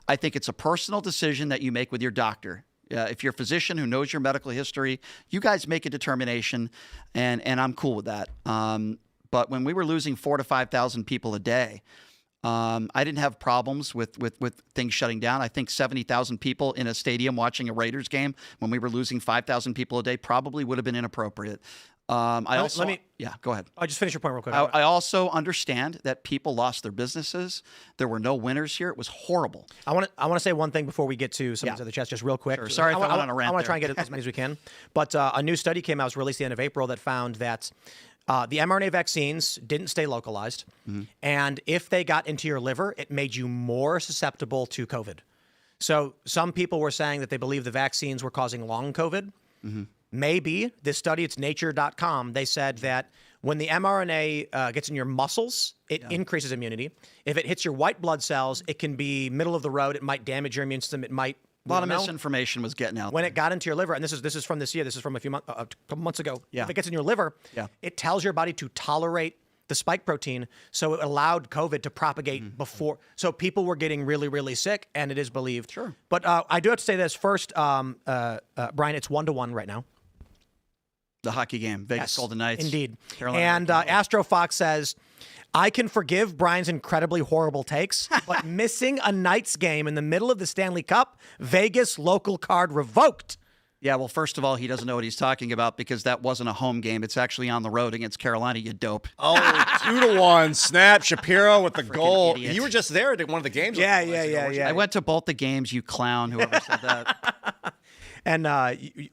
I think it's a personal decision that you make with your doctor. If you're a physician who knows your medical history, you guys make a determination, and I'm cool with that. But when we were losing 4,000 to 5,000 people a day, I didn't have problems with things shutting down. I think 70,000 people in a stadium watching a Raiders game when we were losing 5,000 people a day probably would have been inappropriate. Go ahead. I'll just finish your point real quick. I also understand that people lost their businesses. There were no winners here. It was horrible. I want to say one thing before we get to some of Yeah. these other chats, just real quick. Sure. Sorry if I went on a rant I want to try there. and get as many as we can. But a new study came out, it was released at the end of April, that found that the mRNA vaccines didn't stay localized. Mm-hmm. And if they got into your liver, it made you more susceptible to COVID. So some people were saying that they believe the vaccines were causing long COVID. Mm-hmm. Maybe. This study, it's nature.com, they said that when the mRNA gets in your muscles, it increases immunity. If it hits your white blood cells, it can be middle of the road. It might damage your immune system. It might... A lot of misinformation was getting out When there. it got into your liver, and this is from this year, this is from a couple months ago. Yeah. If it gets in your liver, Yeah. it tells your body to tolerate the spike protein, so it allowed COVID to propagate before. So people were getting really, really sick, and it is believed. Sure. But I do have to say this first, Brian. It's 1-1 right now. The hockey game, Vegas Golden Knights. Indeed. Carolina And Hurricanes. Astro Fox says, I can forgive Brian's incredibly horrible takes, but missing a Knights game in the middle of the Stanley Cup, Vegas local card revoked. Yeah, well, first of all, he doesn't know what he's talking about because that wasn't a home game. It's actually on the road against Carolina, you dope. Oh, 2-1. Snap. Shapiro with the goal. idiot. You were just there at one of the games. Yeah. I went to both the games, you clown, whoever said that. And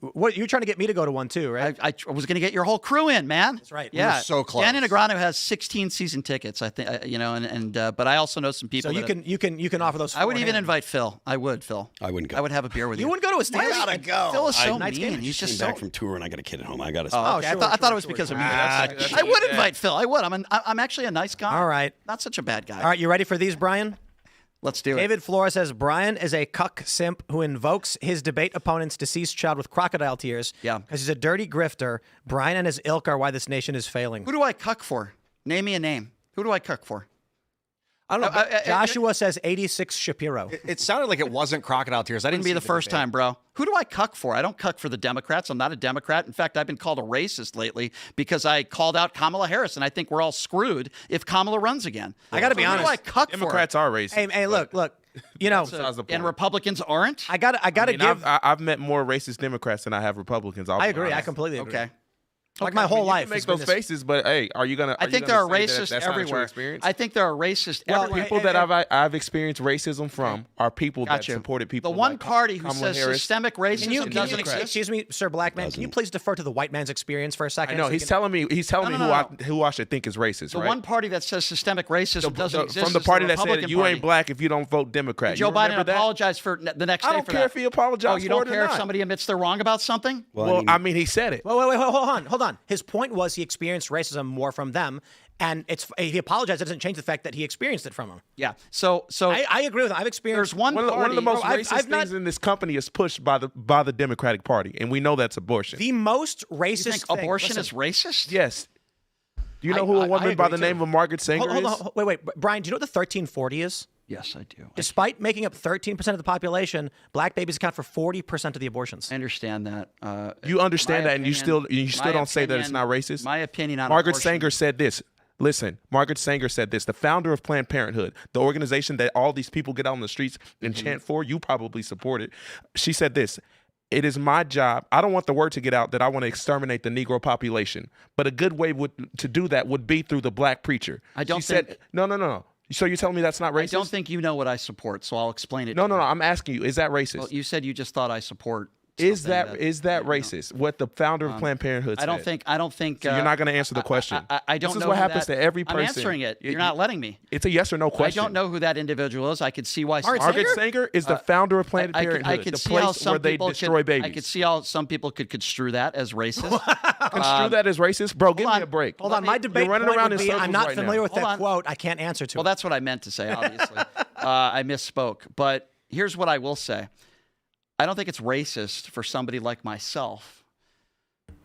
what you're trying to get me to go to one too, right? I was going to get your whole crew in, man. That's right. We Yeah, were so close. Danny Negreanu has 16 season tickets, I think. But I also know some people. So you can offer those. I would even beforehand. invite Phil. I would, Phil. I wouldn't go. I would have a beer with you. You wouldn't go to a stadium. gotta go. Phil is so Night's mean. game. He's Came just back so. from tour and I got a kid at home. I got to. Oh, okay. sure, I thought it was sure, because of sure. me. That's I would yeah. invite Phil. I would. I'm actually a nice guy. All right. Not such a bad guy. All right, you ready for these, Brian? Let's do it. David Flores says Brian is a cuck simp who invokes his debate opponent's deceased child with crocodile tears. Yeah. Because he's a dirty grifter. Brian and his ilk are why this nation is failing. Who do I cuck for? Name me a name. Who do I cuck for? I don't know. but Joshua says 86 Shapiro. it sounded like it wasn't crocodile tears. I didn't Wouldn't be see the first debate. time, bro. Who do I cuck for? I don't cuck for the Democrats. I'm not a Democrat. In fact, I've been called a racist lately because I called out Kamala Harris, and I think we're all screwed if Kamala runs again. I gotta be Who honest. do I cuck Democrats are racist. Hey, look. You know, Besides the for? And point. Republicans aren't? I gotta I mean, give. I've met more racist Democrats than I have Republicans. I agree. I completely agree. Okay. Like my whole You life. can make has been those this- faces, but hey, are you gonna? I think there are racists that's not a true everywhere. experience? I think there are racists Well, everywhere. People that I've experienced racism from are people that Got you. supported people. The one like party who Kamala says Harris. systemic racism doesn't exist. excuse me, Sir Blackman, can you please defer to the white man's experience for a I second? know so you he's can- telling me No. who I should think is racist. The right? one party that says systemic racism doesn't exist from the is party that Republican said you Party. ain't black if you don't vote Democrat. Joe You Biden remember that? apologized for the next day I don't for care that. if he apologized. Oh, you don't for it or care if not. somebody admits they're wrong about something? Well, I mean, he said it. Wait, hold on. His point was he experienced racism more from them, and he apologized. It doesn't change the fact that he experienced it from them. Yeah. So I agree with him. I've experienced there's one One party. of the most I've racist not- things in this company is pushed by the Democratic Party, and we know that's abortion. the most You racist think thing. abortion Listen, is racist? Yes. Do you know who I a woman by agree the name too. of Margaret Sanger hold is? on, wait, Brian. Do you know what the 1340 is? Yes, I do. Despite making up 13% of the population, black babies account for 40% of the abortions. I understand that. You understand my that, and you still opinion- don't say that it's opinion- not racist. My opinion on Margaret abortion. Sanger said this. Listen, Margaret Sanger said this. The founder of Planned Parenthood, the organization that all these people get out on the streets and chant for, you probably support it. She said this. It is my job. I don't want the word to get out that I want to exterminate the Negro population. But a good way to do that would be through the black preacher. I don't She said, think- no. So you're telling me that's not racist? I don't think you know what I support, so I'll explain it. No. to you. I'm asking you. Is that racist? Well, you said you just thought I support. Is something that racist? What the founder of Planned Parenthood said? I don't think. So you're not going to answer the question. I don't This is know what who happens that- to every person. I'm answering it. You're not letting me. It's a yes or no question. I don't know who that individual is. I could see why. Margaret Sanger is the founder of Planned Parenthood, I could the see how place some where they people destroy babies. I could see how some people could construe that as racist. Construe that as racist? Bro, give me on. a break. Hold on, my debate You're running point around would in be, circles I'm not right familiar now. with Hold that on. quote. I can't answer to Well, it. that's what I meant to say, obviously. I misspoke. But here's what I will say. I don't think it's racist for somebody like myself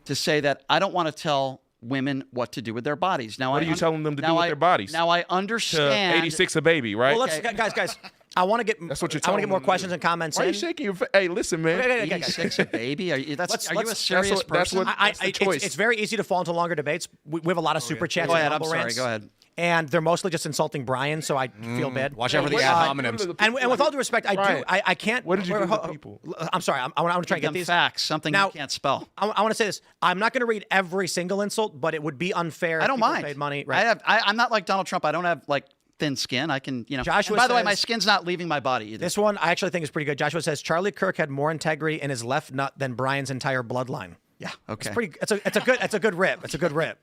to say that I don't want to tell women what to do with their bodies. Now, What are you telling them to do with their bodies? Now, I To understand. 86 a baby, right? Well, let's, guys. I want to get. That's what you're I want to telling get more them to questions do. and comments. Why are you in. shaking your face? Hey, listen, man. Okay. 86 a baby? Are you a serious that's person? what- That's the choice. It's very easy to fall into longer debates. We have a lot of super chats. Go and ahead. I'm humble sorry. rants, Go ahead. And they're mostly just insulting Brian, so I feel bad. Watch out for the What- ad hominems. And with all due respect, Brian, I can't. what did you do to hold- people? I'm sorry. I want to try to Give get them these facts, something Now- you can't spell. I want to say this. I'm not going to read every single insult, but it would be unfair. I if don't people mind. Paid money, right? I'm not like Donald Trump. I don't have like thin skin. I can, Joshua and by the way, says- my skin's not leaving my body either. This one I actually think is pretty good. Joshua says Charlie Kirk had more integrity in his left nut than Brian's entire bloodline. Yeah. Okay. It's pretty. It's a good rip. It's a good rip.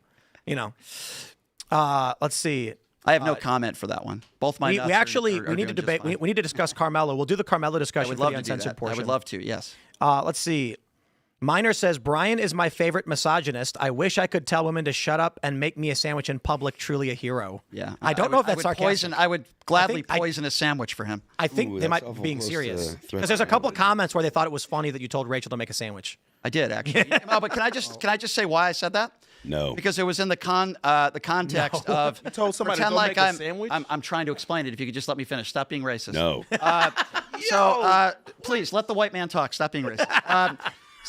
Let's see. I have no comment for that one. Both my We nuts actually are we need to doing just debate. fine. We need to discuss Carmelo. We'll do the Carmelo I discussion would for love the to do uncensored that. portion. I would love to. Yes. Let's see. Miner says Brian is my favorite misogynist. I wish I could tell women to shut up and make me a sandwich in public. Truly a hero. Yeah. I don't know if that's sarcastic. I would gladly I- poison a sandwich for him. I think Ooh, they that's might be awful being close to serious threat because there's a to couple language. comments where they thought it was funny that you told Rachel to make a sandwich. I did actually. No, but can I just say why I said that? No. Because it was in the context of You told somebody to pretend go like make a sandwich? I'm trying to explain it. If you could just let me finish. Stop being racist. No. Please let the white man talk. Stop being racist.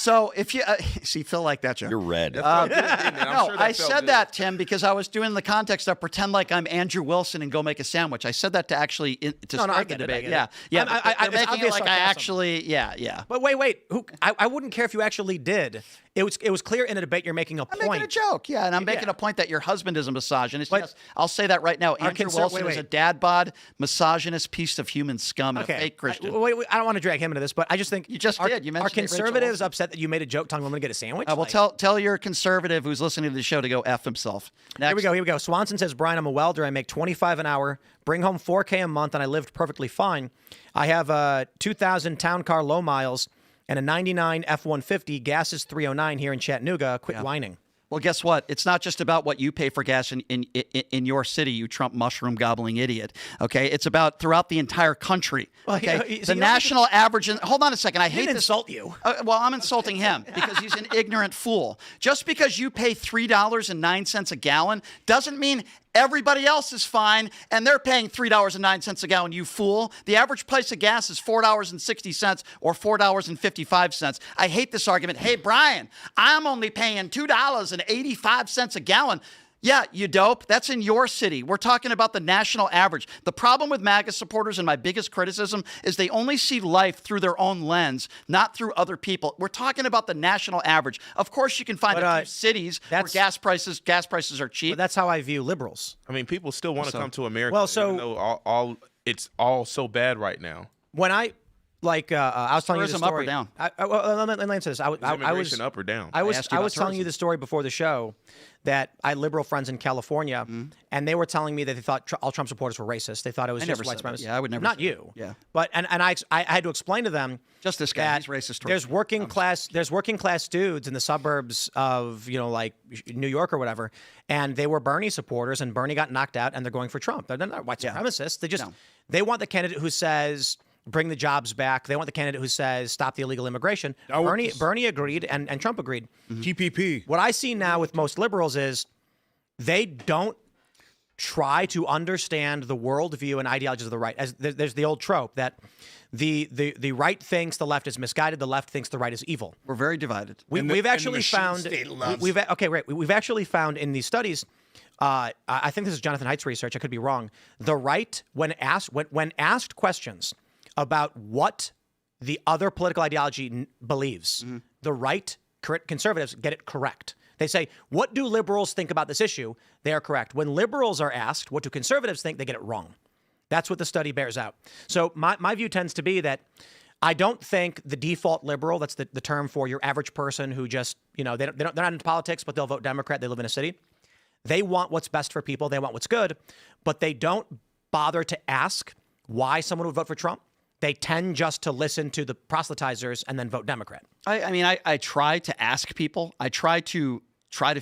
So if you see Phil like that, Joe. You're red. No, I said that, Tim, because I was doing the context of pretend like I'm Andrew Wilson and go make a sandwich. I said that to actually start the debate. Yeah. They're Making it obvious like I sarcasm. actually, yeah. But wait. I wouldn't care if you actually did. It was clear in a debate you're making a I'm point. making a joke, yeah, and I'm making a point that your husband is a misogynist. Yes, I'll say that right now. Andrew Wilson is a dad bod, misogynist piece of human scum and a fake Christian. Wait, I don't want to drag him into this, but I just think You just did. You mentioned are Rachel conservatives Wilson. upset that you made a joke telling women to get a sandwich? Well, tell your conservative who's listening to the show to go F himself. Next. Here we go. Swanson says, Brian, I'm a welder. I make $25 an hour, bring home $4K a month, and I lived perfectly fine. I have a 2000 town car low miles and a 99 F-150. Gas is $3.09 here in Chattanooga. Quit whining. Well, guess what? It's not just about what you pay for gas in your city, you Trump mushroom gobbling idiot. Okay, it's about throughout the entire country. Okay, the national average. Hold on a second. I hate this. Insult you. Well, I'm insulting him because he's an ignorant fool. Just because you pay $3.09 a gallon doesn't mean everybody else is fine, and they're paying $3.09 a gallon, you fool. The average price of gas is $4.60 or $4.55. I hate this argument. Hey, Brian, I'm only paying $2.85 a gallon. Yeah, you dope. That's in your city. We're talking about the national average. The problem with MAGA supporters, and my biggest criticism, is they only see life through their own lens, not through other people. We're talking about the national average. Of course, you can find a few cities where gas prices are cheap. But that's how I view liberals. I mean, people still want to come to America. Well, so even though it's all so bad right now. When I was telling you the Tourism story. up or down? Let me answer this. I was Immigration up or down? I was asked you about telling you tourism. the story before the show that I had liberal friends in California, and they were telling me that they thought all Trump supporters were racist. They thought it was just never white said that. supremacists. Yeah, I would never Not say you. that. Yeah. But and I had to explain to them Just this guy. that He's racist. there's working class dudes in the suburbs of like New York or whatever, and they were Bernie supporters, and Bernie got knocked out, and they're going for Trump. They're not white supremacists. They want the candidate who says bring the jobs back. They want the candidate who says stop the illegal immigration. Bernie agreed, and Trump agreed. TPP. What I see now with most liberals is they don't try to understand the worldview and ideologies of the right. As there's the old trope that the right thinks the left is misguided, the left thinks the right is evil. We're very divided. We've actually found in these studies. I think this is Jonathan Haidt's research. I could be wrong. The right, when asked questions about what the other political ideology believes, the right conservatives get it correct. They say, what do liberals think about this issue? They are correct. When liberals are asked, what do conservatives think? They get it wrong. That's what the study bears out. So my view tends to be that I don't think the default liberal, that's the term for your average person who just, they're not into politics, but they'll vote Democrat. They live in a city. They want what's best for people. They want what's good, but they don't bother to ask why someone would vote for Trump. They tend just to listen to the proselytizers and then vote Democrat. I try to ask people. I try to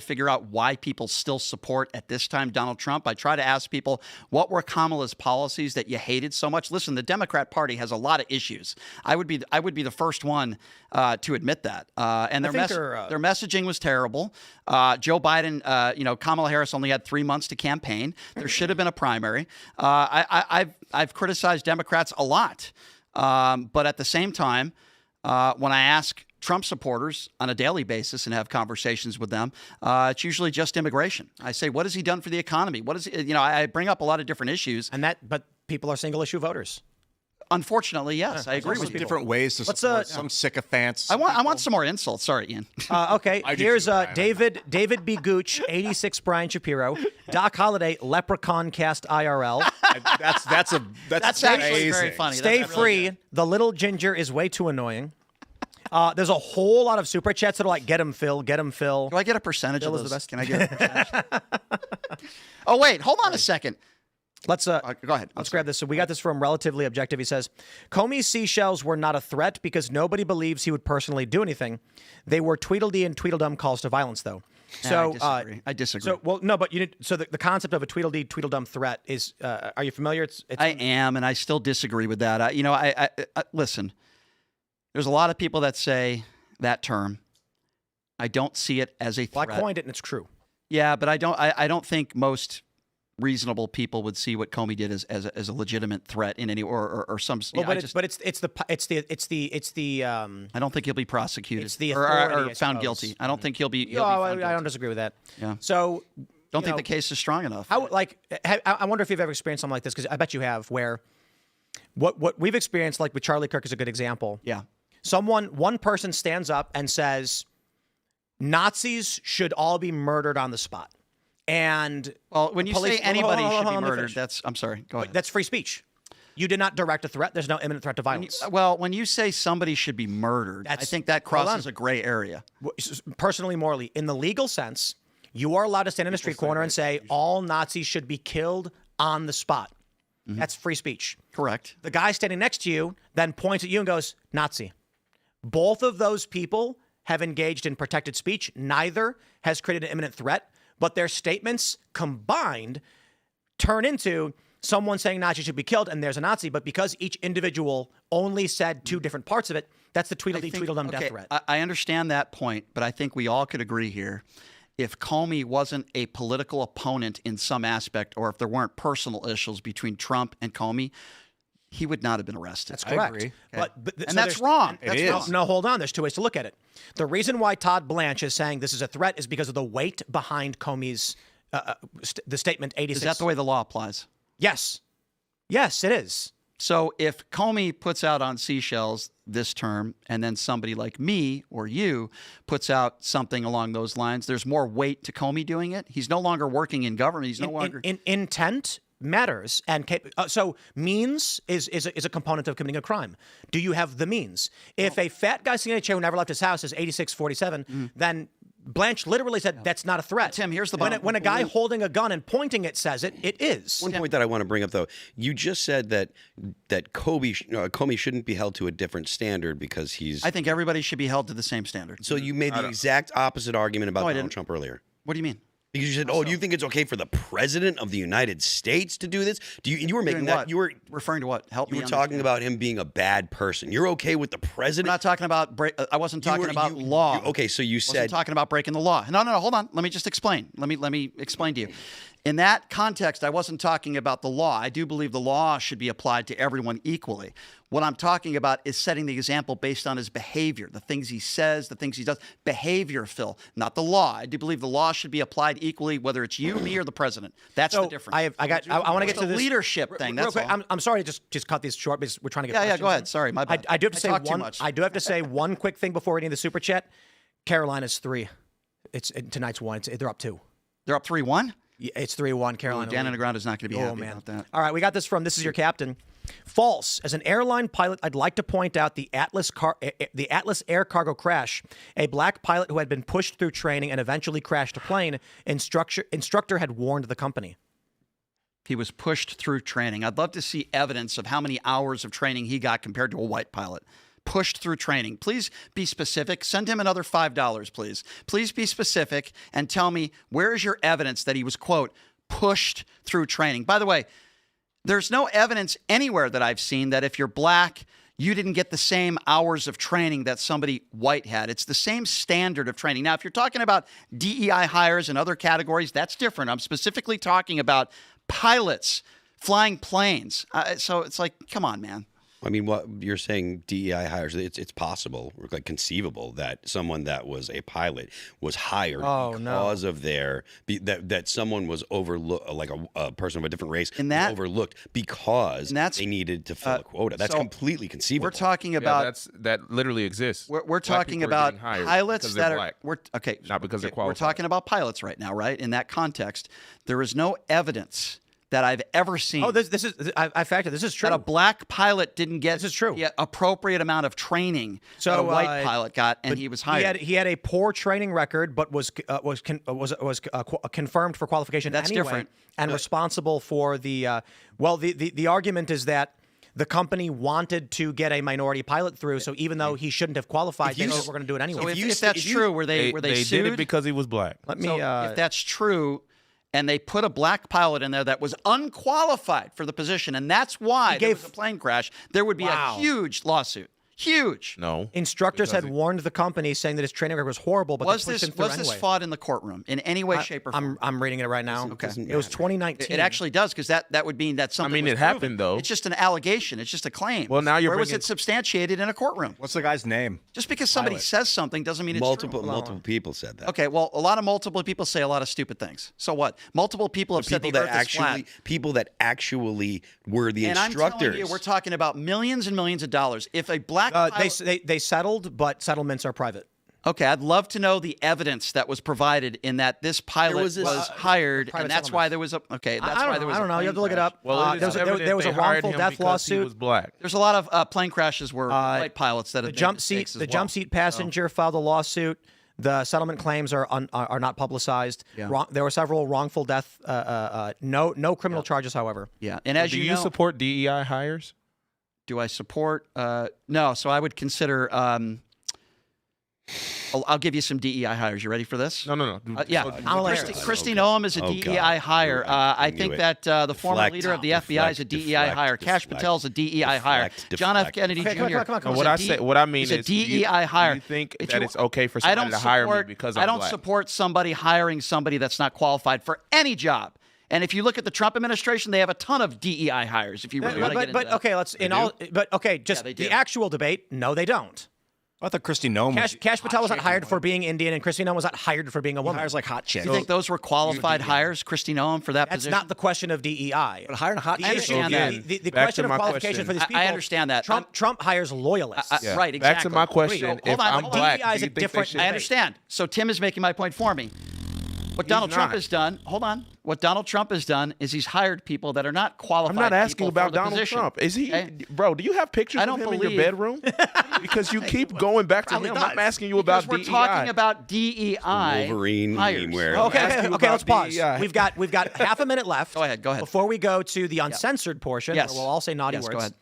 figure out why people still support at this time Donald Trump. I try to ask people, what were Kamala's policies that you hated so much? Listen, the Democrat Party has a lot of issues. I would be the first one to admit that. And their messaging was terrible. Joe Biden, Kamala Harris only had 3 months to campaign. There should have been a primary. I've criticized Democrats a lot, but at the same time, when I ask Trump supporters on a daily basis and have conversations with them, it's usually just immigration. I say, what has he done for the economy? What is I bring up a lot of different issues. But people are single issue voters. Unfortunately, yes, I agree with you. Different ways to support some sycophants. I want some more insults. Sorry, Ian. Okay, here's David B. Gooch, 86 Brian Shapiro, Doc Holliday, Leprechaun Cast IRL. That's actually very funny. Stay free. The little ginger is way too annoying. There's a whole lot of super chats that are like, get him, Phil, get him, Phil. Do I get a percentage Phil of is those? the best. Can I get a percentage? Oh, wait, hold on a second. Let's go ahead. Let's grab this. So we got this from Relatively Objective. He says, Comey's seashells were not a threat because nobody believes he would personally do anything. They were Tweedledee and Tweedledum calls to violence, though. So I disagree. So but the concept of a Tweedledee Tweedledum threat is. Are you familiar? I am, and I still disagree with that. I listen. There's a lot of people that say that term. I don't see it as a threat. Well, I coined it, and it's true. Yeah, but I don't think most reasonable people would see what Comey did as a legitimate threat in any or some. Well, I don't think he'll be prosecuted it's the or authority, I found suppose. guilty. I don't think he'll be. No, I don't disagree with that. Yeah. So Don't think the case is strong enough. I wonder if you've ever experienced something like this, because I bet you have, where what we've experienced, like with Charlie Kirk, is a good example. Yeah. One person stands up and says, Nazis should all be murdered on the spot. And Well, when you police- say anybody hold on, should be let me murdered, finish. I'm sorry. Go ahead. That's free speech. You did not direct a threat. There's no imminent threat to violence. When you say somebody should be murdered, I think that crosses a gray area. Personally, morally, in the legal sense, you are allowed to stand in a street corner and say all Nazis should be killed on the spot. That's free speech. Correct. The guy standing next to you then points at you and goes, Nazi. Both of those people have engaged in protected speech. Neither has created an imminent threat, but their statements combined turn into someone saying Nazi should be killed and there's a Nazi. But because each individual only said two different parts of it, that's the Tweedledum death threat. I understand that point, but I think we all could agree here. If Comey wasn't a political opponent in some aspect, or if there weren't personal issues between Trump and Comey, he would not have been arrested. That's correct. agree. But And that's wrong. That's wrong. No, hold on. There's two ways to look at it. The reason why Todd Blanche is saying this is a threat is because of the weight behind Comey's the statement 86. Is that the way the law applies? Yes. Yes, it is. So if Comey puts out on seashells this term, and then somebody like me or you puts out something along those lines, there's more weight to Comey doing it. He's no longer working in government. He's no longer intent matters, and so means is a component of committing a crime. Do you have the means? If a fat guy sitting in a chair who never left his house is 8647, then Blanche literally said that's not a threat. Tim, here's the when a guy holding a gun and pointing it says it, it is. One point that I want to bring up, though, you just said that Comey shouldn't be held to a different standard because he's. I think everybody should be held to the same standard. So you made the exact opposite argument about Donald Trump earlier. What do you mean? Because you said, do you think it's okay for the president of the United States to do this? You were making Doing that. what? You were referring to what? Help me. You were talking about him being a bad person. You're okay with the I'm president? not talking about. I wasn't talking about law. Okay, so you I said wasn't talking about breaking the law. No. Hold on. Let me just explain. Let me explain to you. In that context, I wasn't talking about the law. I do believe the law should be applied to everyone equally. What I'm talking about is setting the example based on his behavior, the things he says, the things he does. Behavior, Phil, not the law. I do believe the law should be applied equally, whether it's you, me, or the president. That's the difference. I want to get to the this leadership thing. That's real quick. all. I'm sorry to just cut these short because we're trying to get. Yeah, questions go ahead. in. Sorry, my bad. I do have to say talk too one. much. I do have to say one quick thing before reading the super chat. Carolina's 3. Tonight's 1. They're up 2. They're up 3-1. Yeah, it's 3-1. Carolina. Dan Underground is not going to be happy about that. All right, we got this from This Is Your Captain. False. As an airline pilot, I'd like to point out the Atlas Air cargo crash. A black pilot who had been pushed through training and eventually crashed a plane. Instructor had warned the company. He was pushed through training. I'd love to see evidence of how many hours of training he got compared to a white pilot. Pushed through training. Please be specific. Send him another $5, please. Please be specific and tell me, where is your evidence that he was, quote, pushed through training? By the way, there's no evidence anywhere that I've seen that if you're black, you didn't get the same hours of training that somebody white had. It's the same standard of training. Now, if you're talking about DEI hires and other categories, that's different. I'm specifically talking about pilots flying planes. So it's like, come on, man. I mean, what you're saying, DEI hires, it's possible, like conceivable, that someone that was a pilot was hired because of that someone was overlooked, like a person of a different race was overlooked because they needed to fill a quota. That's completely conceivable. We're talking about that literally exists. We're talking about pilots that are black, not because they're qualified. We're talking about pilots right now, right? In that context, there is no evidence that I've ever seen. Oh, this is I factored. This is true. That a black pilot didn't get this is true. The appropriate amount of training that a white pilot got, and he was hired. He had a poor training record, but was confirmed for qualification. That's anyway, different. And responsible for the the argument is that the company wanted to get a minority pilot through, so even though he shouldn't have qualified, they said we're going to do it anyway. So if that's true, were they sued? Did it because he was black. If that's true, and they put a black pilot in there that was unqualified for the position, and that's why there was a plane crash, there would be a huge lawsuit. Huge. No. Instructors had warned the company saying that his training record was horrible, but Was they pushed this him through was this anyway. fought in the courtroom in any way, shape, or form? I'm reading it right now. Doesn't It was matter. 2019. It actually does, because that would mean that something. mean, was it happened, proven. though. It's just an allegation. It's just a claim. Well, now you're Where was bringing- it substantiated in a courtroom? What's the guy's name? Just because somebody says something doesn't mean it's Multiple true. people said that. Okay, well, a lot of multiple people say a lot of stupid things. So what? Multiple people have said the People that Earth is flat. people that actually were the And I'm instructors. telling you, we're talking about millions and millions of dollars. If a black pilot, they settled, but settlements are private. okay, I'd love to know the evidence that was provided in that this pilot was was, this- hired, private and that's why there was a That's I why don't there know. was. I don't a know. You have to look plane it up. crash. Well, it is there was evident a they hired wrongful him death because lawsuit. He was black. There's a lot of plane crashes where white pilots that have The made mistakes as the well. jump seat passenger filed a lawsuit. The settlement claims are not publicized. Yeah. There were several wrongful death. No criminal charges, however. Yeah, and as Do you you know, support DEI hires? do I support? No, so I would consider. I'll give you some DEI hires. You ready for this? No. Yeah, Kamala Christy, Harris. Christy Okay. Noem is a Oh, DEI God. hire. I knew think it. that the former Deflect, leader of the FBI is a deflect, DEI hire. Cash deflect, Patel is a DEI hire. John F. deflect. Kennedy Okay, Jr. come on, come on, come on. is What I mean is a is, do you- DEI hire. Do you think If that you- it's okay for I somebody don't to hire me support- because I I'm don't black? support somebody hiring somebody that's not qualified for any job. And if you look at the Trump administration, they have a ton of DEI hires. If you really want to get into that. okay, just they do. the actual debate. No, they don't. I thought Christy Noem was Cash Patel was not hot hired chick for being Indian, and Christy Noem was not hired for being a He woman. hires like hot chicks. You think those were qualified hires, Christy Noem, for that That's position? not the question of DEI. But hiring a hot The chick. issue- understand that. The Back question to of my qualification question. for these I people. understand that. Trump hires loyalists. Right, exactly. Back to my question. Hold If on, I'm hold on. black, DEI is do a you think they different- should? I understand. So Tim is making my point for me. What Donald Trump not. has done, hold on. What Donald Trump has done is he's hired people that are not qualified. I'm not asking people about for the Donald position. Trump. Is he, Okay? bro? Do you have pictures I of don't him in believe- your bedroom? Because you keep going back to him. Probably I'm does. asking you about Because we're DEI. talking about DEI Wolverine hires. meme where Okay, ask you okay, about let's pause. DEI. We've got half a minute left. Go ahead. Before we go to the uncensored portion, Yes. where we'll all say naughty Yes, words. go ahead.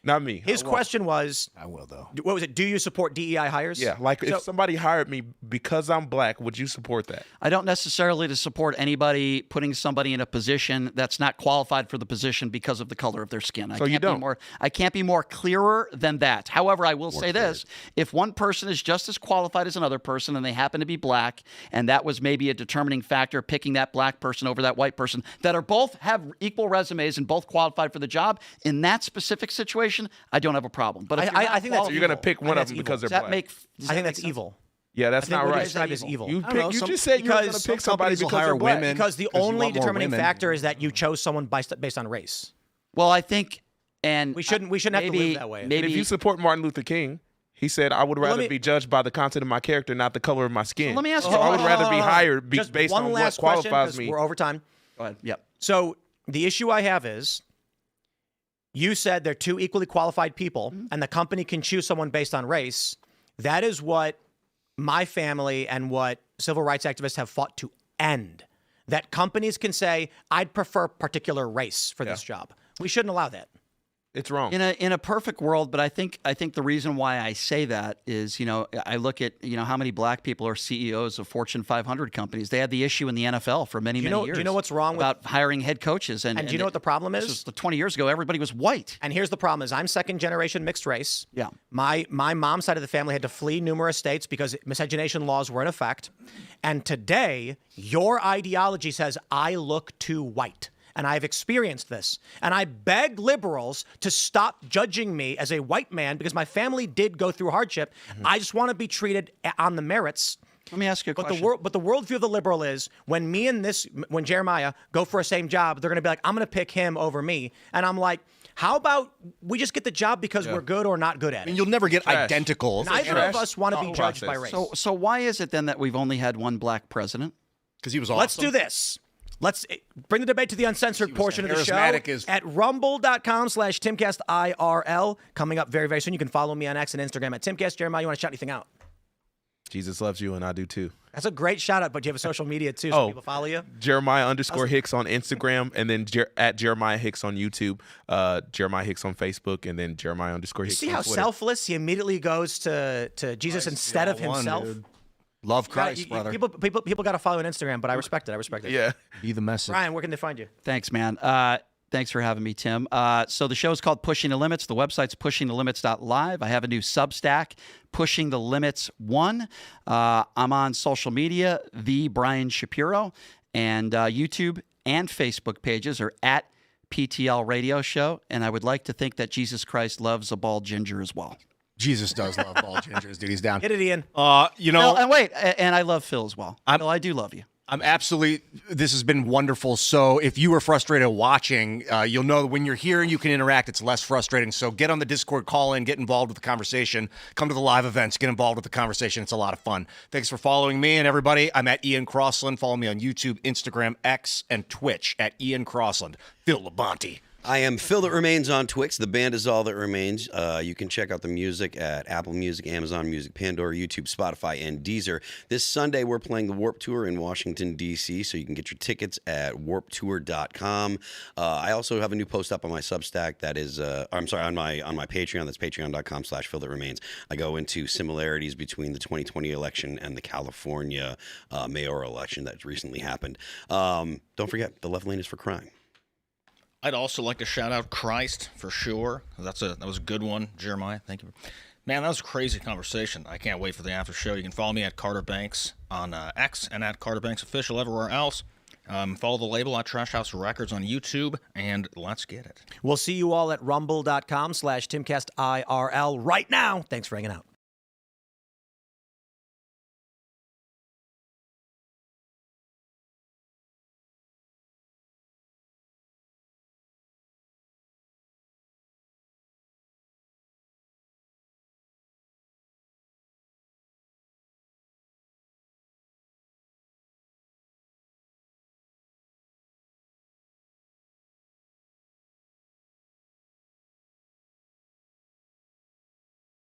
Not me. His question was, I will though. what was it? Do you support DEI hires? Yeah, like So- if somebody hired me because I'm black, would you support that? I don't necessarily to support anybody putting somebody in a position that's not qualified for the position because of the color of their skin. So you don't? I can't be more clearer than that. However, I will say this. If one person is just as qualified as another person and they happen to be black, and that was maybe a determining factor picking that black person over that white person, that are both have equal resumes and both qualified for the job, in that specific situation, I don't have a problem. But if you're I not think that's So you're gonna evil. pick I one think of them that's because evil. they're does that black. make? I think that's evil. Yeah, that's I think not what you right. described is evil. You, I don't know, you some- just said you were going because to pick some somebody companies will because hire they're black. women. Because the 'Cause you only want more determining women. factor is that you chose someone based on race. Well, I think, and We shouldn't have to maybe, live that way. Maybe And if you support Martin Luther King, he said, "I would rather me- be judged by the content of my character, not the color of my skin." let me ask you- So I would hold rather be hired Just based one on what last question, qualifies 'cause me. We're over time. Go ahead. Yep. So the issue I have is, you said they're two equally qualified people, and the company can choose someone based on race. That is what my family and what civil rights activists have fought to end. That companies can say, "I'd prefer particular race for this job." We shouldn't allow that. It's wrong. In a perfect world, but I think the reason why I say that is, I look at how many black people are CEOs of Fortune 500 companies. They had the issue in the NFL for many know- years. do you know what's wrong with- about hiring head coaches? And do you know what the problem this is? was 20 years ago. Everybody was white. And here's the problem: is I'm second generation mixed race. Yeah. My mom's side of the family had to flee numerous states because miscegenation laws were in effect. And today, your ideology says I look too white. And I've experienced this. And I beg liberals to stop judging me as a white man because my family did go through hardship. I just want to be treated on the merits. Let me ask you a But question. the worldview of the liberal is when Jeremiah go for a same job, they're going to be like, I'm going to pick him over me. And I'm like, how about we just get the job because we're good or not good at I mean, it? you'll never get identical Neither of us want to be judged by race. So why is it then that we've only had one black president? because he was awesome. Let's do this. Let's bring the debate to the uncensored portion of the show charismatic as- at rumble.com/Timcast IRL. Coming up very, very soon. You can follow me on X and Instagram at Timcast. Jeremiah, you want to shout anything out? Jesus loves you, and I do too. That's a great shout out, but you have a social media too, so people follow you. Jeremiah_Hicks on Instagram, and then at Jeremiah Hicks on YouTube, Jeremiah Hicks on Facebook, and then Jeremiah_Hicks See on how Twitter. selfless he immediately goes to Jesus instead of all one, himself. dude. Love Christ, You- brother. People got to follow on Instagram, but I respect it. Yeah. Be the message. Ryan, where can they find you? Thanks, man. Thanks for having me, Tim. So the show is called Pushing the Limits. The website's pushingthelimits.live. I have a new Substack, Pushing the Limits 1. I'm on social media, The Brian Shapiro, and YouTube and Facebook pages are at PTL Radio Show. And I would like to think that Jesus Christ loves a bald ginger as well. Jesus does love bald gingers, dude. He's down. Hit it, Ian. You know, And wait, and I love Phil as well. Phil, I do love you. I'm absolutely, this has been wonderful. So if you were frustrated watching, you'll know that when you're here and you can interact, it's less frustrating. So get on the Discord, call in, get involved with the conversation, come to the live events, get involved with the conversation. It's a lot of fun. Thanks for following me and everybody. I'm at Ian Crossland. Follow me on YouTube, Instagram, X, and Twitch at Ian Crossland. Phil Labonte. I am Phil That Remains on Twix. The band is All That Remains. You can check out the music at Apple Music, Amazon Music, Pandora, YouTube, Spotify, and Deezer. This Sunday, we're playing the Warped Tour in Washington, D.C., so you can get your tickets at warptour.com. I also have a new post up on my Substack that is, on my Patreon. That's patreon.com/Phil That Remains. I go into similarities between the 2020 election and the California mayoral election that recently happened. Don't forget, the left lane is for crime. I'd also like to shout out Christ for sure. That was a good one, Jeremiah. Thank you. Man, that was a crazy conversation. I can't wait for the after show. You can follow me at Carter Banks on X and at Carter Banks Official everywhere else. Follow the label at Trash House Records on YouTube, and let's get it. We'll see you all at rumble.com/Timcast IRL right now. Thanks for hanging out.